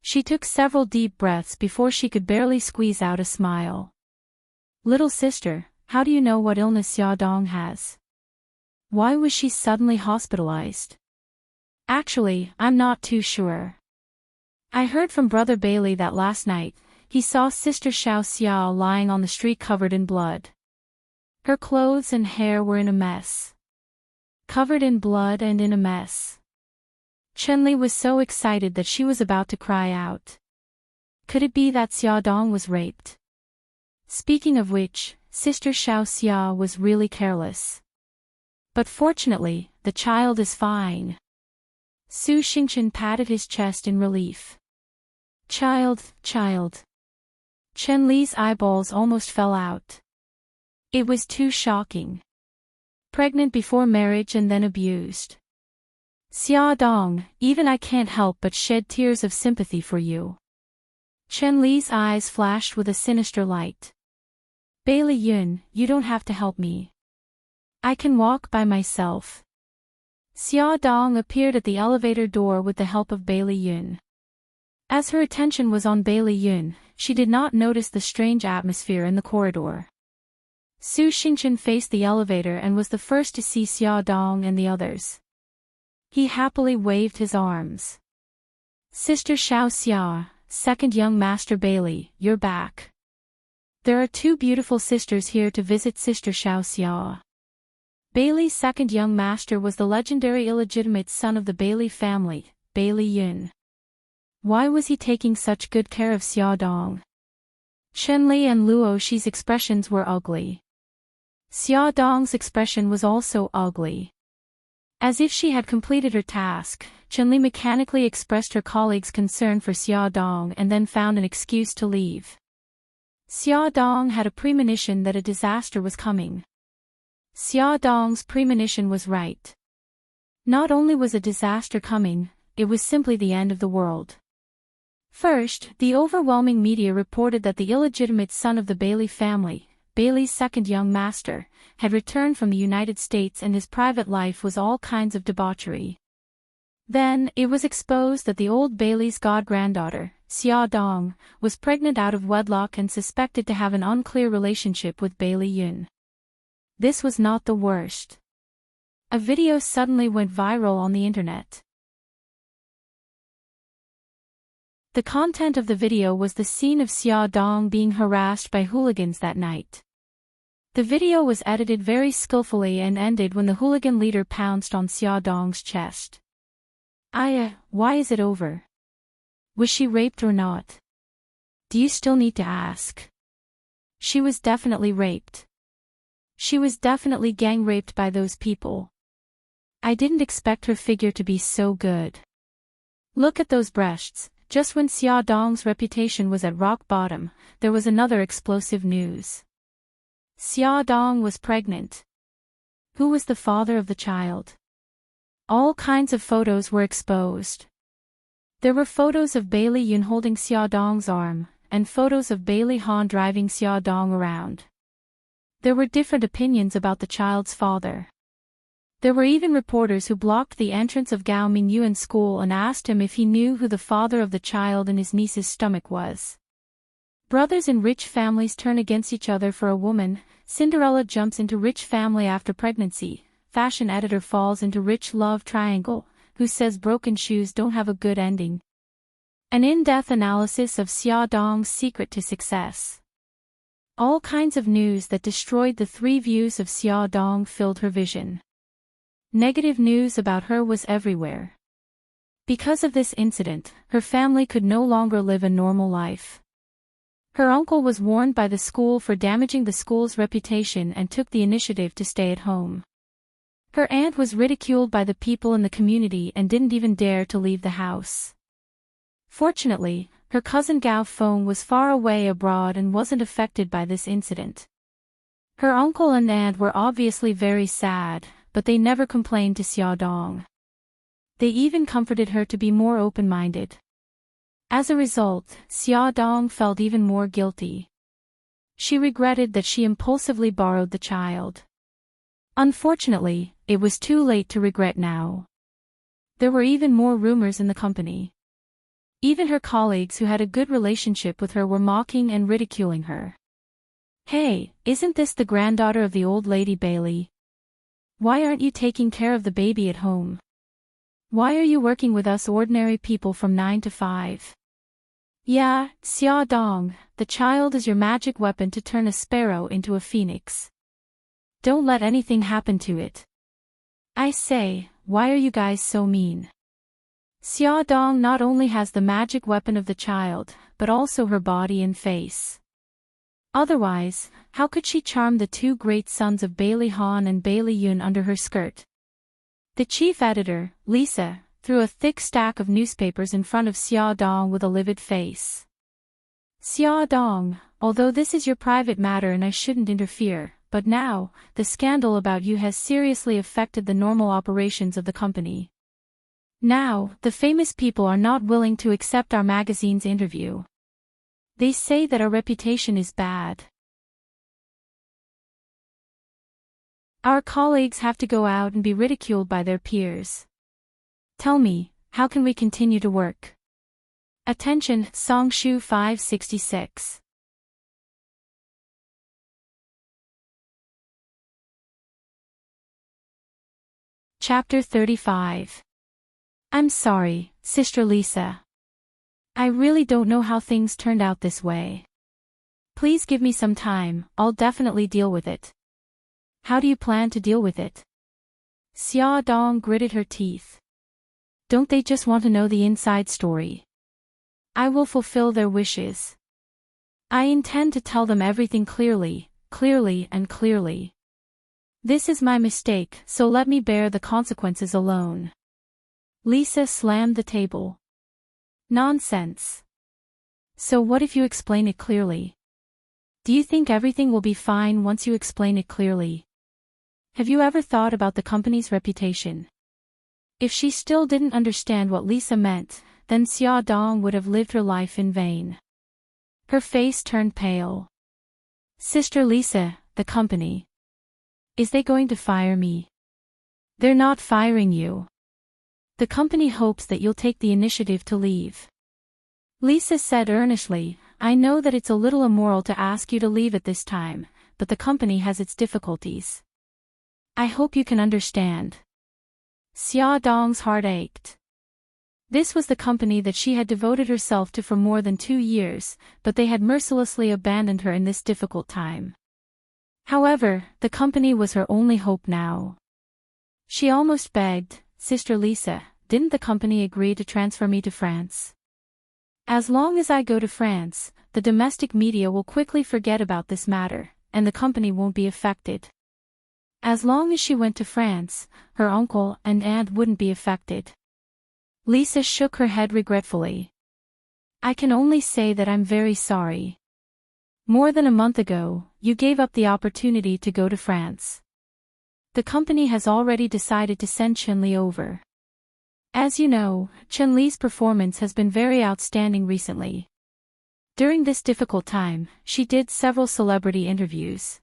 She took several deep breaths before she could barely squeeze out a smile. Little sister, how do you know what illness Xia Dong has? Why was she suddenly hospitalized? Actually, I'm not too sure. I heard from Brother Bailey that last night, he saw Sister Xiao Xia lying on the street covered in blood. Her clothes and hair were in a mess. Covered in blood and in a mess. Qin Li was so excited that she was about to cry out. Could it be that Xia Dong was raped? Speaking of which, Sister Xiao Xia was really careless. But fortunately, the child is fine. Su Xingqian patted his chest in relief. Child. Qin Li's eyeballs almost fell out. It was too shocking. Pregnant before marriage and then abused. Xia Dong, even I can't help but shed tears of sympathy for you. Qin Li's eyes flashed with a sinister light. Bailey Yun, you don't have to help me. I can walk by myself. Xia Dong appeared at the elevator door with the help of Bailey Yun. As her attention was on Bailey Yun, she did not notice the strange atmosphere in the corridor. Su Xingqian faced the elevator and was the first to see Xia Dong and the others. He happily waved his arms. Sister Xiao Xia, second young Master Bailey, you're back. There are two beautiful sisters here to visit Sister Xiao Xia. Bailey's second young master was the legendary illegitimate son of the Bailey family, Bailey Yun. Why was he taking such good care of Xia Dong? Qin Li and Luo Shi's expressions were ugly. Xia Dong's expression was also ugly. As if she had completed her task, Chun-Li mechanically expressed her colleague's concern for Xia Dong and then found an excuse to leave. Xia Dong had a premonition that a disaster was coming. Xia Dong's premonition was right. Not only was a disaster coming, it was simply the end of the world. First, the overwhelming media reported that the illegitimate son of the Bailey family, Bailey's second young master, had returned from the United States and his private life was all kinds of debauchery. Then, it was exposed that the old Bailey's god-granddaughter, Xia Dong, was pregnant out of wedlock and suspected to have an unclear relationship with Bailey Yun. This was not the worst. A video suddenly went viral on the internet. The content of the video was the scene of Xia Dong being harassed by hooligans that night. The video was edited very skillfully and ended when the hooligan leader pounced on Xia Dong's chest. Why is it over? Was she raped or not? Do you still need to ask? She was definitely raped. She was definitely gang raped by those people. I didn't expect her figure to be so good. Look at those breasts. Just when Xia Dong's reputation was at rock bottom, there was another explosive news. Xia Dong was pregnant. Who was the father of the child? All kinds of photos were exposed. There were photos of Bailey Yun holding Xia Dong's arm, and photos of Bailey Han driving Xia Dong around. There were different opinions about the child's father. There were even reporters who blocked the entrance of Gao Mingyuan's school and asked him if he knew who the father of the child in his niece's stomach was. Brothers in rich families turn against each other for a woman. Cinderella jumps into rich family after pregnancy. Fashion editor falls into rich love triangle, who says broken shoes don't have a good ending. An in-depth analysis of Xia Dong's secret to success. All kinds of news that destroyed the three views of Xia Dong filled her vision. Negative news about her was everywhere. Because of this incident, her family could no longer live a normal life. Her uncle was warned by the school for damaging the school's reputation and took the initiative to stay at home. Her aunt was ridiculed by the people in the community and didn't even dare to leave the house. Fortunately, her cousin Gao Feng was far away abroad and wasn't affected by this incident. Her uncle and aunt were obviously very sad, but they never complained to Xia Dong. They even comforted her to be more open-minded. As a result, Xia Dong felt even more guilty. She regretted that she impulsively borrowed the child. Unfortunately, it was too late to regret now. There were even more rumors in the company. Even her colleagues who had a good relationship with her were mocking and ridiculing her. Hey, isn't this the granddaughter of the old lady Bailey? Why aren't you taking care of the baby at home? Why are you working with us ordinary people from 9 to 5? Yeah, Xia Dong, the child is your magic weapon to turn a sparrow into a phoenix. Don't let anything happen to it. I say, why are you guys so mean? Xia Dong not only has the magic weapon of the child, but also her body and face. Otherwise, how could she charm the two great sons of Bailey Han and Bailey Yun under her skirt? The chief editor, Lisa, threw a thick stack of newspapers in front of Xia Dong with a livid face. Xia Dong, although this is your private matter and I shouldn't interfere, but now, the scandal about you has seriously affected the normal operations of the company. Now, the famous people are not willing to accept our magazine's interview. They say that our reputation is bad. Our colleagues have to go out and be ridiculed by their peers. Tell me, how can we continue to work? Attention, Songshu 566. Chapter 35. I'm sorry, Sister Lisa. I really don't know how things turned out this way. Please give me some time, I'll definitely deal with it. How do you plan to deal with it? Xia Dong gritted her teeth. Don't they just want to know the inside story? I will fulfill their wishes. I intend to tell them everything clearly and clearly. This is my mistake, so let me bear the consequences alone. Lisa slammed the table. Nonsense. So what if you explain it clearly? Do you think everything will be fine once you explain it clearly? Have you ever thought about the company's reputation? If she still didn't understand what Lisa meant, then Xia Dong would have lived her life in vain. Her face turned pale. Sister Lisa, the company. Is they going to fire me? They're not firing you. The company hopes that you'll take the initiative to leave. Lisa said earnestly, I know that it's a little immoral to ask you to leave at this time, but the company has its difficulties. I hope you can understand. Xia Dong's heart ached. This was the company that she had devoted herself to for more than 2 years, but they had mercilessly abandoned her in this difficult time. However, the company was her only hope now. She almost begged, Sister Lisa, didn't the company agree to transfer me to France? As long as I go to France, the domestic media will quickly forget about this matter, and the company won't be affected. As long as she went to France, her uncle and aunt wouldn't be affected. Lisa shook her head regretfully. I can only say that I'm very sorry. More than a month ago, you gave up the opportunity to go to France. The company has already decided to send Chun-Li over. As you know, Chun-Li's performance has been very outstanding recently. During this difficult time, she did several celebrity interviews.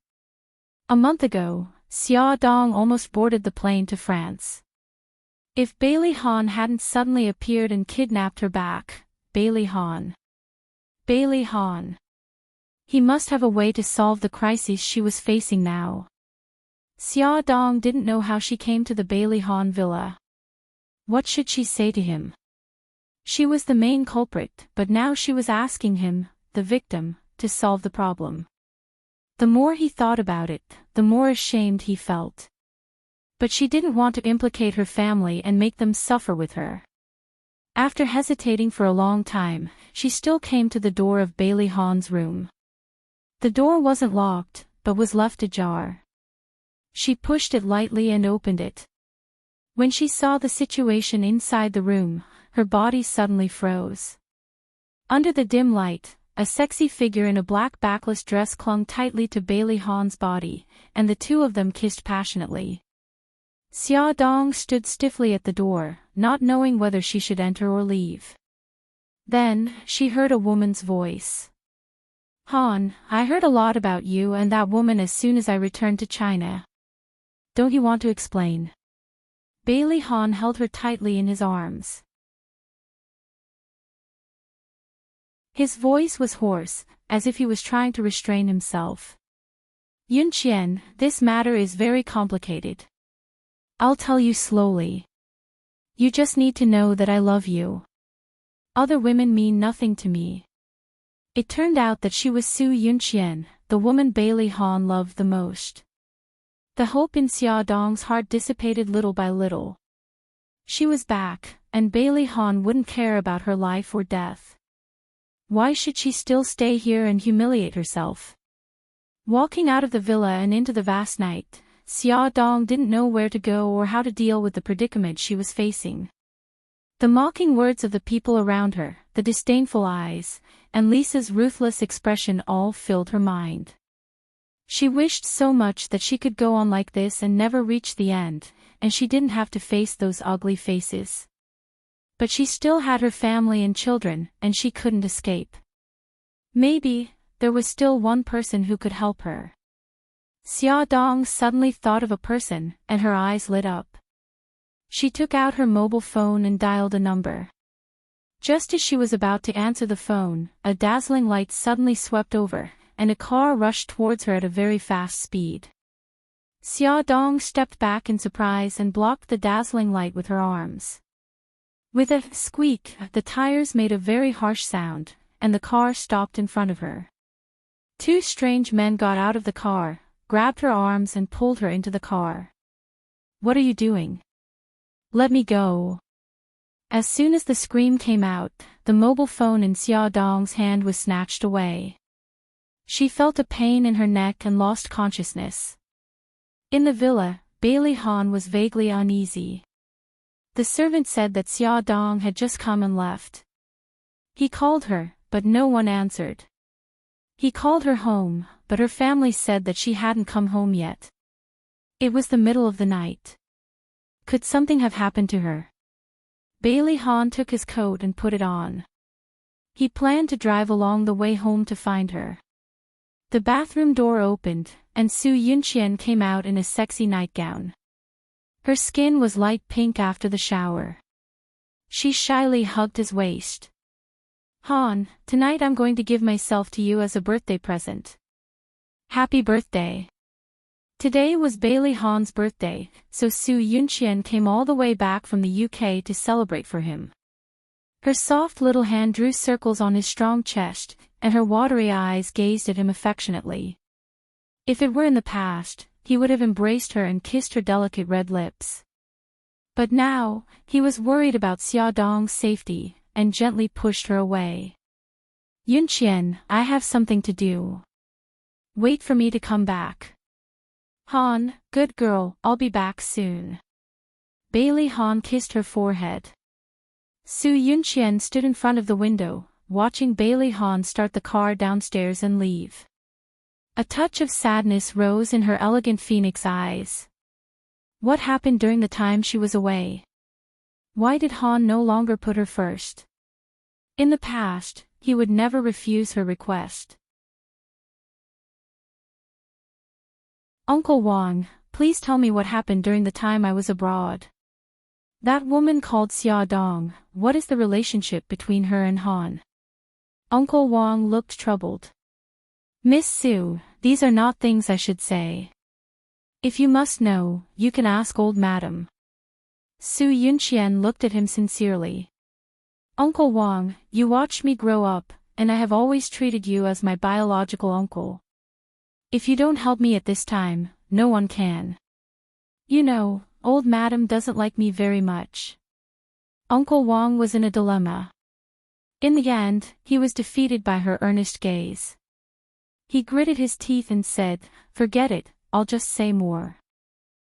A month ago, Xia Dong almost boarded the plane to France. If Bailey Han hadn't suddenly appeared and kidnapped her back, Bailey Han. He must have a way to solve the crisis she was facing now. Xia Dong didn't know how she came to the Bailey Han villa. What should she say to him? She was the main culprit, but now she was asking him, the victim, to solve the problem. The more he thought about it, the more ashamed he felt. But she didn't want to implicate her family and make them suffer with her. After hesitating for a long time, she still came to the door of Bailey Han's room. The door wasn't locked, but was left ajar. She pushed it lightly and opened it. When she saw the situation inside the room, her body suddenly froze. Under the dim light, a sexy figure in a black backless dress clung tightly to Bailey Han's body, and the two of them kissed passionately. Xia Dong stood stiffly at the door, not knowing whether she should enter or leave. Then, she heard a woman's voice. Han, I heard a lot about you and that woman as soon as I returned to China. Don't you want to explain? Bailey Han held her tightly in his arms. His voice was hoarse, as if he was trying to restrain himself. Yunqian, this matter is very complicated. I'll tell you slowly. You just need to know that I love you. Other women mean nothing to me. It turned out that she was Su Yunqian, the woman Bailey Han loved the most. The hope in Xia Dong's heart dissipated little by little. She was back, and Bailey Han wouldn't care about her life or death. Why should she still stay here and humiliate herself? Walking out of the villa and into the vast night, Xia Dong didn't know where to go or how to deal with the predicament she was facing. The mocking words of the people around her, the disdainful eyes, and Lisa's ruthless expression all filled her mind. She wished so much that she could go on like this and never reach the end, and she didn't have to face those ugly faces. But she still had her family and children, and she couldn't escape. Maybe, there was still one person who could help her. Xia Dong suddenly thought of a person, and her eyes lit up. She took out her mobile phone and dialed a number. Just as she was about to answer the phone, a dazzling light suddenly swept over, and a car rushed towards her at a very fast speed. Xia Dong stepped back in surprise and blocked the dazzling light with her arms. With a squeak, the tires made a very harsh sound, and the car stopped in front of her. Two strange men got out of the car, grabbed her arms and pulled her into the car. What are you doing? Let me go. As soon as the scream came out, the mobile phone in Xia Dong's hand was snatched away. She felt a pain in her neck and lost consciousness. In the villa, Bailey Han was vaguely uneasy. The servant said that Xia Dong had just come and left. He called her, but no one answered. He called her home, but her family said that she hadn't come home yet. It was the middle of the night. Could something have happened to her? Bailey Han took his coat and put it on. He planned to drive along the way home to find her. The bathroom door opened, and Su Yunqian came out in a sexy nightgown. Her skin was light pink after the shower. She shyly hugged his waist. Han, tonight I'm going to give myself to you as a birthday present. Happy birthday. Today was Bailey Han's birthday, so Su Yunqian came all the way back from the UK to celebrate for him. Her soft little hand drew circles on his strong chest, and her watery eyes gazed at him affectionately. If it were in the past, he would have embraced her and kissed her delicate red lips. But now, he was worried about Xia Dong's safety, and gently pushed her away. Yunqian, I have something to do. Wait for me to come back. Han, good girl, I'll be back soon. Bailey Han kissed her forehead. Su Yunqian stood in front of the window, watching Bailey Han start the car downstairs and leave. A touch of sadness rose in her elegant phoenix eyes. What happened during the time she was away? Why did Han no longer put her first? In the past, he would never refuse her request. Uncle Wang, please tell me what happened during the time I was abroad. That woman called Xia Dong, what is the relationship between her and Han? Uncle Wang looked troubled. Miss Su, these are not things I should say. If you must know, you can ask old madam. Su Yunqian looked at him sincerely. Uncle Wang, you watched me grow up, and I have always treated you as my biological uncle. If you don't help me at this time, no one can. You know, old madam doesn't like me very much. Uncle Wang was in a dilemma. In the end, he was defeated by her earnest gaze. He gritted his teeth and said, forget it, I'll just say more.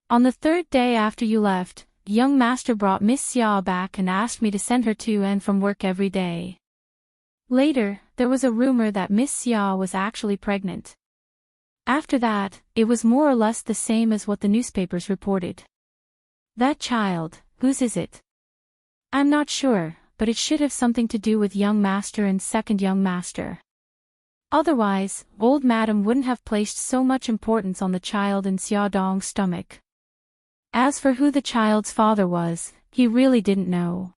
On the third day after you left, young master brought Miss Xia back and asked me to send her to and from work every day. Later, there was a rumor that Miss Xia was actually pregnant. After that, it was more or less the same as what the newspapers reported. That child, whose is it? I'm not sure, but it should have something to do with young master and second young master. Otherwise, old madam wouldn't have placed so much importance on the child in Xia Dong's stomach. As for who the child's father was, he really didn't know.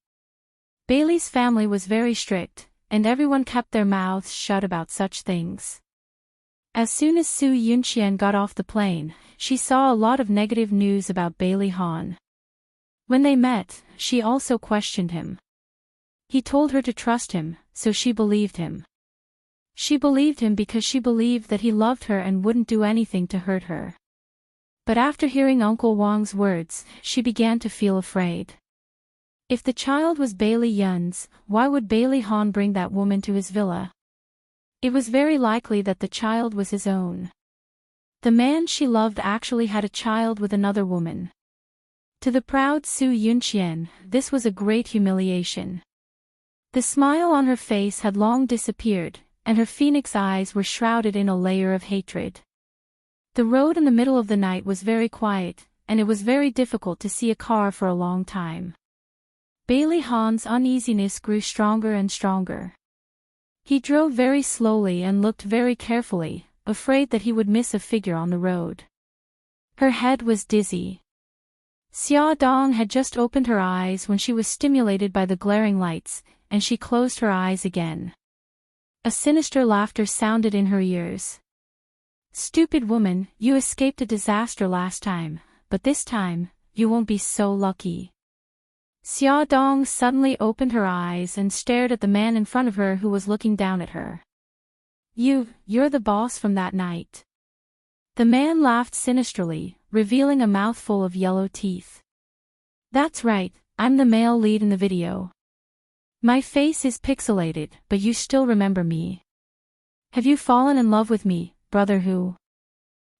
Bailey's family was very strict, and everyone kept their mouths shut about such things. As soon as Su Yunqian got off the plane, she saw a lot of negative news about Bailey Han. When they met, she also questioned him. He told her to trust him, so she believed him. She believed him because she believed that he loved her and wouldn't do anything to hurt her. But after hearing Uncle Wang's words, she began to feel afraid. If the child was Bailey Yun's, why would Bailey Han bring that woman to his villa? It was very likely that the child was his own. The man she loved actually had a child with another woman. To the proud Su Yunqian, this was a great humiliation. The smile on her face had long disappeared, and her phoenix eyes were shrouded in a layer of hatred. The road in the middle of the night was very quiet, and it was very difficult to see a car for a long time. Bailey Han's uneasiness grew stronger and stronger. He drove very slowly and looked very carefully, afraid that he would miss a figure on the road. Her head was dizzy. Xia Dong had just opened her eyes when she was stimulated by the glaring lights, and she closed her eyes again. A sinister laughter sounded in her ears. Stupid woman, you escaped a disaster last time, but this time, you won't be so lucky. Xia Dong suddenly opened her eyes and stared at the man in front of her who was looking down at her. You're the boss from that night. The man laughed sinisterly, revealing a mouthful of yellow teeth. That's right, I'm the male lead in the video. My face is pixelated, but you still remember me. Have you fallen in love with me, brother who?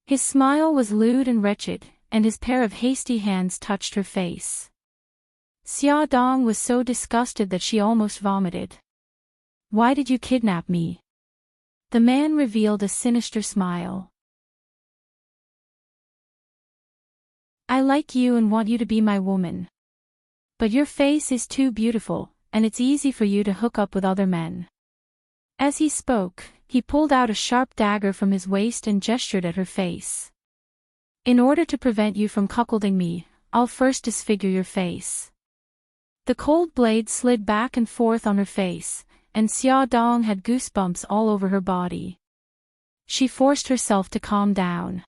His smile was lewd and wretched, and his pair of hasty hands touched her face. Xia Dong was so disgusted that she almost vomited. Why did you kidnap me? The man revealed a sinister smile. I like you and want you to be my woman. But your face is too beautiful, and it's easy for you to hook up with other men. As he spoke, he pulled out a sharp dagger from his waist and gestured at her face. In order to prevent you from cuckolding me, I'll first disfigure your face. The cold blade slid back and forth on her face, and Xia Dong had goosebumps all over her body. She forced herself to calm down.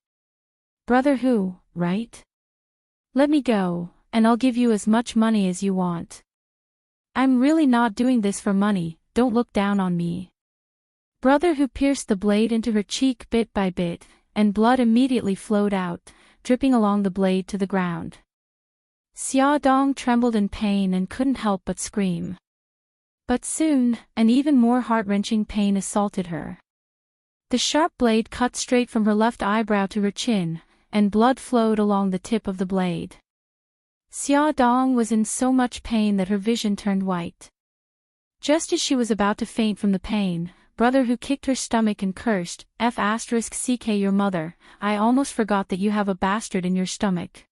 Brother Hu, right? Let me go, and I'll give you as much money as you want. I'm really not doing this for money, don't look down on me. Brother Hu pierced the blade into her cheek bit by bit, and blood immediately flowed out, dripping along the blade to the ground. Xia Dong trembled in pain and couldn't help but scream. But soon, an even more heart-wrenching pain assaulted her. The sharp blade cut straight from her left eyebrow to her chin, and blood flowed along the tip of the blade. Xia Dong was in so much pain that her vision turned white. Just as she was about to faint from the pain, Brother Hu kicked her stomach and cursed, F***ck your mother, I almost forgot that you have a bastard in your stomach.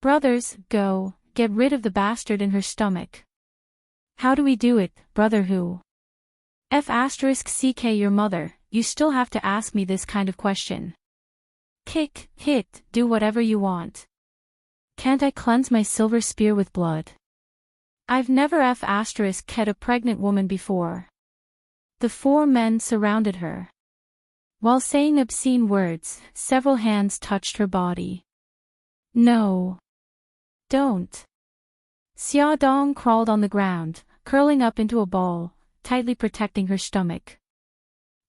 Brothers, go, get rid of the bastard in her stomach. How do we do it, Brother Hu? F***ck your mother, you still have to ask me this kind of question. Kick, hit, do whatever you want. Can't I cleanse my silver spear with blood? I've never **ket a pregnant woman before. The four men surrounded her. While saying obscene words, several hands touched her body. No. Don't. Xia Dong crawled on the ground, curling up into a ball, tightly protecting her stomach.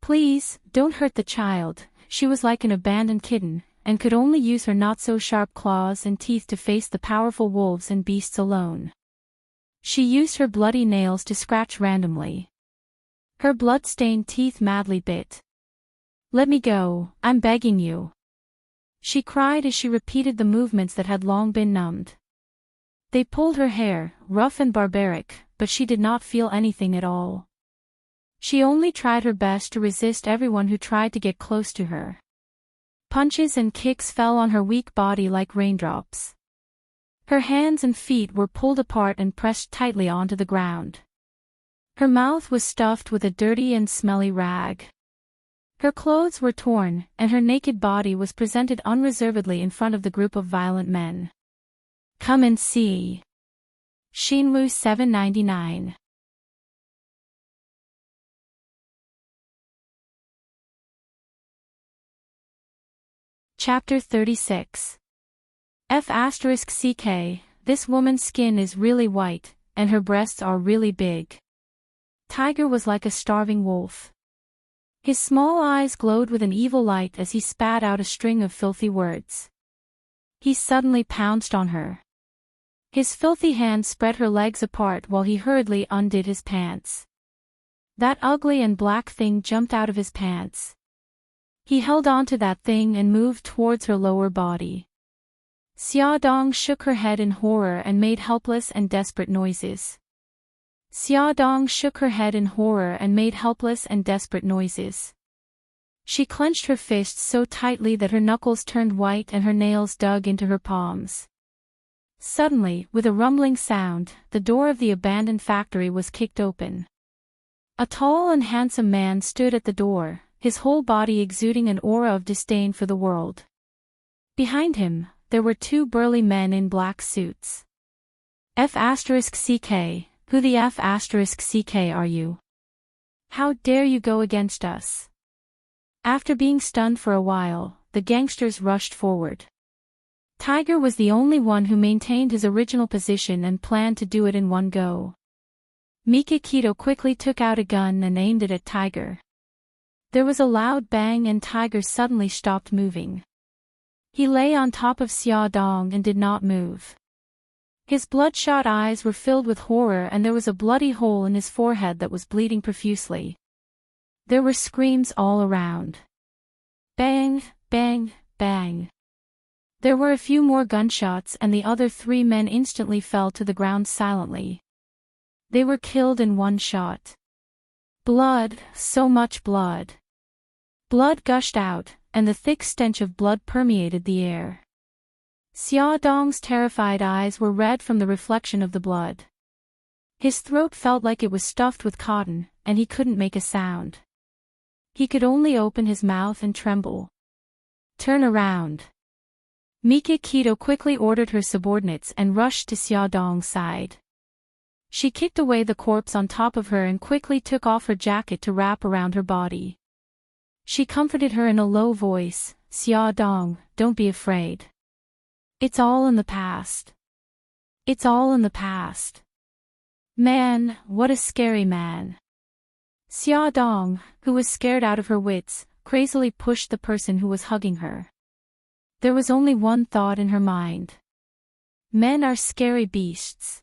Please, don't hurt the child, she was like an abandoned kitten, and could only use her not-so-sharp claws and teeth to face the powerful wolves and beasts alone. She used her bloody nails to scratch randomly. Her blood-stained teeth madly bit. Let me go, I'm begging you. She cried as she repeated the movements that had long been numbed. They pulled her hair, rough and barbaric, but she did not feel anything at all. She only tried her best to resist everyone who tried to get close to her. Punches and kicks fell on her weak body like raindrops. Her hands and feet were pulled apart and pressed tightly onto the ground. Her mouth was stuffed with a dirty and smelly rag. Her clothes were torn, and her naked body was presented unreservedly in front of the group of violent men. Come and see. Xinwu 799. Chapter 36. F***ck, this woman's skin is really white, and her breasts are really big. Tiger was like a starving wolf. His small eyes glowed with an evil light as he spat out a string of filthy words. He suddenly pounced on her. His filthy hand spread her legs apart while he hurriedly undid his pants. That ugly and black thing jumped out of his pants. He held on to that thing and moved towards her lower body. Xia Dong shook her head in horror and made helpless and desperate noises. Xia Dong shook her head in horror and made helpless and desperate noises. She clenched her fists so tightly that her knuckles turned white and her nails dug into her palms. Suddenly, with a rumbling sound, the door of the abandoned factory was kicked open. A tall and handsome man stood at the door, his whole body exuding an aura of disdain for the world. Behind him, there were two burly men in black suits. F***ck, who the F***ck are you? How dare you go against us? After being stunned for a while, the gangsters rushed forward. Tiger was the only one who maintained his original position and planned to do it in one go. Mikakito quickly took out a gun and aimed it at Tiger. There was a loud bang and Tiger suddenly stopped moving. He lay on top of Xia Dong and did not move. His bloodshot eyes were filled with horror and there was a bloody hole in his forehead that was bleeding profusely. There were screams all around. Bang, bang, bang. There were a few more gunshots and the other 3 men instantly fell to the ground silently. They were killed in one shot. Blood, so much blood. Blood gushed out, and the thick stench of blood permeated the air. Xia Dong's terrified eyes were red from the reflection of the blood. His throat felt like it was stuffed with cotton, and he couldn't make a sound. He could only open his mouth and tremble. Turn around. Mika Keto quickly ordered her subordinates and rushed to Xia Dong's side. She kicked away the corpse on top of her and quickly took off her jacket to wrap around her body. She comforted her in a low voice, "Xia Dong, don't be afraid. It's all in the past. It's all in the past." Man, what a scary man. Xia Dong, who was scared out of her wits, crazily pushed the person who was hugging her. There was only one thought in her mind. Men are scary beasts.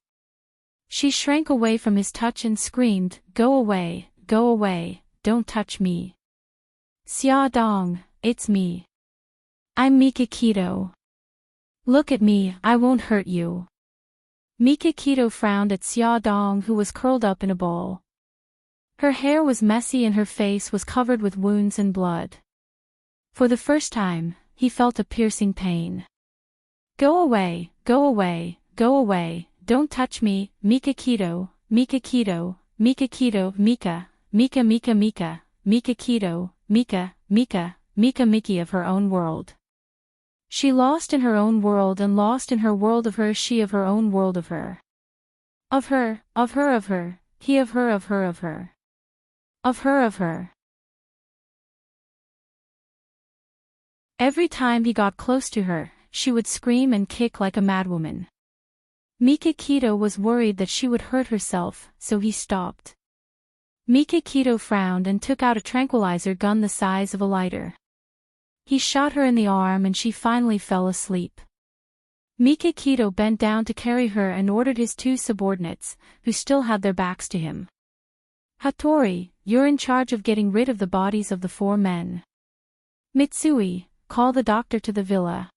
She shrank away from his touch and screamed, go away, don't touch me. Xia Dong, it's me. I'm Mika Keto. Look at me, I won't hurt you." Mika Keto frowned at Xia Dong, who was curled up in a ball. Her hair was messy and her face was covered with wounds and blood. For the first time, he felt a piercing pain. Go away, don't touch me, Mika Keto, Mika Keto, Mika Keto, Mika Keto, Mika Miki of her own world. She lost in her own world and lost in her world of her, she of her own world of her. Of her, he of her. Of her. Every time he got close to her, she would scream and kick like a madwoman. Mika Keto was worried that she would hurt herself, so he stopped. Mika Keto frowned and took out a tranquilizer gun the size of a lighter. He shot her in the arm and she finally fell asleep. Mika Keto bent down to carry her and ordered his 2 subordinates, who still had their backs to him. Hattori, you're in charge of getting rid of the bodies of the 4 men. Mitsui, call the doctor to the villa.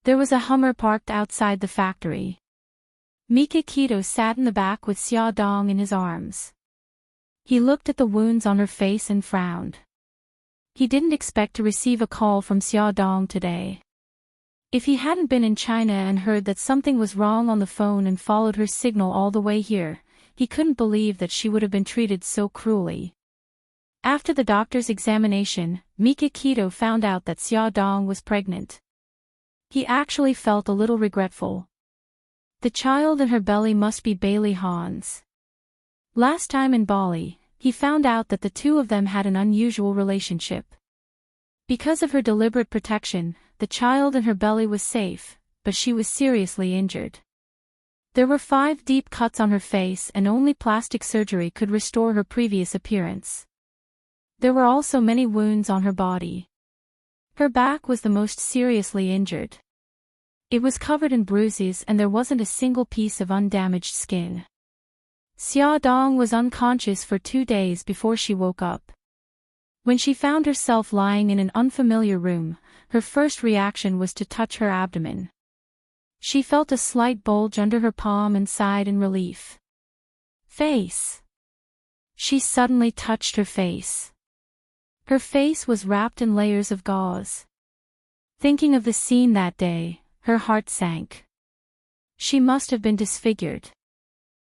There was a Hummer parked outside the factory. Mika Keto sat in the back with Xia Dong in his arms. He looked at the wounds on her face and frowned. He didn't expect to receive a call from Xia Dong today. If he hadn't been in China and heard that something was wrong on the phone and followed her signal all the way here, he couldn't believe that she would have been treated so cruelly. After the doctor's examination, Mika Keto found out that Xia Dong was pregnant. He actually felt a little regretful. The child in her belly must be Bailey Han's. Last time in Bali, he found out that the 2 of them had an unusual relationship. Because of her deliberate protection, the child in her belly was safe, but she was seriously injured. There were 5 deep cuts on her face and only plastic surgery could restore her previous appearance. There were also many wounds on her body. Her back was the most seriously injured. It was covered in bruises and there wasn't a single piece of undamaged skin. Xia Dong was unconscious for 2 days before she woke up. When she found herself lying in an unfamiliar room, her first reaction was to touch her abdomen. She felt a slight bulge under her palm and sighed in relief. Face. She suddenly touched her face. Her face was wrapped in layers of gauze. Thinking of the scene that day, her heart sank. She must have been disfigured.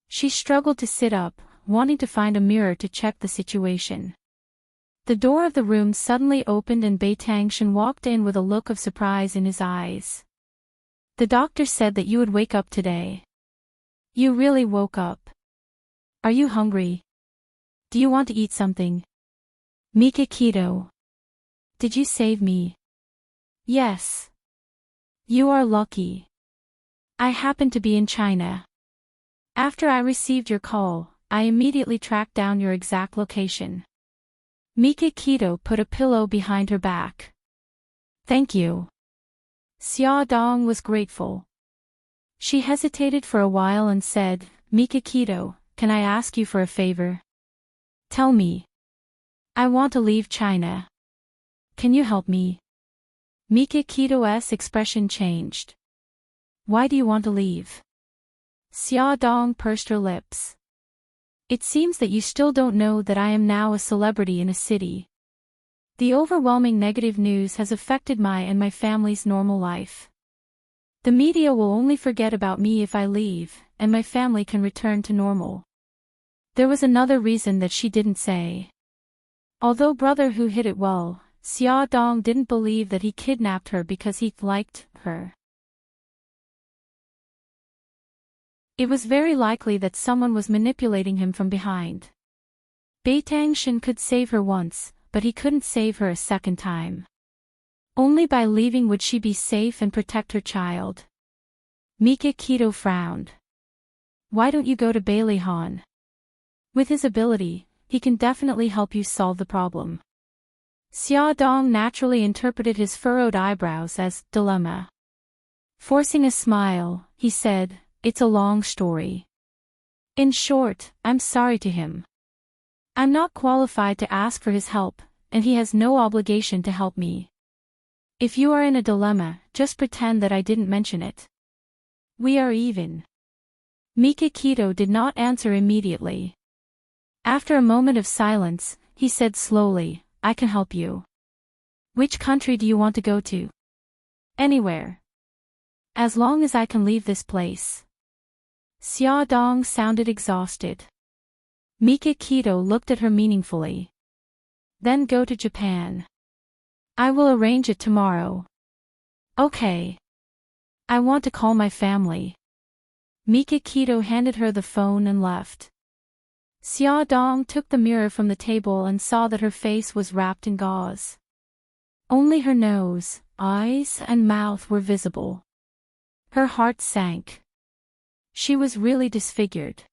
She struggled to sit up, wanting to find a mirror to check the situation. The door of the room suddenly opened and Bai Tangshan walked in with a look of surprise in his eyes. The doctor said that you would wake up today. You really woke up. Are you hungry? Do you want to eat something? Mika Keto. Did you save me? Yes. You are lucky. I happened to be in China. After I received your call, I immediately tracked down your exact location. Mika Keto put a pillow behind her back. Thank you. Xia Dong was grateful. She hesitated for a while and said, Mika Keto, can I ask you for a favor? Tell me. I want to leave China. Can you help me? Mikito's expression changed. Why do you want to leave? Xia Dong pursed her lips. It seems that you still don't know that I am now a celebrity in a city. The overwhelming negative news has affected my and my family's normal life. The media will only forget about me if I leave, and my family can return to normal. There was another reason that she didn't say. Although brother Hu hid it well, Xia Dong didn't believe that he kidnapped her because he liked her. It was very likely that someone was manipulating him from behind. Bai Tangshan could save her once, but he couldn't save her a second time. Only by leaving would she be safe and protect her child. Mikito frowned. Why don't you go to Bai Han? With his ability, he can definitely help you solve the problem. Xia Dong naturally interpreted his furrowed eyebrows as dilemma. Forcing a smile, he said, it's a long story. In short, I'm sorry to him. I'm not qualified to ask for his help, and he has no obligation to help me. If you are in a dilemma, just pretend that I didn't mention it. We are even. Mikito did not answer immediately. After a moment of silence, he said slowly, I can help you. Which country do you want to go to? Anywhere. As long as I can leave this place. Xia Dong sounded exhausted. Mikito looked at her meaningfully. Then go to Japan. I will arrange it tomorrow. Okay. I want to call my family. Mikito handed her the phone and left. Xia Dong took the mirror from the table and saw that her face was wrapped in gauze. Only her nose, eyes, and mouth were visible. Her heart sank. She was really disfigured.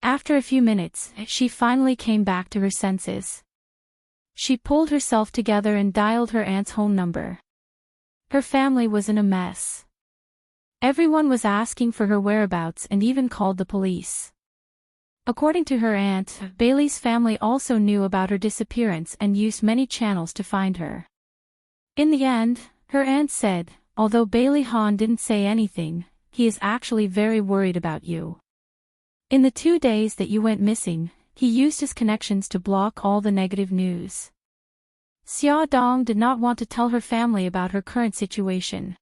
After a few minutes, she finally came back to her senses. She pulled herself together and dialed her aunt's home number. Her family was in a mess. Everyone was asking for her whereabouts and even called the police. According to her aunt, Bailey's family also knew about her disappearance and used many channels to find her. In the end, her aunt said, although Bailey Han didn't say anything, he is actually very worried about you. In the 2 days that you went missing, he used his connections to block all the negative news. Xia Dong did not want to tell her family about her current situation.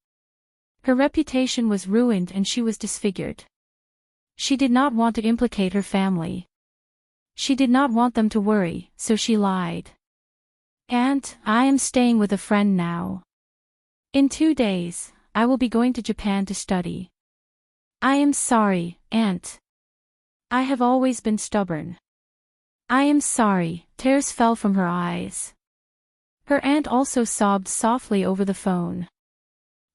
Her reputation was ruined and she was disfigured. She did not want to implicate her family. She did not want them to worry, so she lied. Aunt, I am staying with a friend now. In 2 days, I will be going to Japan to study. I am sorry, Aunt. I have always been stubborn. I am sorry, tears fell from her eyes. Her aunt also sobbed softly over the phone.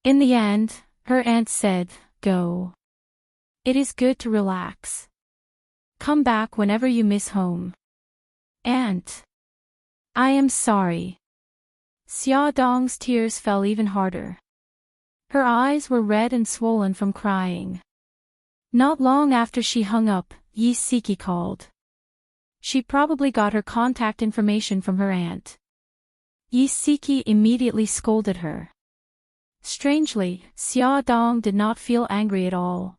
In the end, her aunt said, go. It is good to relax. Come back whenever you miss home. Aunt. I am sorry. Xia Dong's tears fell even harder. Her eyes were red and swollen from crying. Not long after she hung up, Yi Siki called. She probably got her contact information from her aunt. Yi Siki immediately scolded her. Strangely, Xia Dong did not feel angry at all.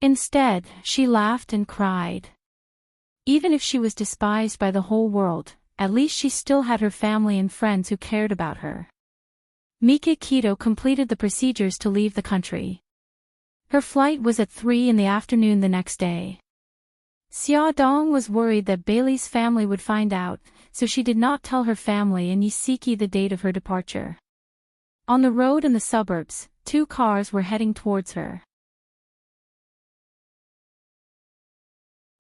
Instead, she laughed and cried. Even if she was despised by the whole world, at least she still had her family and friends who cared about her. Mikito completed the procedures to leave the country. Her flight was at 3 in the afternoon the next day. Xia Dong was worried that Bailey's family would find out, so she did not tell her family and Yisiki the date of her departure. On the road in the suburbs, 2 cars were heading towards her.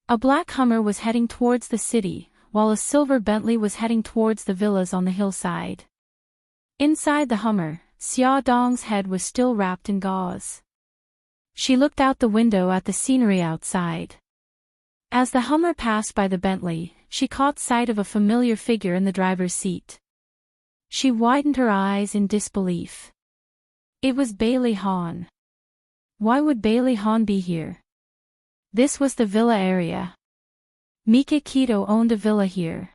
A black Hummer was heading towards the city, while a silver Bentley was heading towards the villas on the hillside. Inside the Hummer, Xia Dong's head was still wrapped in gauze. She looked out the window at the scenery outside. As the Hummer passed by the Bentley, she caught sight of a familiar figure in the driver's seat. She widened her eyes in disbelief. It was Bailey Han. Why would Bailey Han be here? This was the villa area. Mikito owned a villa here.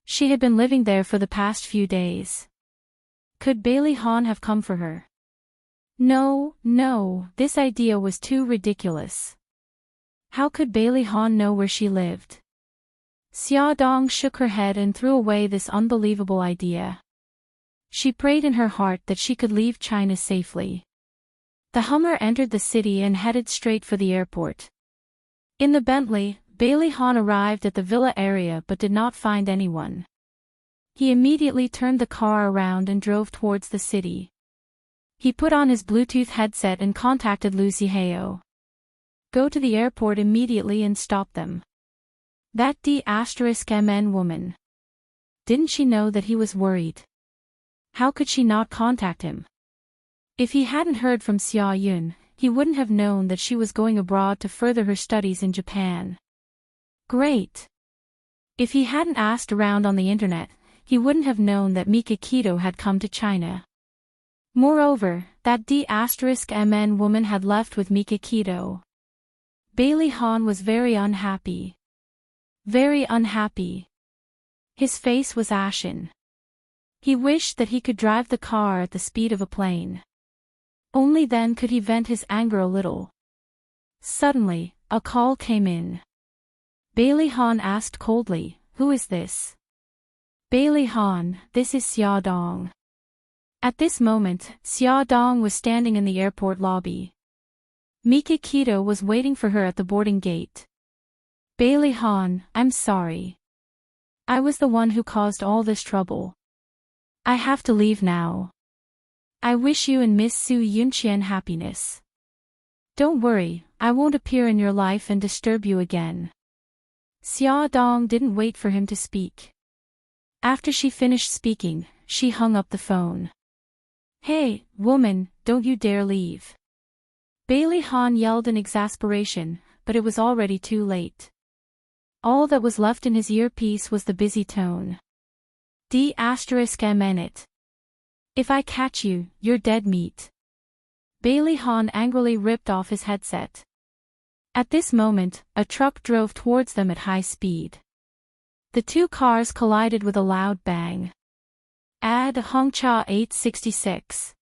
She had been living there for the past few days. Could Bailey Han have come for her? No, no, this idea was too ridiculous. How could Bailey Han know where she lived? Xia Dong shook her head and threw away this unbelievable idea. She prayed in her heart that she could leave China safely. The Hummer entered the city and headed straight for the airport. In the Bentley, Bailey Han arrived at the villa area but did not find anyone. He immediately turned the car around and drove towards the city. He put on his Bluetooth headset and contacted Lu Zihao. Go to the airport immediately and stop them. That D*MN woman. Didn't she know that he was worried? How could she not contact him? If he hadn't heard from Xia Yun, he wouldn't have known that she was going abroad to further her studies in Japan. Great! If he hadn't asked around on the internet, he wouldn't have known that Mika Keto had come to China. Moreover, that D*MN woman had left with Mika Keto. Bailey Han was very unhappy. Very unhappy. His face was ashen. He wished that he could drive the car at the speed of a plane. Only then could he vent his anger a little. Suddenly, a call came in. Bailey Han asked coldly, "Who is this?" "Bailey Han, this is Xia Dong." At this moment, Xia Dong was standing in the airport lobby. Mika Keto was waiting for her at the boarding gate. "Bailey Han, I'm sorry. I was the one who caused all this trouble. I have to leave now. I wish you and Miss Su Yunqian happiness. Don't worry, I won't appear in your life and disturb you again." Xia Dong didn't wait for him to speak. After she finished speaking, she hung up the phone. "Hey, woman, don't you dare leave." Bailey Han yelled in exasperation, but it was already too late. All that was left in his earpiece was the busy tone. D*MN it. "If I catch you, you're dead meat." Bailey Han angrily ripped off his headset. At this moment, a truck drove towards them at high speed. The two cars collided with a loud bang. Ad Hongcha 866.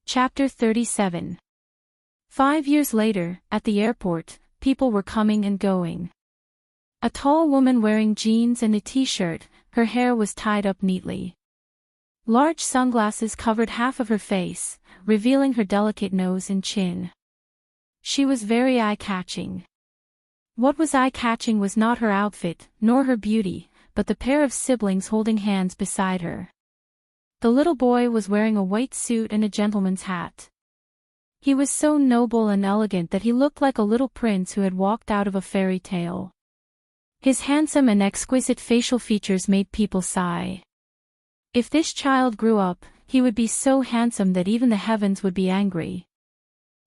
Chapter 37. 5 years later, at the airport, people were coming and going. A tall woman wearing jeans and a t-shirt, her hair was tied up neatly. Large sunglasses covered half of her face, revealing her delicate nose and chin. She was very eye-catching. What was eye-catching was not her outfit, nor her beauty, but the pair of siblings holding hands beside her. The little boy was wearing a white suit and a gentleman's hat. He was so noble and elegant that he looked like a little prince who had walked out of a fairy tale. His handsome and exquisite facial features made people sigh. If this child grew up, he would be so handsome that even the heavens would be angry.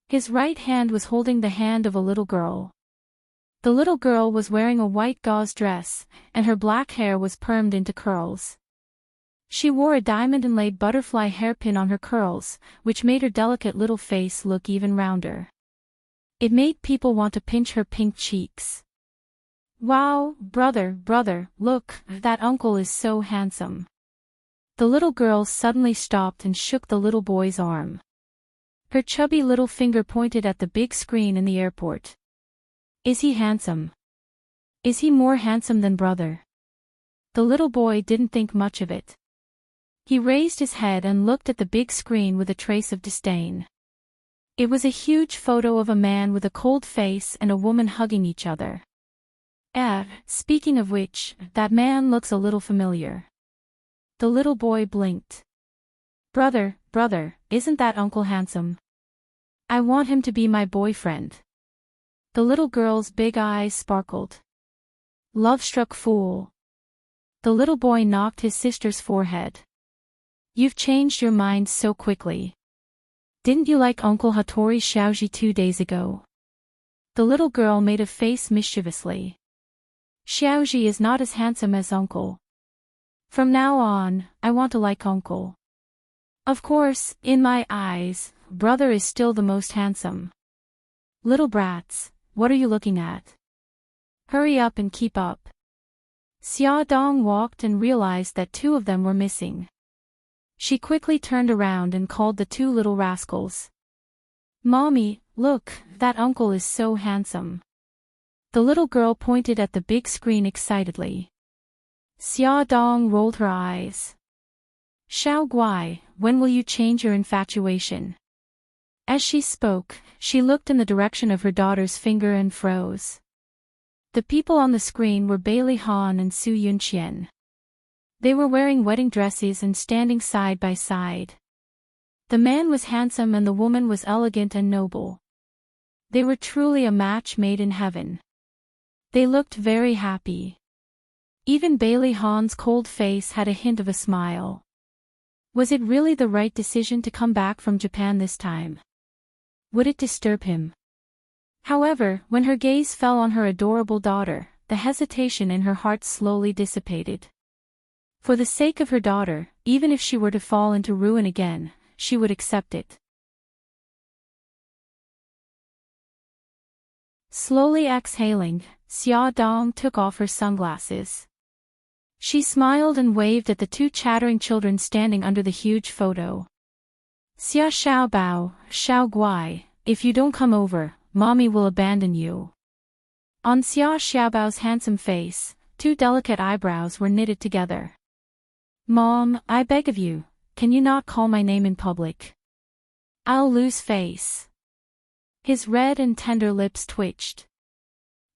His right hand was holding the hand of a little girl. The little girl was wearing a white gauze dress, and her black hair was permed into curls. She wore a diamond-inlaid butterfly hairpin on her curls, which made her delicate little face look even rounder. It made people want to pinch her pink cheeks. "Wow, brother, look, that uncle is so handsome." The little girl suddenly stopped and shook the little boy's arm. Her chubby little finger pointed at the big screen in the airport. "Is he handsome? Is he more handsome than brother?" The little boy didn't think much of it. He raised his head and looked at the big screen with a trace of disdain. It was a huge photo of a man with a cold face and a woman hugging each other. Speaking of which, that man looks a little familiar. The little boy blinked. Brother, isn't that uncle handsome? I want him to be my boyfriend." The little girl's big eyes sparkled. Love-struck fool. The little boy knocked his sister's forehead. "You've changed your mind so quickly. Didn't you like Uncle Hattori Xiaoji 2 days ago?" The little girl made a face mischievously. "Xiaoji is not as handsome as Uncle. From now on, I want to like Uncle. Of course, in my eyes, brother is still the most handsome." "Little brats, what are you looking at?" Hurry up and keep up. Xia Dong walked and realized that two of them were missing. She quickly turned around and called the two little rascals. Mommy, look, that uncle is so handsome. The little girl pointed at the big screen excitedly. Xia Dong rolled her eyes. Xiao Guai, when will you change your infatuation? As she spoke, she looked in the direction of her daughter's finger and froze. The people on the screen were Bailey Han and Su Yunqian. They were wearing wedding dresses and standing side by side. The man was handsome and the woman was elegant and noble. They were truly a match made in heaven. They looked very happy. Even Bailey Han's cold face had a hint of a smile. Was it really the right decision to come back from Japan this time? Would it disturb him? However, when her gaze fell on her adorable daughter, the hesitation in her heart slowly dissipated. For the sake of her daughter, even if she were to fall into ruin again, she would accept it. Slowly exhaling, Xia Dong took off her sunglasses. She smiled and waved at the two chattering children standing under the huge photo. Xia Xiaobao, Xiao Guai, if you don't come over, Mommy will abandon you. On Xia Xiaobao's handsome face, two delicate eyebrows were knitted together. Mom, I beg of you, can you not call my name in public? I'll lose face. His red and tender lips twitched.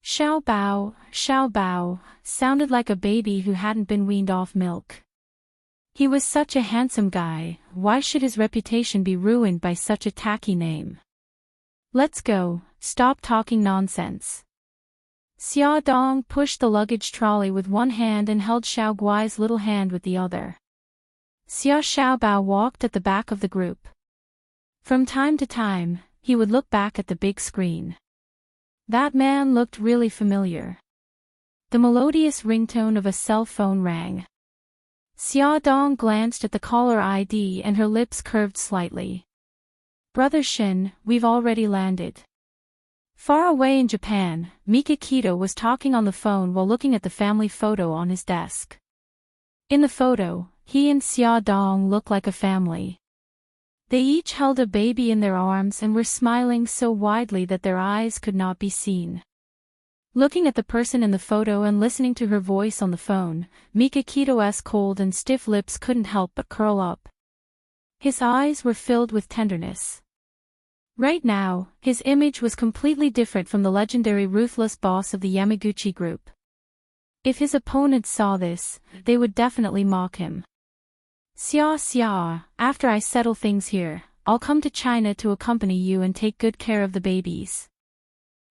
Xiao Bao, sounded like a baby who hadn't been weaned off milk. He was such a handsome guy, why should his reputation be ruined by such a tacky name? Let's go, stop talking nonsense. Xia Dong pushed the luggage trolley with one hand and held Xiao Guai's little hand with the other. Xia Xiaobao walked at the back of the group. From time to time, he would look back at the big screen. That man looked really familiar. The melodious ringtone of a cell phone rang. Xia Dong glanced at the caller ID and her lips curved slightly. Brother Shin, we've already landed. Far away in Japan, Mikakito was talking on the phone while looking at the family photo on his desk. In the photo, he and Xia Dong looked like a family. They each held a baby in their arms and were smiling so widely that their eyes could not be seen. Looking at the person in the photo and listening to her voice on the phone, Mikakito's cold and stiff lips couldn't help but curl up. His eyes were filled with tenderness. Right now, his image was completely different from the legendary ruthless boss of the Yamaguchi group. If his opponents saw this, they would definitely mock him. Xia, after I settle things here, I'll come to China to accompany you and take good care of the babies.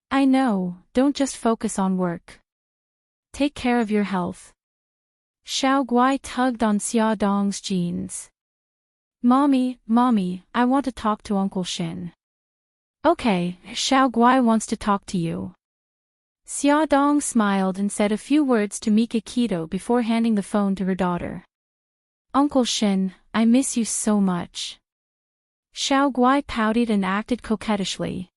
I know, don't just focus on work. Take care of your health. Xiao Guai tugged on Xia Dong's jeans. Mommy, I want to talk to Uncle Shin. Okay, Xiao Guai wants to talk to you. Xia Dong smiled and said a few words to Mikakito before handing the phone to her daughter. Uncle Shin, I miss you so much. Xiao Guai pouted and acted coquettishly.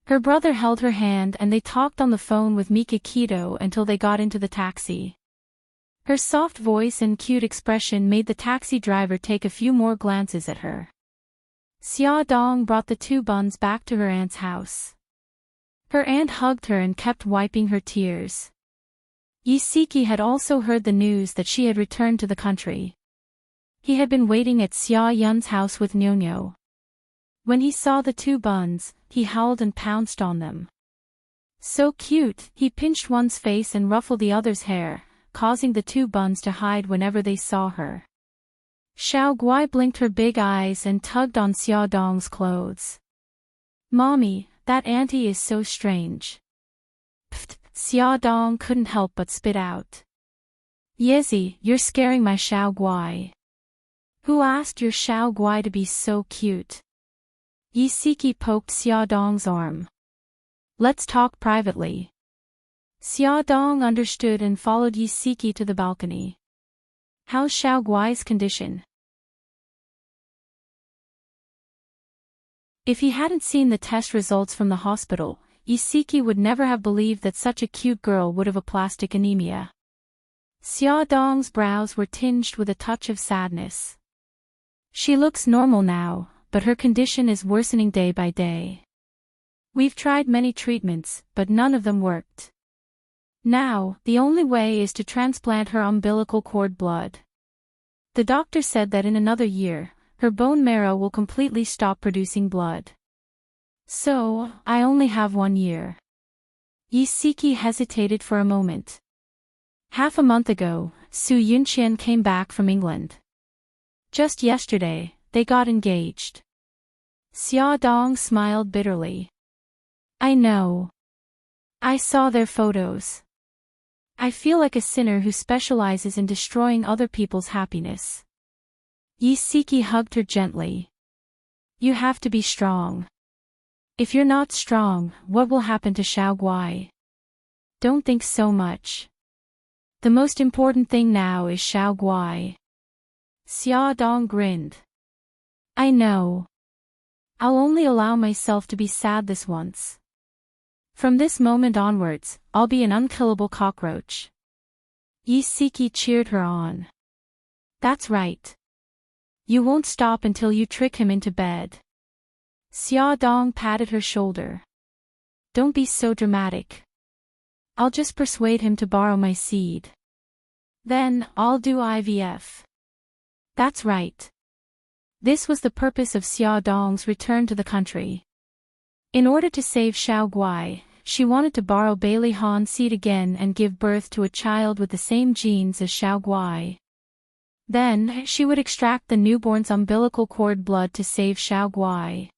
Her brother held her hand and they talked on the phone with Mikakito until they got into the taxi. Her soft voice and cute expression made the taxi driver take a few more glances at her. Xia Dong brought the two buns back to her aunt's house. Her aunt hugged her and kept wiping her tears. Yisiki had also heard the news that she had returned to the country. He had been waiting at Xia Yun's house with Nyonyo. When he saw the two buns, he howled and pounced on them. So cute, he pinched one's face and ruffled the other's hair, causing the two buns to hide whenever they saw her. Xiao Guai blinked her big eyes and tugged on Xia Dong's clothes. Mommy, that auntie is so strange. Pfft, Xia Dong couldn't help but spit out. Yezi, you're scaring my Xiao Guai. Who asked your Xiao Guai to be so cute? Yisiki poked Xia Dong's arm. Let's talk privately. Xia Dong understood and followed Yisiki to the balcony. How's Xiao Guai's condition? If he hadn't seen the test results from the hospital, Isiki would never have believed that such a cute girl would have aplastic anemia. Xia Dong's brows were tinged with a touch of sadness. She looks normal now, but her condition is worsening day by day. We've tried many treatments, but none of them worked. Now, the only way is to transplant her umbilical cord blood. The doctor said that in another year, her bone marrow will completely stop producing blood. So, I only have 1 year. Isiki hesitated for a moment. Half a month ago, Su Yunqian came back from England. Just yesterday, they got engaged. Xia Dong smiled bitterly. I know. I saw their photos. I feel like a sinner who specializes in destroying other people's happiness. Isiki hugged her gently. You have to be strong. If you're not strong, what will happen to Xiaoguai? Don't think so much. The most important thing now is Xiaoguai. Xia Dong grinned. I know. I'll only allow myself to be sad this once. From this moment onwards, I'll be an unkillable cockroach. Isiki cheered her on. That's right. You won't stop until you trick him into bed. Xia Dong patted her shoulder. Don't be so dramatic. I'll just persuade him to borrow my seed. Then, I'll do IVF. That's right. This was the purpose of Xia Dong's return to the country. In order to save Xiaoguai, she wanted to borrow Bailey Han seed again and give birth to a child with the same genes as Xiaoguai. Then, she would extract the newborn's umbilical cord blood to save Xiaoguai.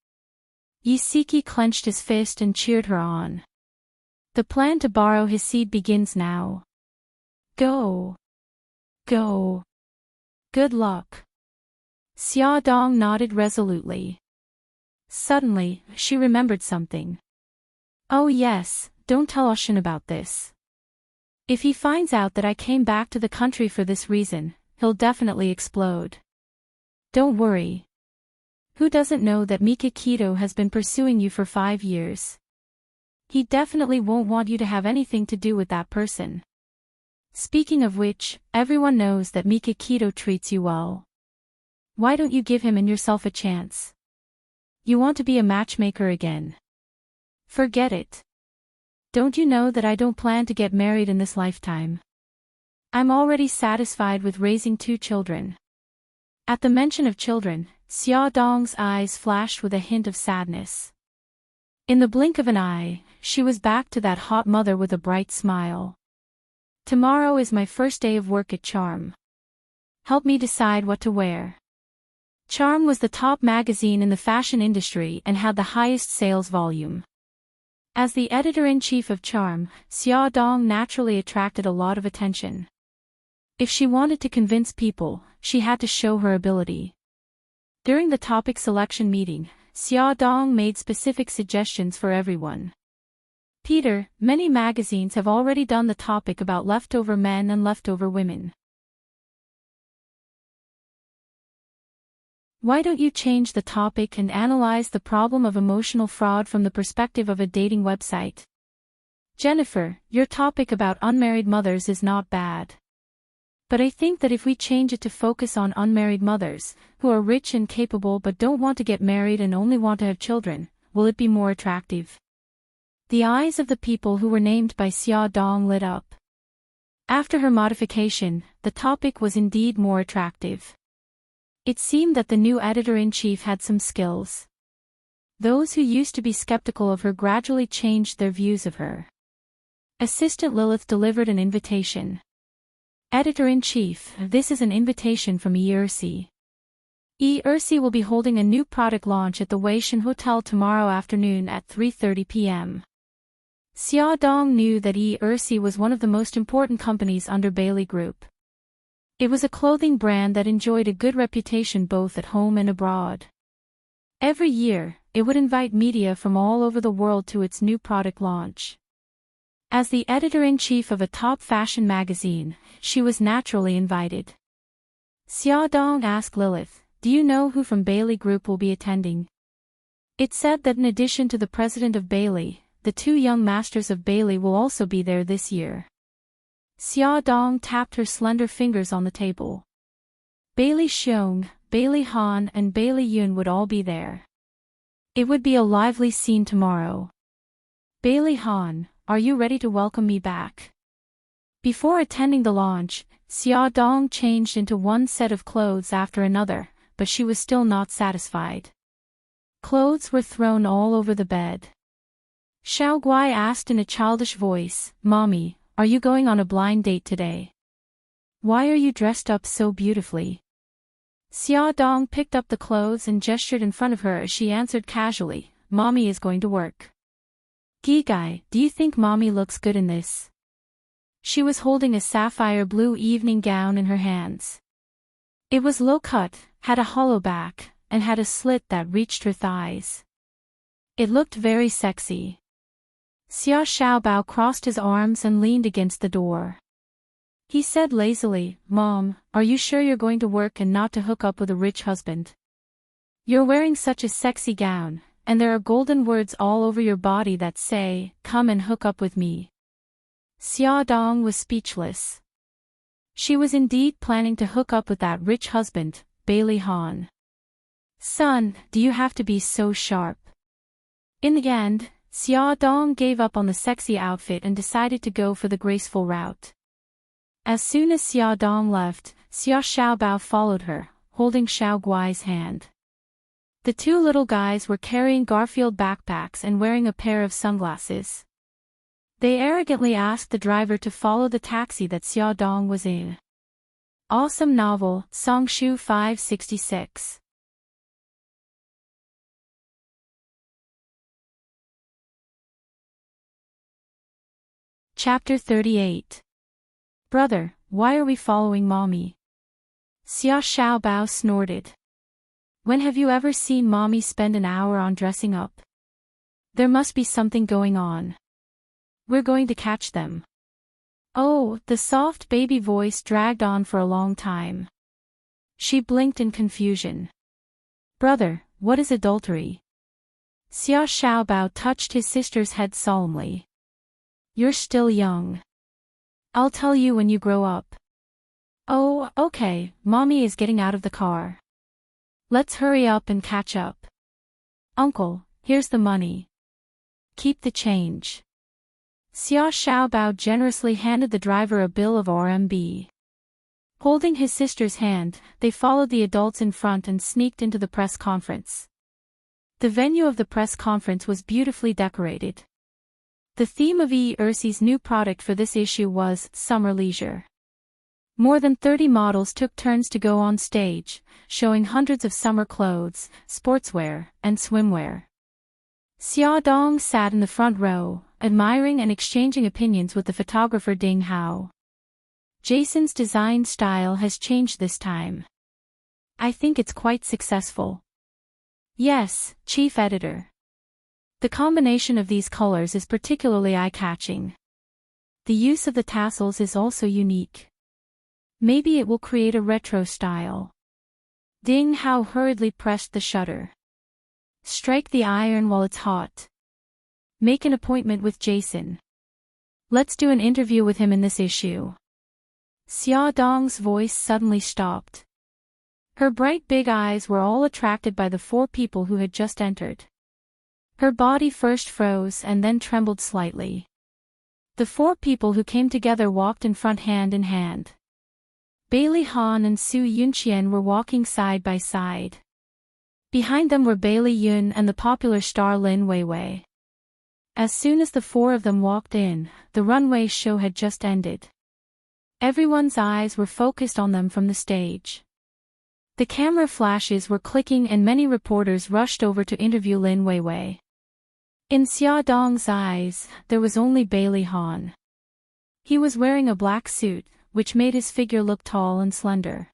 Isiki clenched his fist and cheered her on. The plan to borrow his seed begins now. Go. Go. Good luck. Xia Dong nodded resolutely. Suddenly, she remembered something. Oh yes, don't tell Oshin about this. If he finds out that I came back to the country for this reason, he'll definitely explode. Don't worry. Who doesn't know that Mikakito has been pursuing you for 5 years? He definitely won't want you to have anything to do with that person. Speaking of which, everyone knows that Mikakito treats you well. Why don't you give him and yourself a chance? You want to be a matchmaker again? Forget it. Don't you know that I don't plan to get married in this lifetime? I'm already satisfied with raising 2 children. At the mention of children, Xia Dong's eyes flashed with a hint of sadness. In the blink of an eye, she was back to that hot mother with a bright smile. Tomorrow is my first day of work at Charm. Help me decide what to wear. Charm was the top magazine in the fashion industry and had the highest sales volume. As the editor-in-chief of Charm, Xia Dong naturally attracted a lot of attention. If she wanted to convince people, she had to show her ability. During the topic selection meeting, Xia Dong made specific suggestions for everyone. Peter, many magazines have already done the topic about leftover men and leftover women. Why don't you change the topic and analyze the problem of emotional fraud from the perspective of a dating website? Jennifer, your topic about unmarried mothers is not bad. But I think that if we change it to focus on unmarried mothers, who are rich and capable but don't want to get married and only want to have children, will it be more attractive? The eyes of the people who were named by Xia Dong lit up. After her modification, the topic was indeed more attractive. It seemed that the new editor-in-chief had some skills. Those who used to be skeptical of her gradually changed their views of her. Assistant Lilith delivered an invitation. Editor-in-chief, this is an invitation from Ersi. Ersi will be holding a new product launch at the Weishan Hotel tomorrow afternoon at 3:30 p.m. Xia Dong knew that Ersi was one of the most important companies under Bailey Group. It was a clothing brand that enjoyed a good reputation both at home and abroad. Every year, it would invite media from all over the world to its new product launch. As the editor-in-chief of a top fashion magazine, she was naturally invited. Xia Dong asked Lilith, "Do you know who from Bailey Group will be attending?" It said that in addition to the president of Bailey, the 2 young masters of Bailey will also be there this year. Xia Dong tapped her slender fingers on the table. Bailey Xiong, Bailey Han and Bailey Yun would all be there. It would be a lively scene tomorrow. Bailey Han, are you ready to welcome me back? Before attending the launch, Xia Dong changed into one set of clothes after another, but she was still not satisfied. Clothes were thrown all over the bed. Xiao Guai asked in a childish voice, Mommy, are you going on a blind date today? Why are you dressed up so beautifully? Xia Dong picked up the clothes and gestured in front of her as she answered casually, Mommy is going to work. Gigai, do you think Mommy looks good in this? She was holding a sapphire blue evening gown in her hands. It was low-cut, had a hollow back, and had a slit that reached her thighs. It looked very sexy. Xia Xiaobao crossed his arms and leaned against the door. He said lazily, Mom, are you sure you're going to work and not to hook up with a rich husband? You're wearing such a sexy gown, and there are golden words all over your body that say, come and hook up with me. Xia Dong was speechless. She was indeed planning to hook up with that rich husband, Bailey Han. Son, do you have to be so sharp? In the end, Xia Dong gave up on the sexy outfit and decided to go for the graceful route. As soon as Xia Dong left, Xia Xiaobao followed her, holding Xiao Guai's hand. The 2 little guys were carrying Garfield backpacks and wearing a pair of sunglasses. They arrogantly asked the driver to follow the taxi that Xia Dong was in. Awesome novel, Songshu 566. Chapter 38. Brother, why are we following Mommy? Xia Xiaobao snorted. When have you ever seen Mommy spend an hour on dressing up? There must be something going on. We're going to catch them. Oh, the soft baby voice dragged on for a long time. She blinked in confusion. Brother, what is adultery? Xia Xiaobao touched his sister's head solemnly. You're still young. I'll tell you when you grow up. Oh, okay, Mommy is getting out of the car. Let's hurry up and catch up. Uncle, here's the money. Keep the change. Xia Xiaobao generously handed the driver a bill of RMB. Holding his sister's hand, they followed the adults in front and sneaked into the press conference. The venue of the press conference was beautifully decorated. The theme of Ersi's new product for this issue was Summer Leisure. More than 30 models took turns to go on stage, showing hundreds of summer clothes, sportswear, and swimwear. Xia Dong sat in the front row, admiring and exchanging opinions with the photographer Ding Hao. Jason's design style has changed this time. I think it's quite successful. Yes, Chief Editor. The combination of these colors is particularly eye-catching. The use of the tassels is also unique. Maybe it will create a retro style. Ding Hao hurriedly pressed the shutter. Strike the iron while it's hot. Make an appointment with Jason. Let's do an interview with him in this issue. Xia Dong's voice suddenly stopped. Her bright big eyes were all attracted by the 4 people who had just entered. Her body first froze and then trembled slightly. The 4 people who came together walked in front hand in hand. Bailey Han and Su Yunqian were walking side by side. Behind them were Bailey Yun and the popular star Lin Weiwei. As soon as the 4 of them walked in, the runway show had just ended. Everyone's eyes were focused on them from the stage. The camera flashes were clicking and many reporters rushed over to interview Lin Weiwei. In Xia Dong's eyes, there was only Bailey Han. He was wearing a black suit, which made his figure look tall and slender.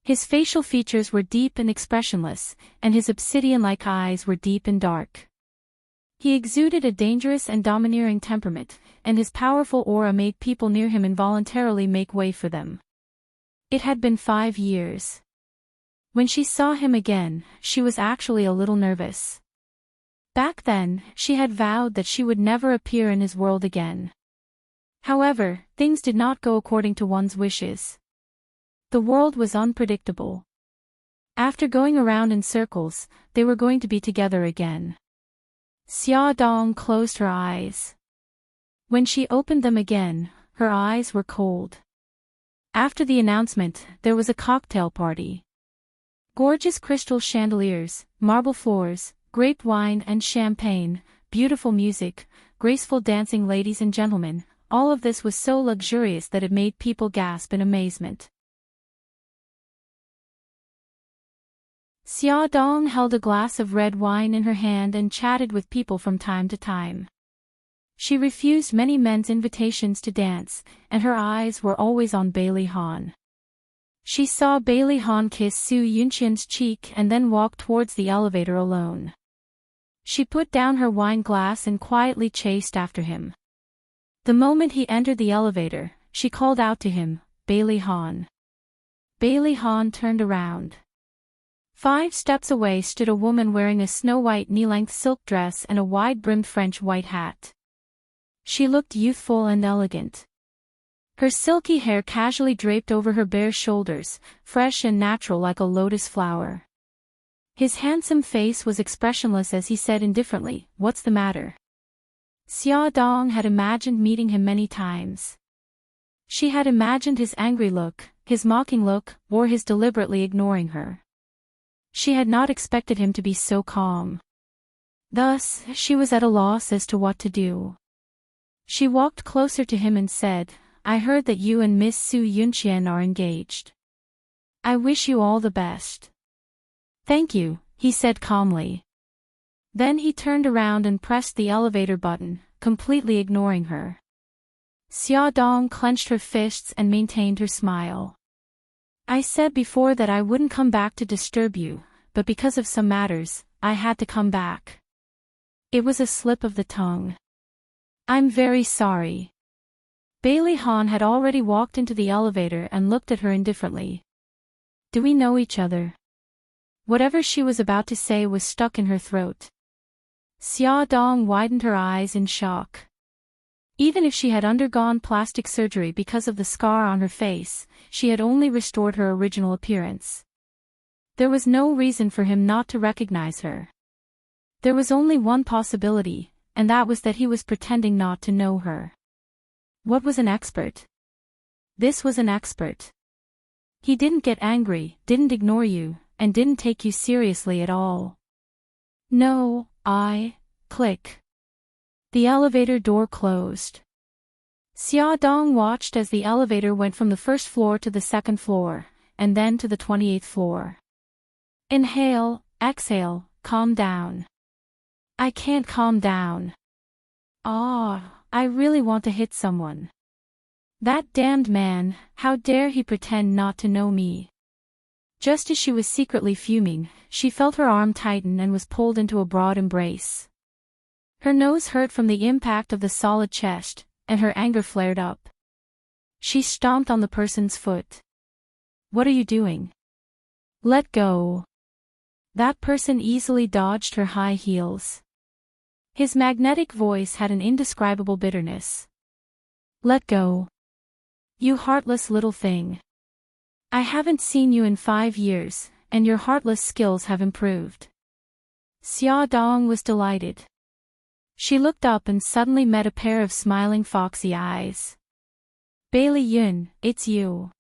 His facial features were deep and expressionless, and his obsidian-like eyes were deep and dark. He exuded a dangerous and domineering temperament, and his powerful aura made people near him involuntarily make way for them. It had been 5 years. When she saw him again, she was actually a little nervous. Back then, she had vowed that she would never appear in his world again. However, things did not go according to one's wishes. The world was unpredictable. After going around in circles, they were going to be together again. Xia Dong closed her eyes. When she opened them again, her eyes were cold. After the announcement, there was a cocktail party. Gorgeous crystal chandeliers, marble floors, grape wine and champagne, beautiful music, graceful dancing ladies and gentlemen, all of this was so luxurious that it made people gasp in amazement. Xia Dong held a glass of red wine in her hand and chatted with people from time to time. She refused many men's invitations to dance, and her eyes were always on Bailey Han. She saw Bailey Han kiss Su Yunqian's cheek and then walk towards the elevator alone. She put down her wine glass and quietly chased after him. The moment he entered the elevator, she called out to him, "Bailey Han." Bailey Han turned around. 5 steps away stood a woman wearing a snow-white knee-length silk dress and a wide-brimmed French white hat. She looked youthful and elegant. Her silky hair casually draped over her bare shoulders, fresh and natural like a lotus flower. His handsome face was expressionless as he said indifferently, "What's the matter?" Xia Dong had imagined meeting him many times. She had imagined his angry look, his mocking look, or his deliberately ignoring her. She had not expected him to be so calm. Thus, she was at a loss as to what to do. She walked closer to him and said, "I heard that you and Miss Su Yunqian are engaged. I wish you all the best." "Thank you," he said calmly. Then he turned around and pressed the elevator button, completely ignoring her. Xia Dong clenched her fists and maintained her smile. "I said before that I wouldn't come back to disturb you, but because of some matters, I had to come back. It was a slip of the tongue. I'm very sorry." Bailey Han had already walked into the elevator and looked at her indifferently. "Do we know each other?" Whatever she was about to say was stuck in her throat. Xia Dong widened her eyes in shock. Even if she had undergone plastic surgery because of the scar on her face, she had only restored her original appearance. There was no reason for him not to recognize her. There was only one possibility, and that was that he was pretending not to know her. What was an expert? This was an expert. He didn't get angry, didn't ignore you, and didn't take you seriously at all. No, click. The elevator door closed. Xia Dong watched as the elevator went from the first floor to the second floor, and then to the 28th floor. Inhale, exhale, calm down. I can't calm down. I really want to hit someone. That damned man, how dare he pretend not to know me. Just as she was secretly fuming, she felt her arm tighten and was pulled into a broad embrace. Her nose hurt from the impact of the solid chest, and her anger flared up. She stomped on the person's foot. "What are you doing? Let go." That person easily dodged her high heels. His magnetic voice had an indescribable bitterness. "Let go. You heartless little thing. I haven't seen you in 5 years, and your heartless skills have improved." Xia Dong was delighted. She looked up and suddenly met a pair of smiling foxy eyes. "Bailey Yun, it's you.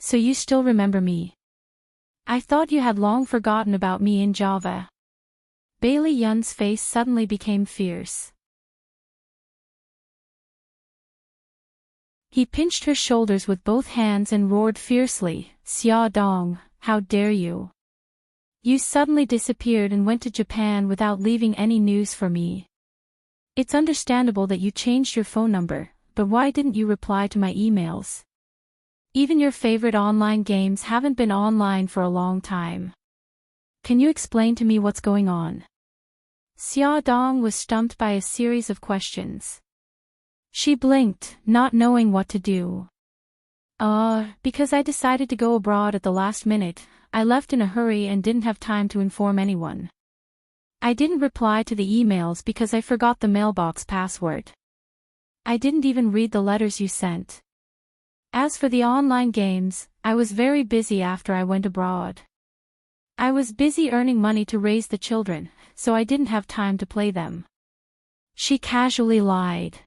So you still remember me? I thought you had long forgotten about me in Java." Bailey Yun's face suddenly became fierce. He pinched her shoulders with both hands and roared fiercely, "Xia Dong, how dare you? You suddenly disappeared and went to Japan without leaving any news for me. It's understandable that you changed your phone number, but why didn't you reply to my emails? Even your favorite online games haven't been online for a long time. Can you explain to me what's going on?" Xia Dong was stumped by a series of questions. She blinked, not knowing what to do. Because I decided to go abroad at the last minute, I left in a hurry and didn't have time to inform anyone." I didn't reply to the emails because I forgot the mailbox password. I didn't even read the letters you sent. As for the online games, I was very busy after I went abroad. I was busy earning money to raise the children, so I didn't have time to play them. She casually lied.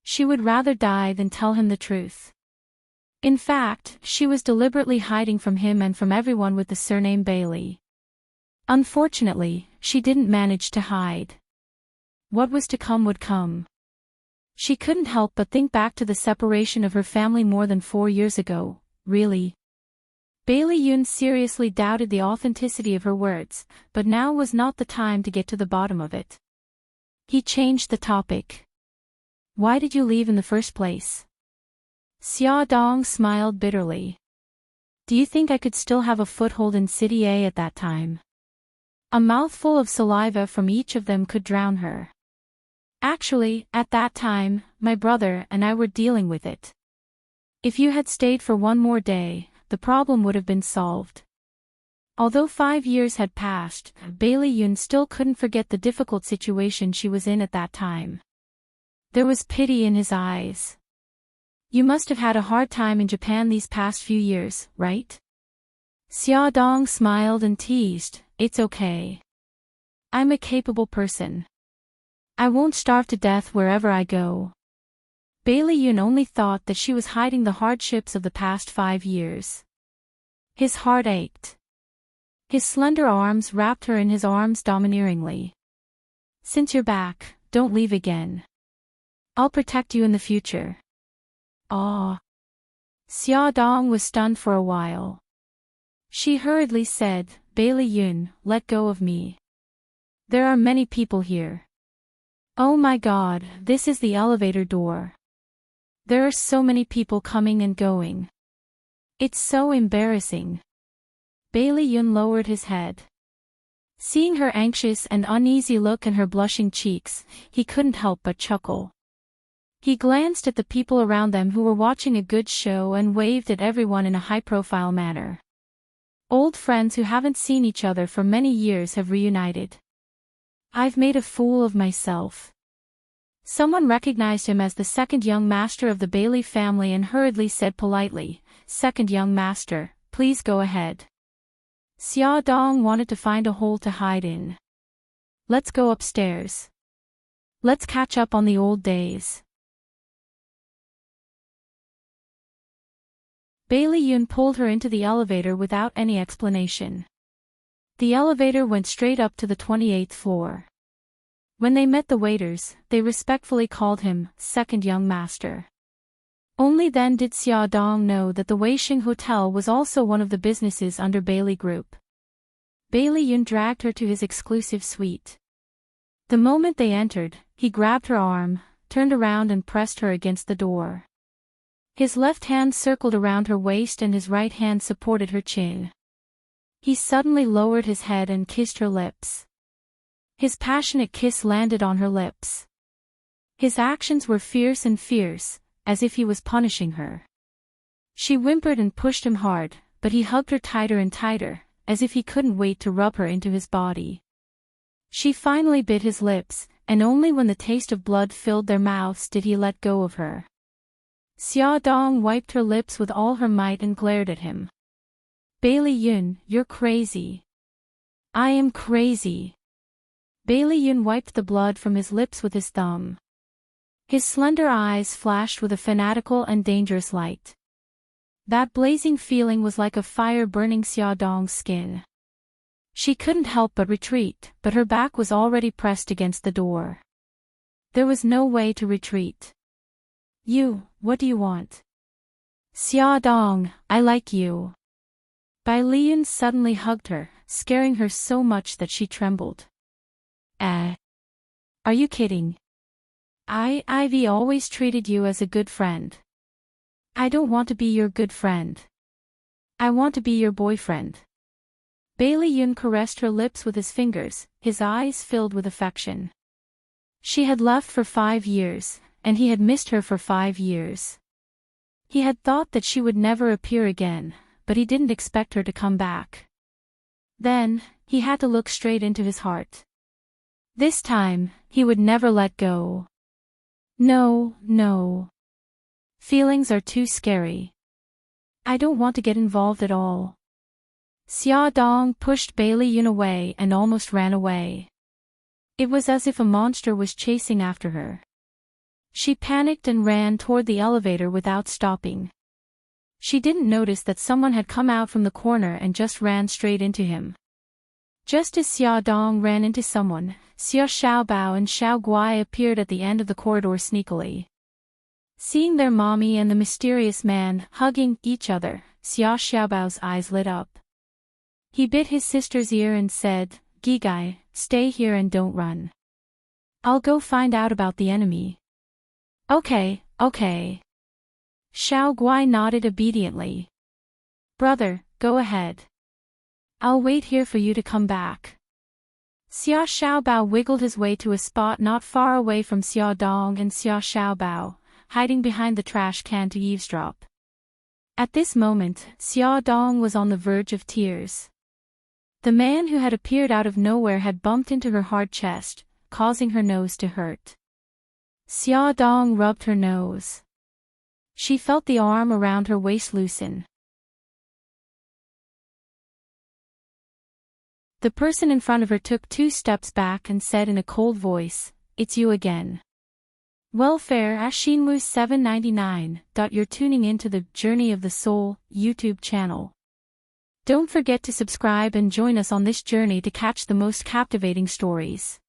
She would rather die than tell him the truth. In fact, she was deliberately hiding from him and from everyone with the surname Bailey. Unfortunately, she didn't manage to hide. What was to come would come. She couldn't help but think back to the separation of her family more than 4 years ago. Really? Bailey Yun seriously doubted the authenticity of her words, but now was not the time to get to the bottom of it. He changed the topic. Why did you leave in the first place? Xia Dong smiled bitterly. Do you think I could still have a foothold in City A at that time? A mouthful of saliva from each of them could drown her. Actually, at that time, my brother and I were dealing with it. If you had stayed for one more day, the problem would have been solved. Although 5 years had passed, Bailey Yun still couldn't forget the difficult situation she was in at that time. There was pity in his eyes. You must have had a hard time in Japan these past few years, right? Xia Dong smiled and teased, it's okay. I'm a capable person. I won't starve to death wherever I go. Bailey Yun only thought that she was hiding the hardships of the past 5 years. His heart ached. His slender arms wrapped her in his arms domineeringly. Since you're back, don't leave again. I'll protect you in the future. Ah. Xia Dong was stunned for a while. She hurriedly said, Bailey Yun, let go of me. There are many people here. Oh my God, this is the elevator door. There are so many people coming and going. It's so embarrassing. Bailey Yun lowered his head. Seeing her anxious and uneasy look and her blushing cheeks, he couldn't help but chuckle. He glanced at the people around them who were watching a good show and waved at everyone in a high-profile manner. Old friends who haven't seen each other for many years have reunited. I've made a fool of myself. Someone recognized him as the second young master of the Bailey family and hurriedly said politely, Second young master, please go ahead. Xia Dong wanted to find a hole to hide in. Let's go upstairs. Let's catch up on the old days. Bailey Yun pulled her into the elevator without any explanation. The elevator went straight up to the 28th floor. When they met the waiters, they respectfully called him, Second Young Master. Only then did Xia Dong know that the Weixing Hotel was also one of the businesses under Bailey Group. Bailey Yun dragged her to his exclusive suite. The moment they entered, he grabbed her arm, turned around and pressed her against the door. His left hand circled around her waist and his right hand supported her chin. He suddenly lowered his head and kissed her lips. His passionate kiss landed on her lips. His actions were fierce, as if he was punishing her. She whimpered and pushed him hard, but he hugged her tighter and tighter, as if he couldn't wait to rub her into his body. She finally bit his lips, and only when the taste of blood filled their mouths did he let go of her. Xia Dong wiped her lips with all her might and glared at him. Bailey Yun, you're crazy. I am crazy. Bailey Yun wiped the blood from his lips with his thumb. His slender eyes flashed with a fanatical and dangerous light. That blazing feeling was like a fire burning Xia Dong's skin. She couldn't help but retreat, but her back was already pressed against the door. There was no way to retreat. What do you want? Xia Dong, I like you. Bai Lian suddenly hugged her, scaring her so much that she trembled. Are you kidding? Ivy always treated you as a good friend. I don't want to be your good friend. I want to be your boyfriend. Bailey Yun caressed her lips with his fingers, his eyes filled with affection. She had left for 5 years, and he had missed her for 5 years. He had thought that she would never appear again, but he didn't expect her to come back. Then, he had to look straight into his heart. This time, he would never let go. No, no. Feelings are too scary. I don't want to get involved at all. Xia Dong pushed Bailey Yun away and almost ran away. It was as if a monster was chasing after her. She panicked and ran toward the elevator without stopping. She didn't notice that someone had come out from the corner and just ran straight into him. Just as Xia Dong ran into someone, Xia Xiaobao and Xiao Guai appeared at the end of the corridor sneakily. Seeing their mommy and the mysterious man hugging each other, Xia Xiaobao's eyes lit up. He bit his sister's ear and said, "Gigai, stay here and don't run. I'll go find out about the enemy." Okay. Xiao Guai nodded obediently. "Brother, go ahead. I'll wait here for you to come back." Xia Xiaobao wiggled his way to a spot not far away from Xia Dong and Xia Xiaobao, hiding behind the trash can to eavesdrop. At this moment, Xia Dong was on the verge of tears. The man who had appeared out of nowhere had bumped into her hard chest, causing her nose to hurt. Xia Dong rubbed her nose. She felt the arm around her waist loosen. The person in front of her took 2 steps back and said in a cold voice, "It's you again." Welfare Shinwu 799. You're tuning into the Journey of the Soul YouTube channel. Don't forget to subscribe and join us on this journey to catch the most captivating stories.